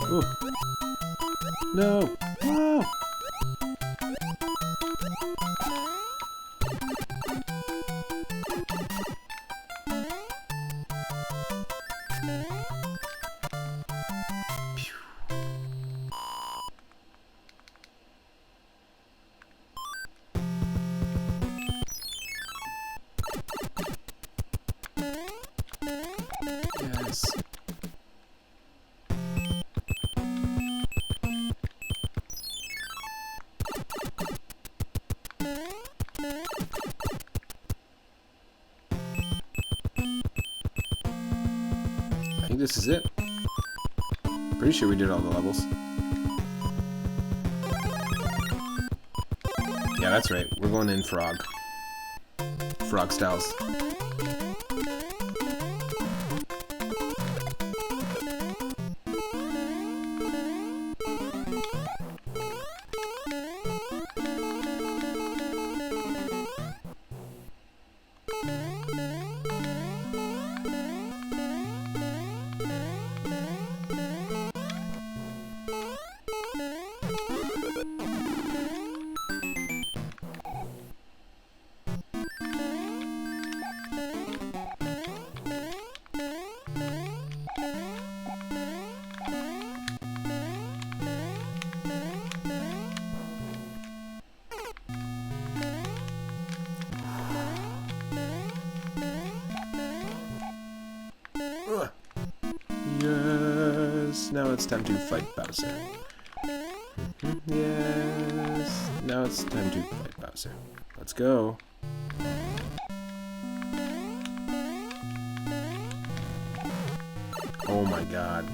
A: Ooh. No! No! Yes. I think this is it. Pretty sure we did all the levels. Yeah, that's right. We're going in frog. Frog styles. Yes, now it's time to fight Bowser. Yes, now it's time to fight Bowser. Let's go. Oh my god.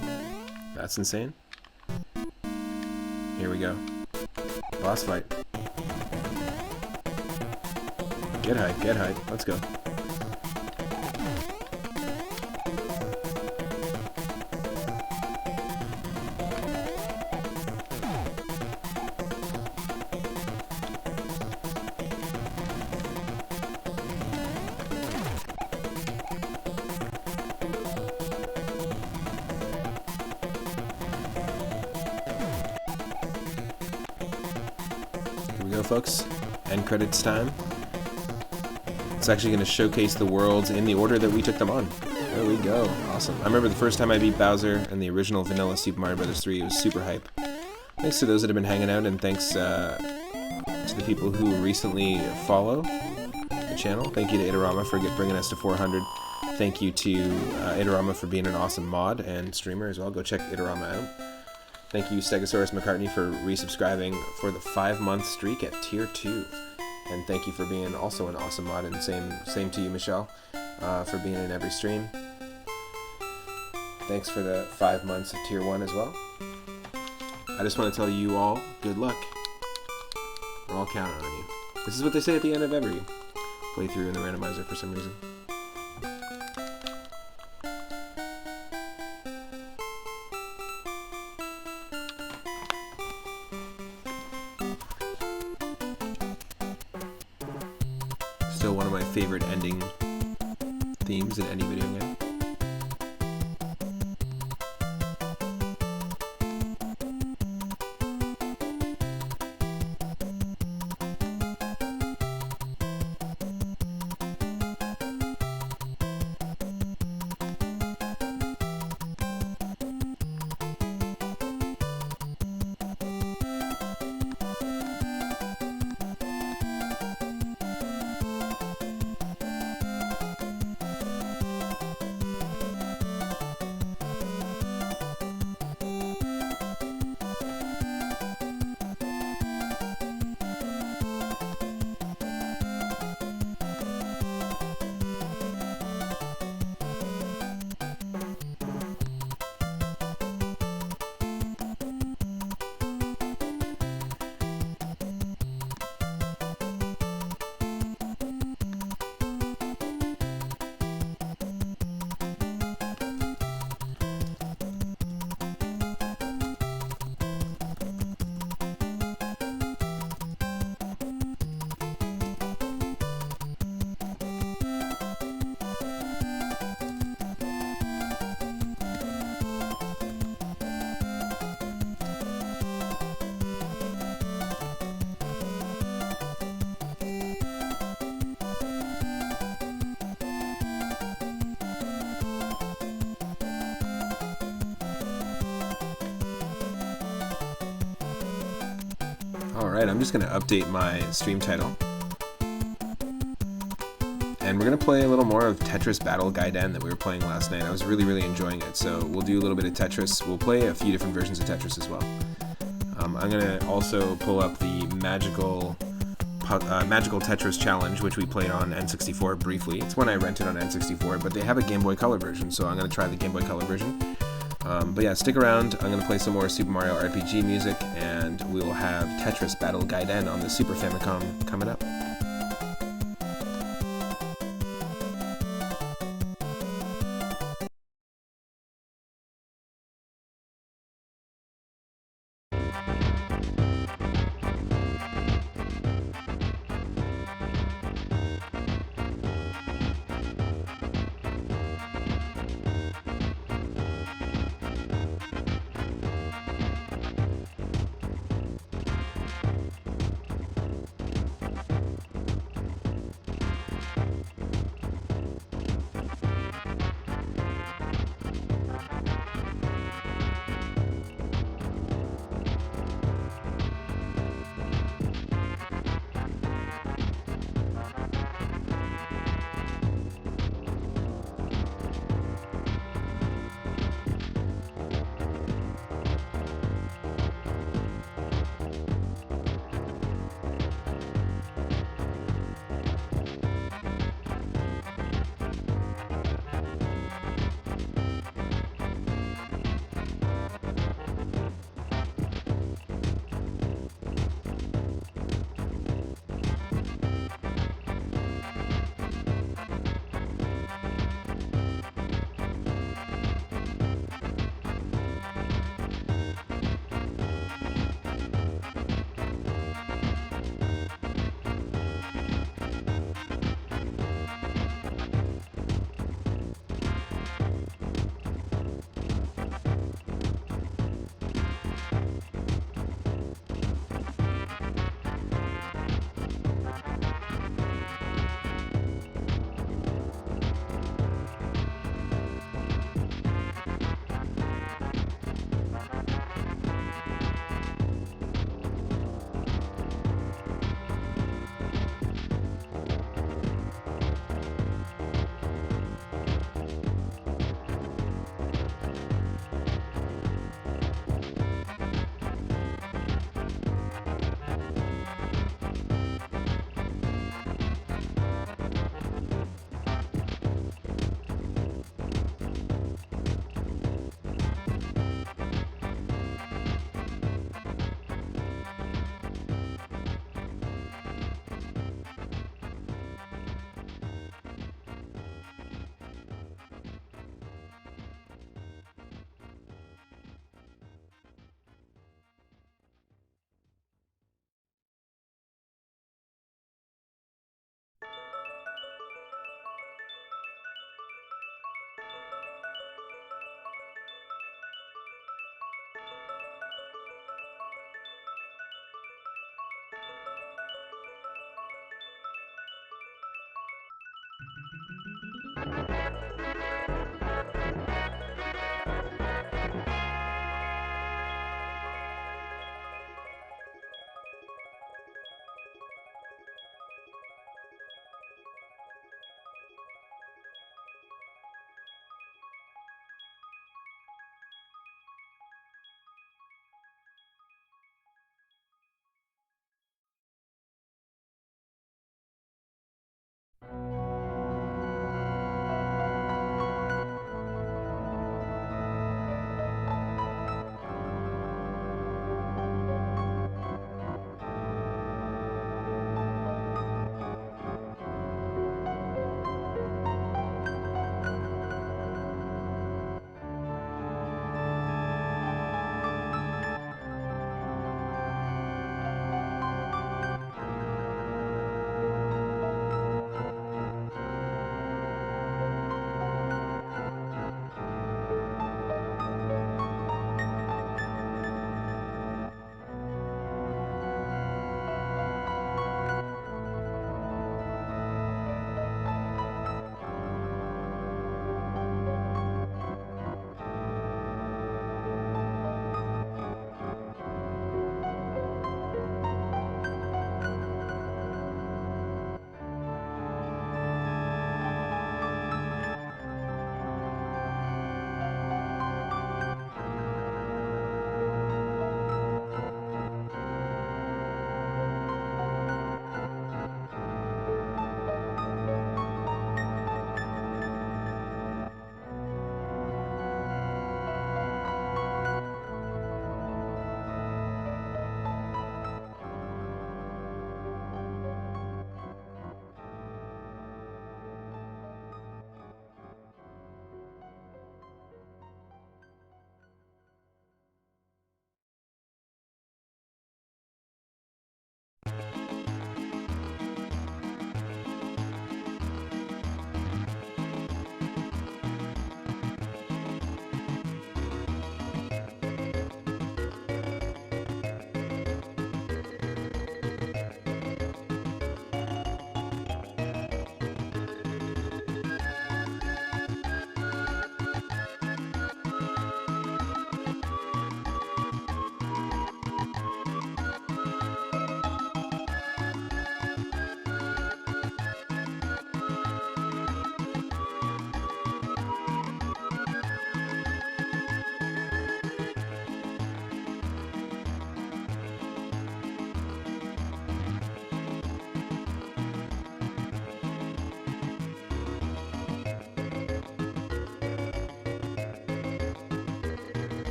A: That's insane. Here we go. Boss fight. Get hype, get hype. Let's go. Here we go, folks. End credits time. It's actually going to showcase the worlds in the order that we took them on. There we go. Awesome. I remember the first time I beat Bowser in the original vanilla Super Mario Bros. 3. It was super hype. Thanks to those that have been hanging out, and thanks to the people who recently follow the channel. Thank you to Itarama for bringing us to 400. Thank you to Itarama for being an awesome mod and streamer as well. Go check Itarama out. Thank you, Stegosaurus McCartney, for resubscribing for the 5-month streak at Tier 2. And thank you for being also an awesome mod, and same to you, Michelle, for being in every stream. Thanks for the 5 months of Tier 1 as well. I just want to tell you all, good luck. We're all counting on you. This is what they say at the end of every playthrough in the randomizer for some reason. Still one of my favorite ending themes in any video game. Alright, I'm just going to update my stream title. And we're going to play a little more of Tetris Battle Gaiden that we were playing last night. I was really enjoying it, so we'll do a little bit of Tetris. We'll play a few different versions of Tetris as well. I'm going to also pull up the Magical Tetris Challenge, which we played on N64 briefly. It's one I rented on N64, but they have a Game Boy Color version, so I'm going to try the Game Boy Color version. But yeah, stick around. I'm going to play some more Super Mario RPG music, and we will have Tetris Battle Gaiden on the Super Famicom coming up.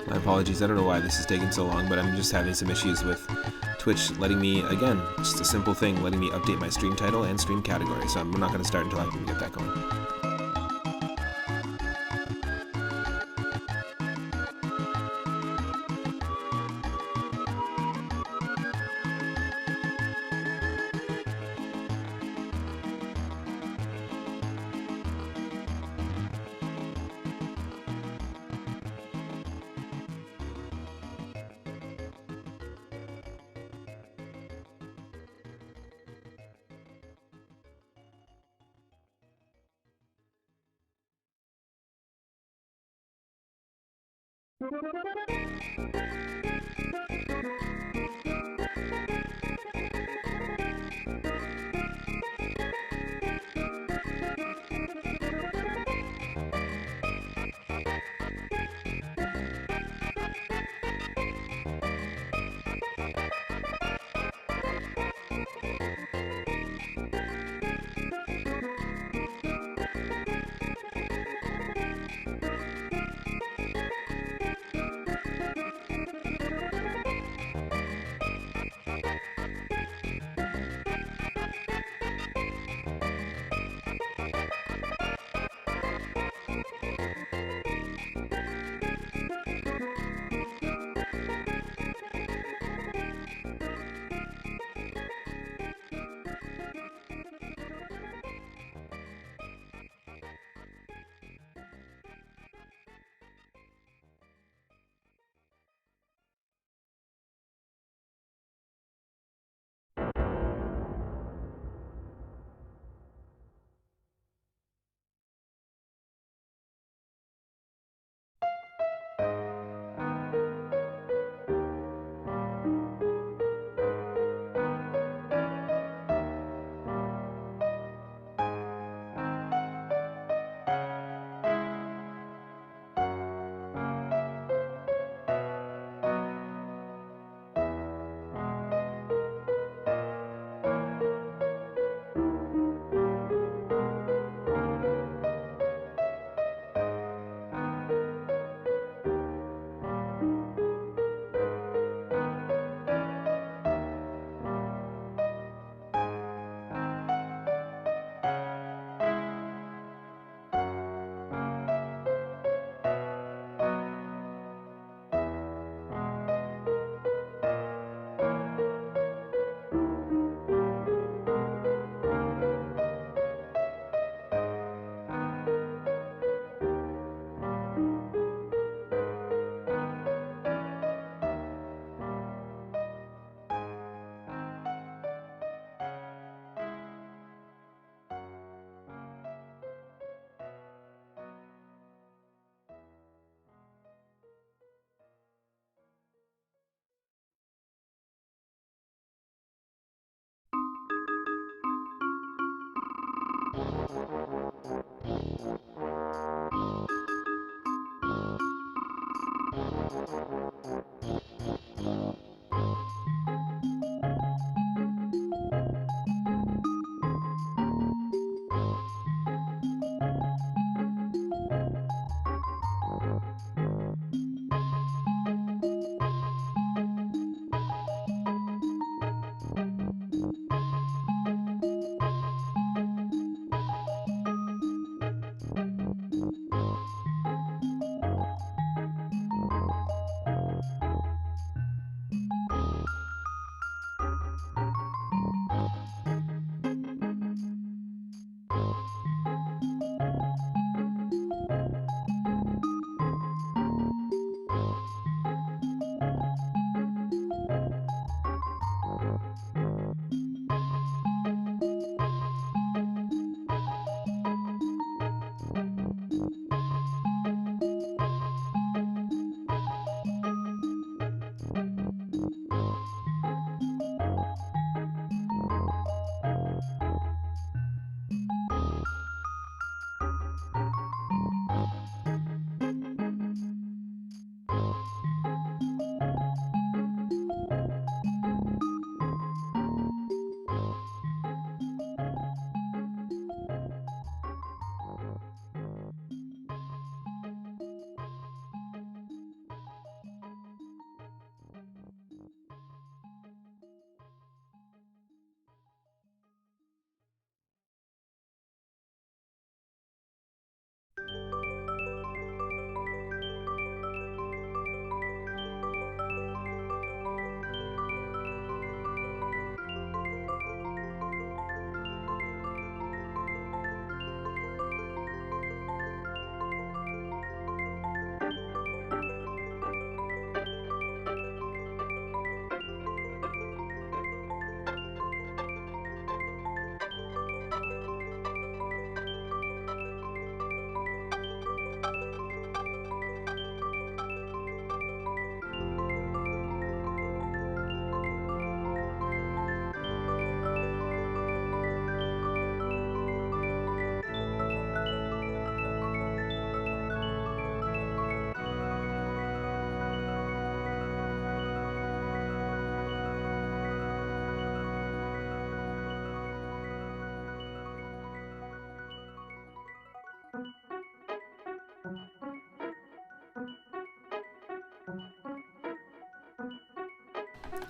A: My apologies, I don't know why this is taking so long, but I'm just having some issues with Twitch letting me, again, just a simple thing, letting me update my stream title and stream category, so I'm not going to start until I can get that going.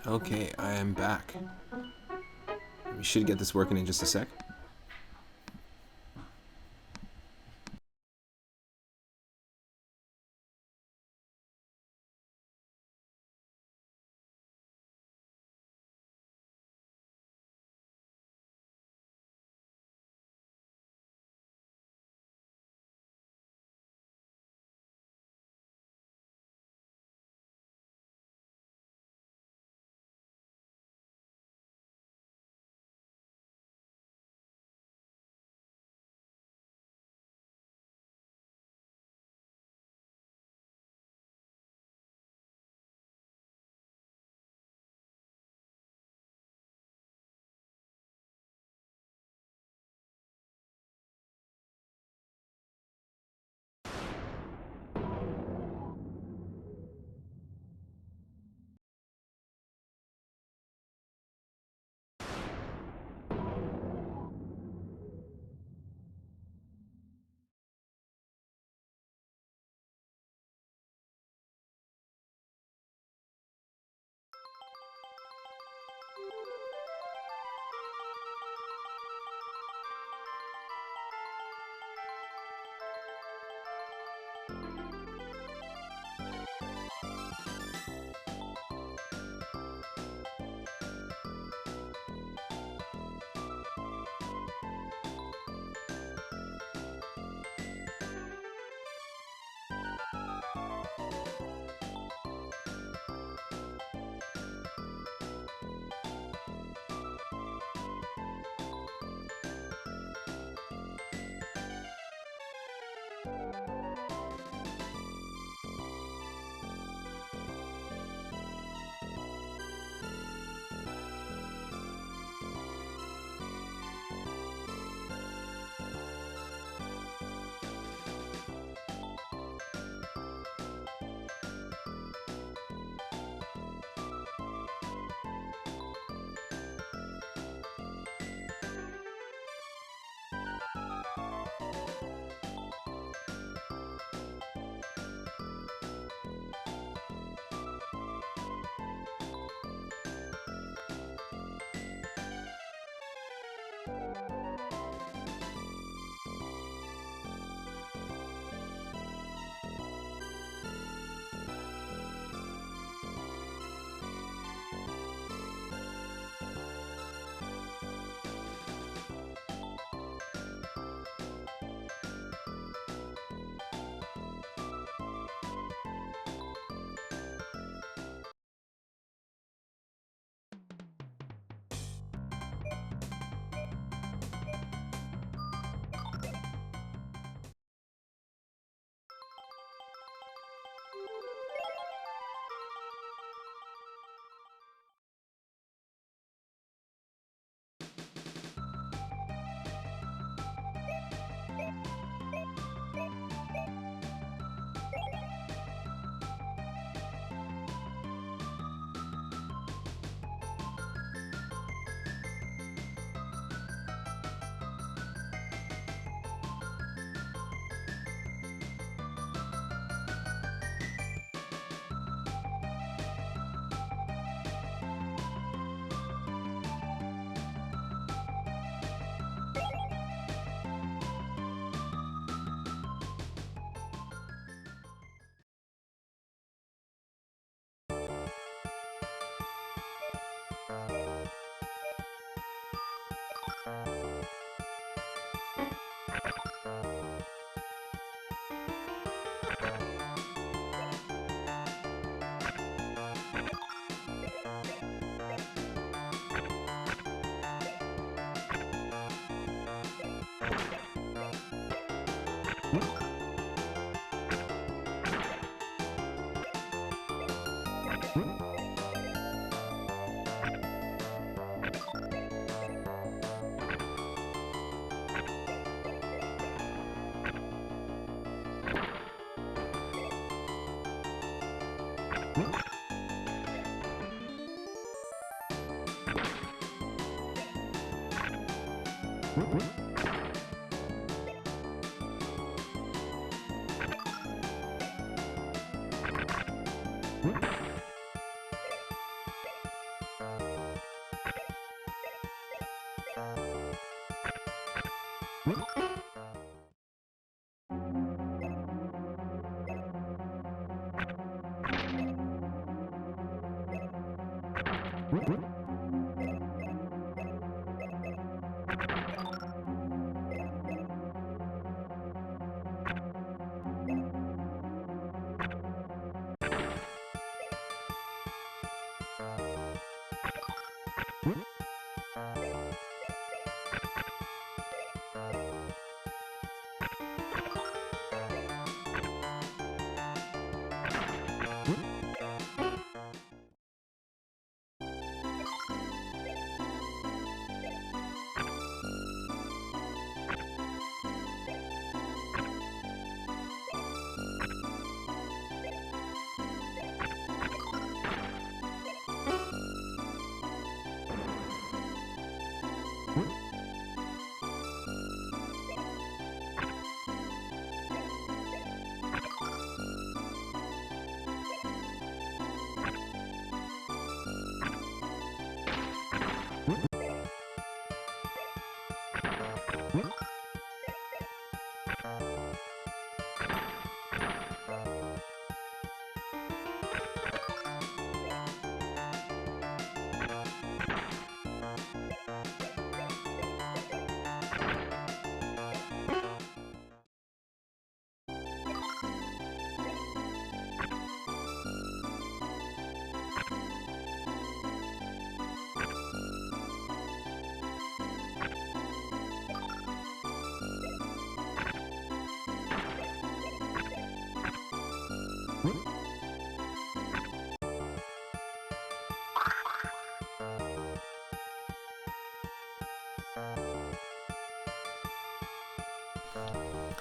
A: Okay, I am back. We should get this working in just a sec.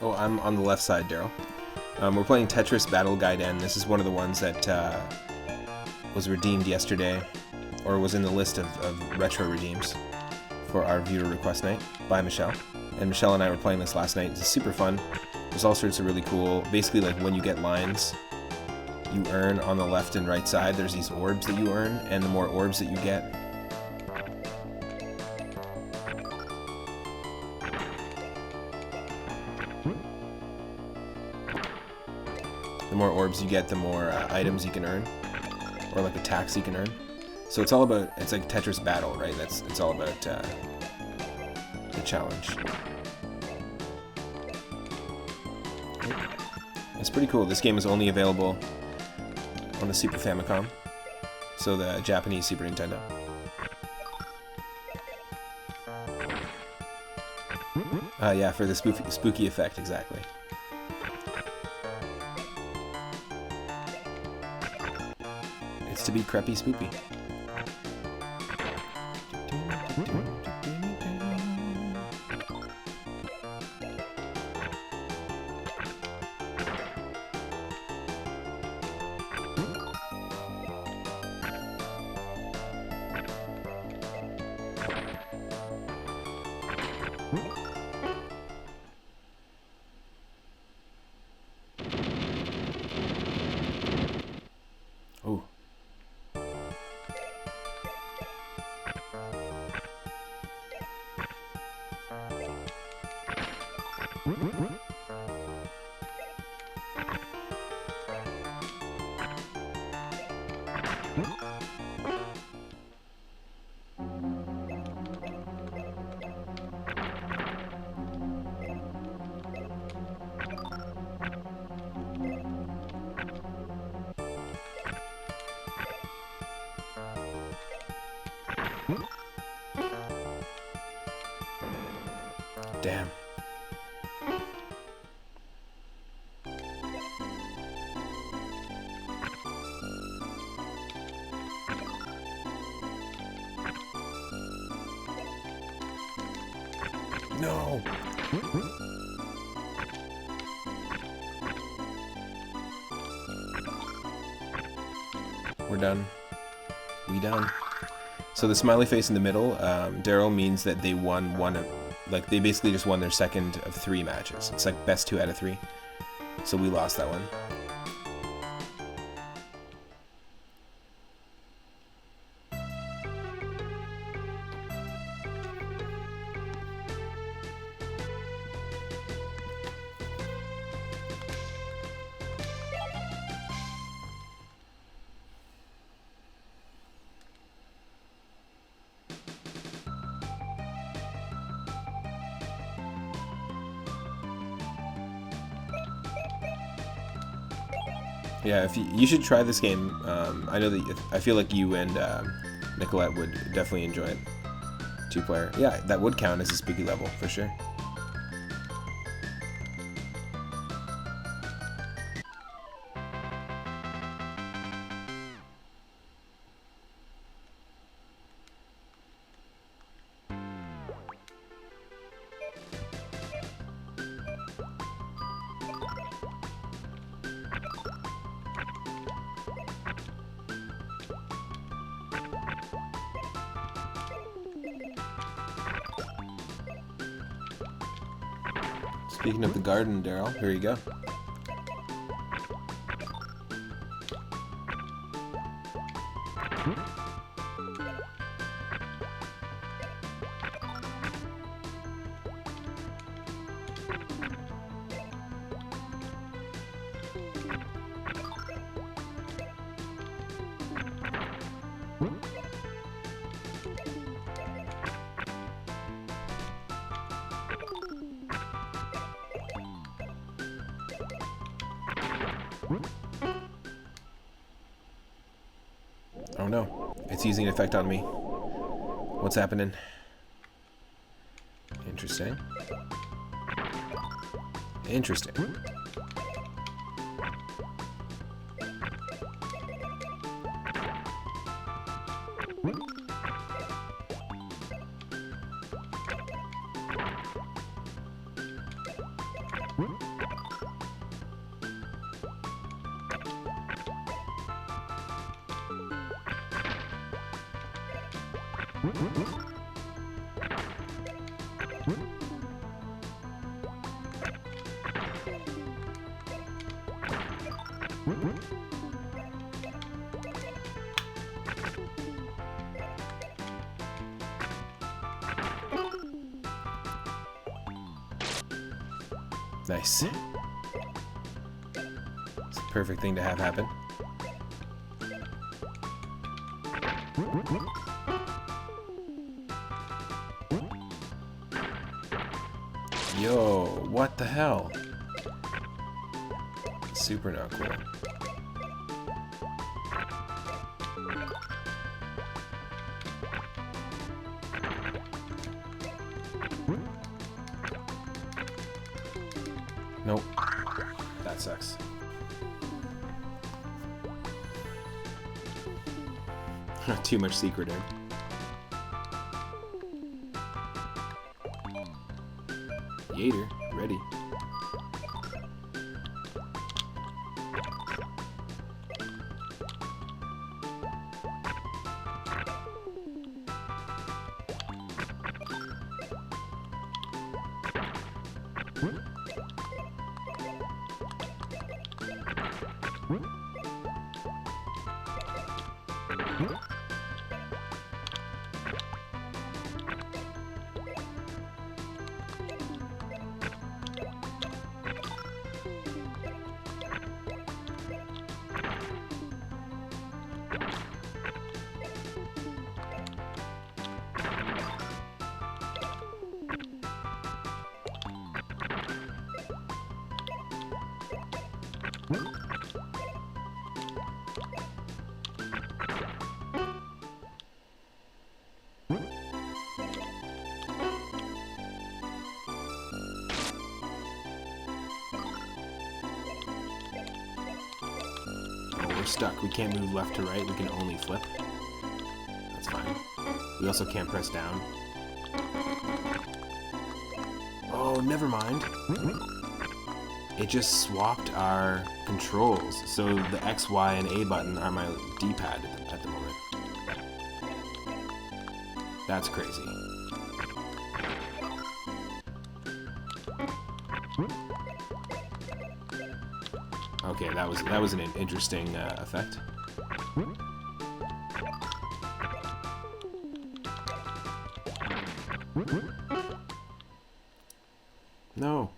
A: Oh, I'm on the left side, Daryl. We're playing Tetris Battle Gaiden. This is one of the ones that was redeemed yesterday, or was in the list of retro redeems for our viewer request night by Michelle. And Michelle and I were playing this last night. It's super fun. There's all sorts of really cool, basically like when you get lines, you earn on the left and right side. There's these orbs that you earn, and the more orbs that you get, the more items you can earn, or like attacks you can earn. So it's all about, it's like Tetris Battle, right? It's all about the challenge. It's pretty cool. This game is only available on the Super Famicom, so the Japanese Super Nintendo. Yeah, for the spooky effect, exactly. It's to be creepy spoopy. Oh. Damn. No. We're done. We done. So the smiley face in the middle, Daryl, means that they won one of, like, they basically just won their second of 3 matches. It's like best 2 out of 3. So we lost that one. Yeah, if you should try this game. I know that I feel like you and Nicolette would definitely enjoy it. 2-player. Yeah, that would count as a spooky level for sure. Speaking of the garden, Daryl, here you go. Oh no, it's using an effect on me. What's happening? Interesting. Interesting. Nice. It's a perfect thing to have happen. Yo, what the hell? Super not cool. Nope. That sucks. Too much secret in. Yater, ready. Stuck. We can't move left to right. We can only flip. That's fine. We also can't press down. Oh, never mind. It just swapped our controls. So the X, Y, and A button are my D-pad at the moment. That's crazy. Okay, that was an interesting effect. No.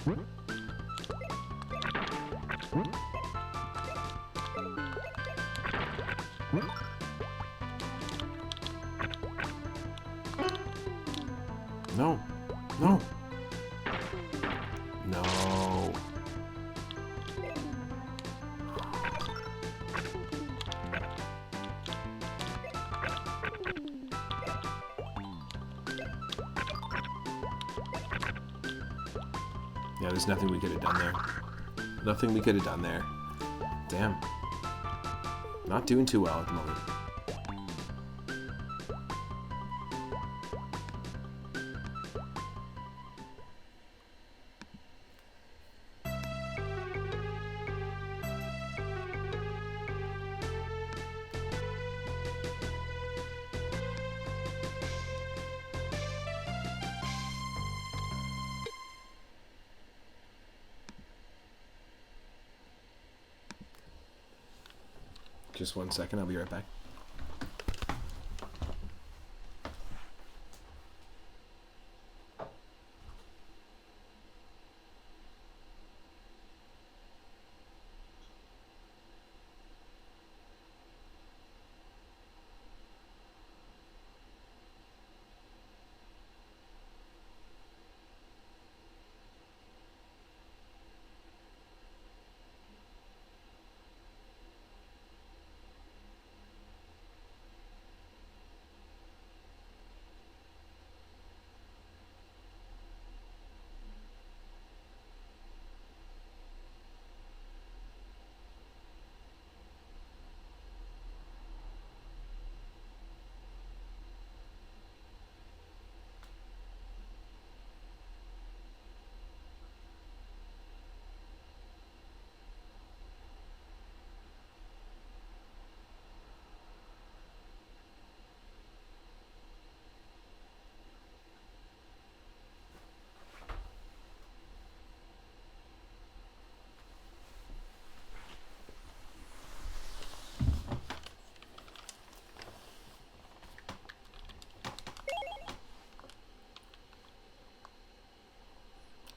A: No. No. No. Yeah, there's nothing we could have done there. Nothing we could have done there. Damn. Not doing too well at the moment. Just 1 second, I'll be right back.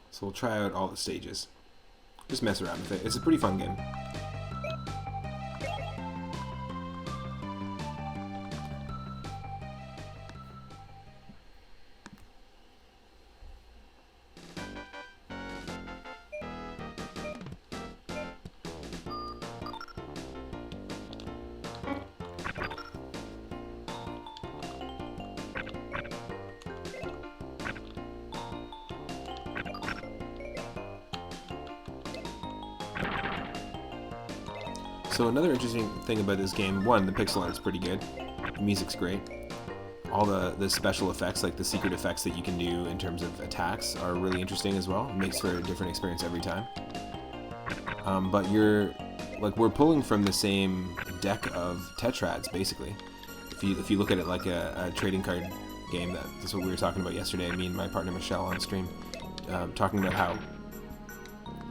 A: So we'll try out all the stages. Just mess around with it. It's a pretty fun game. So another interesting thing about this game, one, the pixel art's pretty good, the music's great, all the special effects, like the secret effects that you can do in terms of attacks, are really interesting as well. It makes for a different experience every time. But we're pulling from the same deck of tetrads, basically. If you look at it like a trading card game, that's what we were talking about yesterday, me and my partner Michelle on stream, talking about how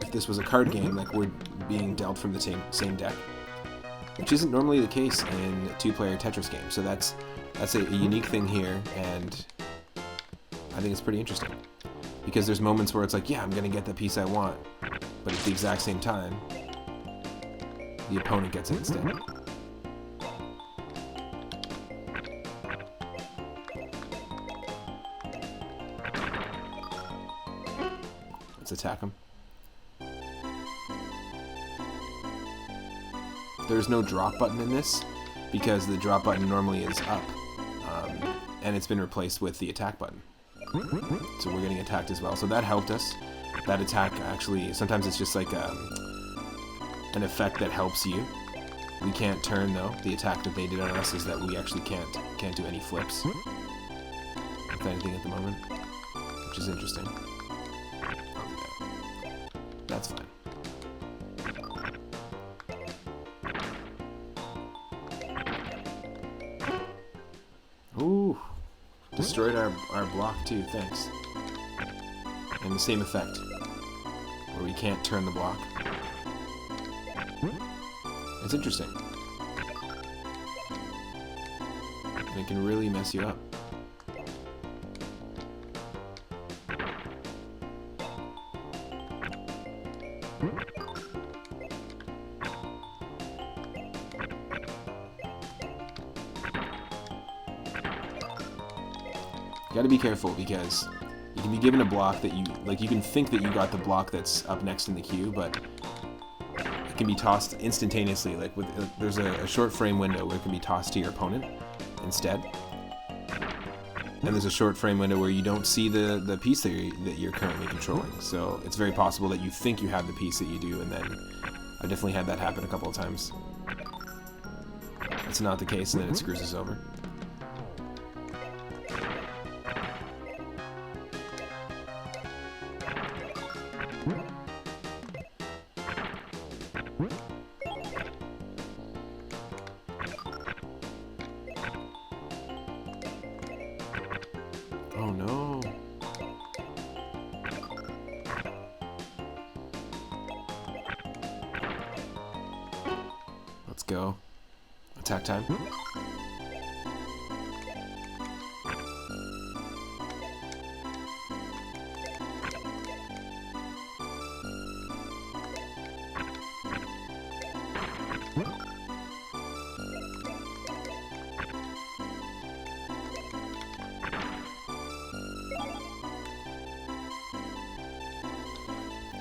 A: if this was a card game, like we're being dealt from the same deck, which isn't normally the case in two-player Tetris games. So that's a unique thing here, and I think it's pretty interesting because there's moments where it's like, yeah, I'm gonna get the piece I want, but at the exact same time, the opponent gets it instead. Let's attack him. There's no drop button in this because the drop button normally is up, and it's been replaced with the attack button. So we're getting attacked as well. So that helped us. That attack actually, sometimes it's just like an effect that helps you. We can't turn though. The attack that they did on us is that we actually can't do any flips, if anything, at the moment, which is interesting. I'll do that. That's fine. Ooh, destroyed our block too, thanks. And the same effect, where we can't turn the block. It's interesting. And it can really mess you up. You gotta be careful because you can be given a block that you can think that you got the block that's up next in the queue, but it can be tossed instantaneously. Like there's a short frame window where it can be tossed to your opponent instead. And there's a short frame window where you don't see the piece that you're currently controlling. So it's very possible that you think you have the piece that you do, and then I've definitely had that happen a couple of times. That's not the case, and then it screws us over. Oh no. Let's go. Attack time.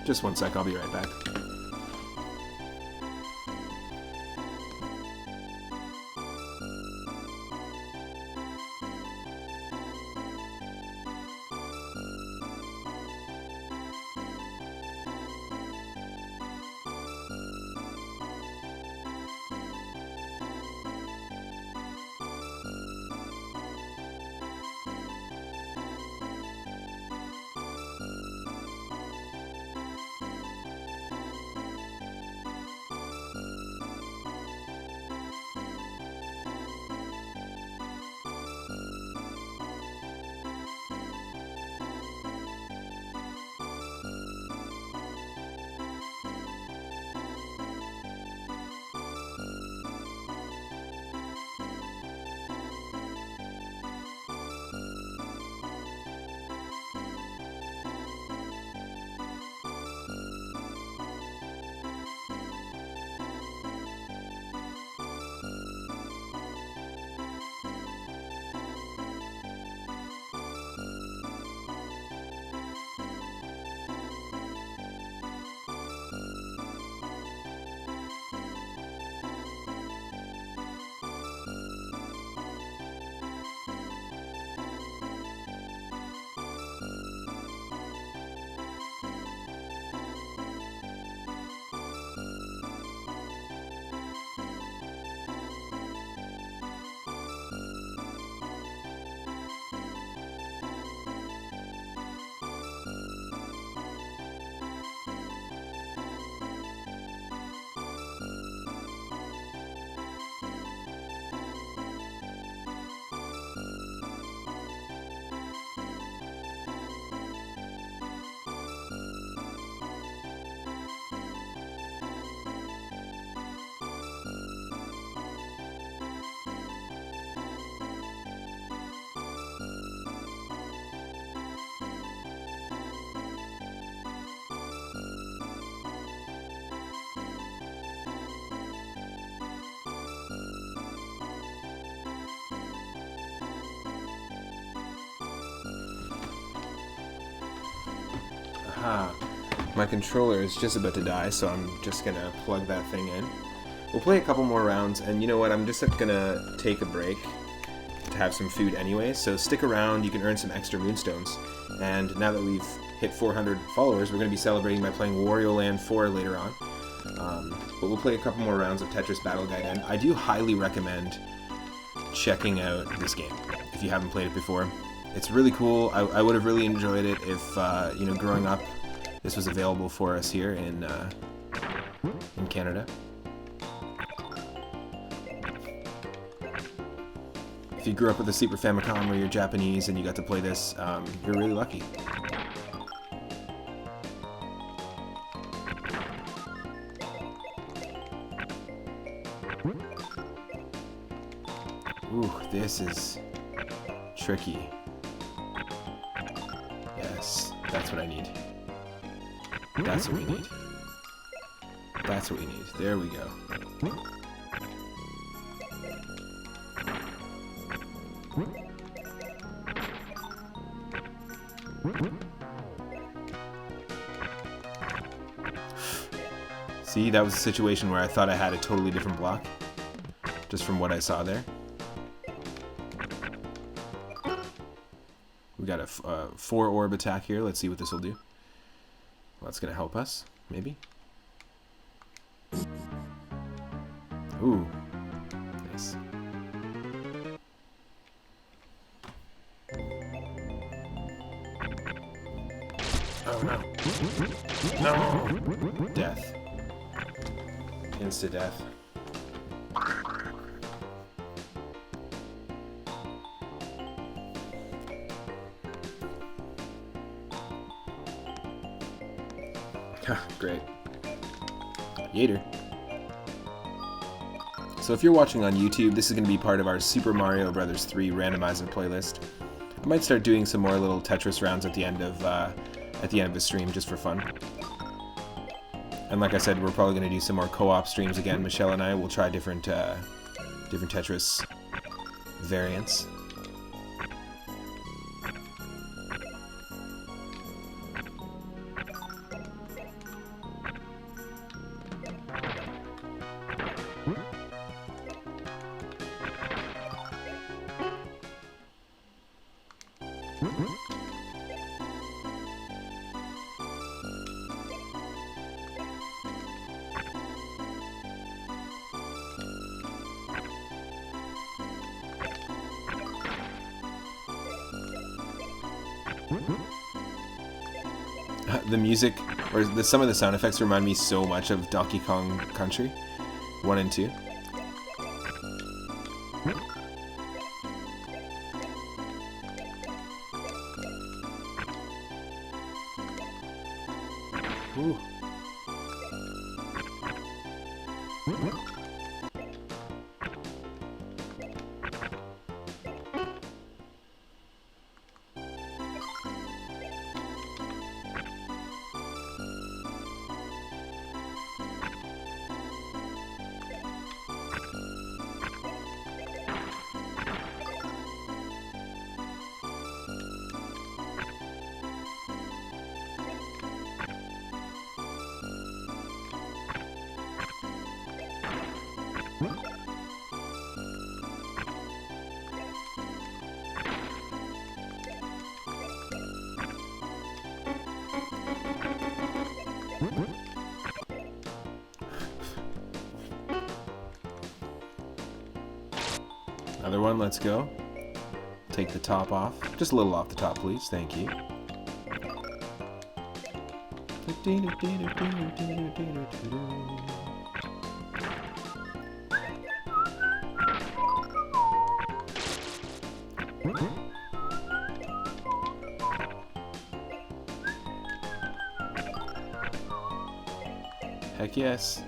A: Just one sec, I'll be right back. My controller is just about to die, so I'm just gonna plug that thing in. We'll play a couple more rounds, and you know what, I'm just gonna take a break to have some food anyway, so stick around, you can earn some extra moonstones. And now that we've hit 400 followers, we're gonna be celebrating by playing Wario Land 4 later on. But we'll play a couple more rounds of Tetris Battle Gaiden. I do highly recommend checking out this game if you haven't played it before. It's really cool. I would have really enjoyed it if, you know, growing up, this was available for us here in Canada. If you grew up with a Super Famicom or you're Japanese and you got to play this, you're really lucky. Ooh, this is tricky. Yes, that's what I need. That's what we need. That's what we need. There we go. See, that was a situation where I thought I had a totally different block, just from what I saw there. We got a 4-orb attack here. Let's see what this will do. Well, that's going to help us, maybe. Ooh, nice. Oh no. No! Death. Insta-death. Great. Yater. So if you're watching on YouTube, this is going to be part of our Super Mario Bros. 3 Randomizer playlist. I might start doing some more little Tetris rounds at the end of the stream, just for fun. And like I said, we're probably going to do some more co-op streams again. Michelle and I will try different Tetris variants. The music, or some of the sound effects remind me so much of Donkey Kong Country 1 and 2. Ooh. Another one, let's go. Take the top off. Just a little off the top, please. Thank you. Heck yes.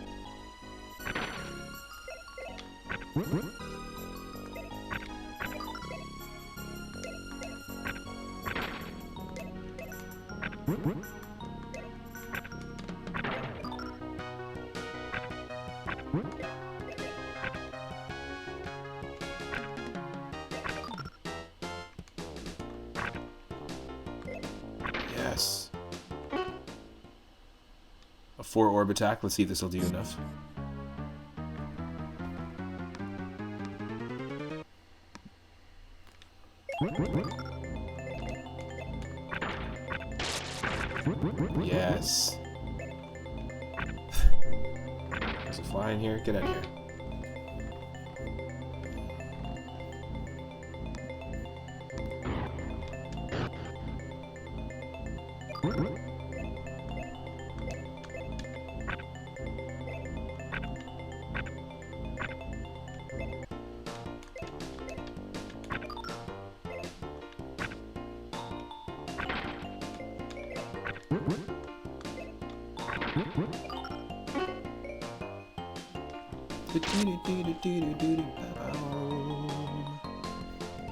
A: Yes. A 4-orb attack. Let's see if this will do enough. Yes. There's a fly in here. Get out of here.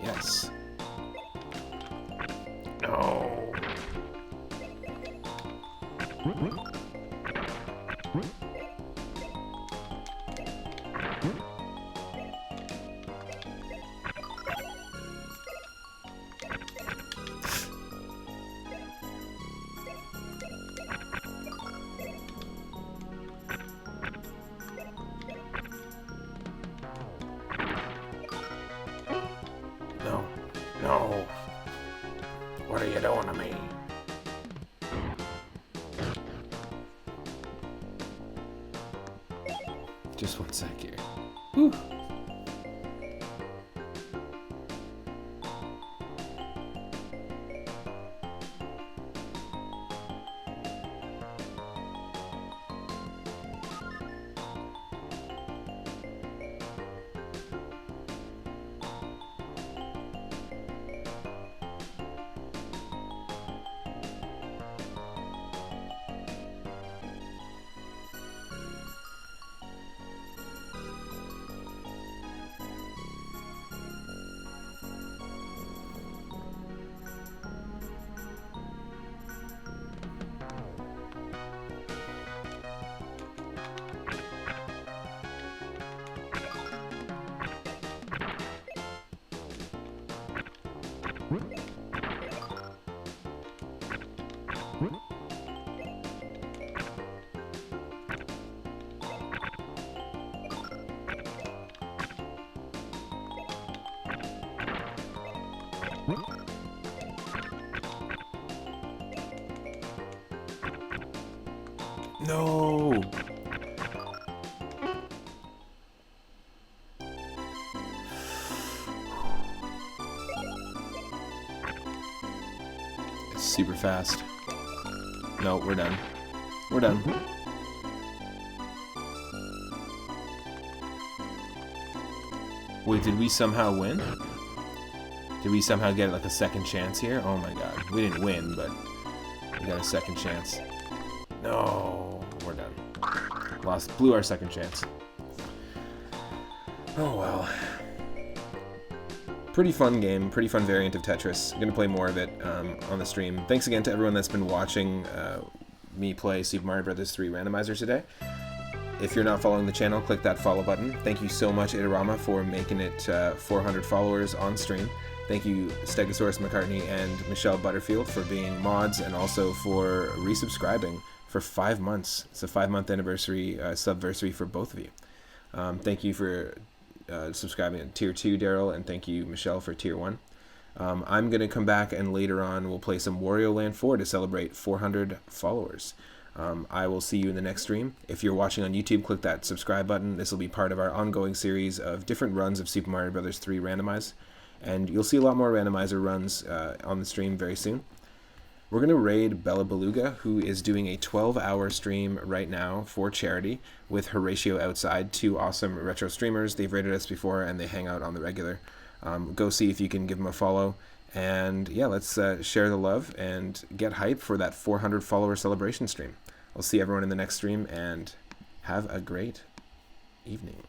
A: Yes. No. Just 1 sec here. Whew. No. It's super fast. No, we're done. We're done. Wait, did we somehow win? Did we somehow get like a second chance here? Oh my god. We didn't win, but we got a second chance. No, we're done. Blew our second chance. Oh well. Pretty fun game, pretty fun variant of Tetris. I'm gonna play more of it on the stream. Thanks again to everyone that's been watching me play Super Mario Bros. 3 Randomizer today. If you're not following the channel, click that follow button. Thank you so much, Itarama, for making it 400 followers on stream. Thank you, Stegosaurus McCartney and Michelle Butterfield, for being mods and also for resubscribing for 5 months. It's a 5-month anniversary, subversary for both of you. Thank you for subscribing at Tier 2, Daryl, and thank you, Michelle, for Tier 1. I'm going to come back and later on we'll play some Wario Land 4 to celebrate 400 followers. I will see you in the next stream. If you're watching on YouTube, click that subscribe button. This will be part of our ongoing series of different runs of Super Mario Bros. 3 Randomized. And you'll see a lot more randomizer runs on the stream very soon. We're going to raid Bella Beluga, who is doing a 12-hour stream right now for charity with Horatio Outside, 2 awesome retro streamers. They've raided us before and they hang out on the regular. Go see if you can give them a follow. And yeah, let's share the love and get hype for that 400 follower celebration stream. I'll see everyone in the next stream and have a great evening.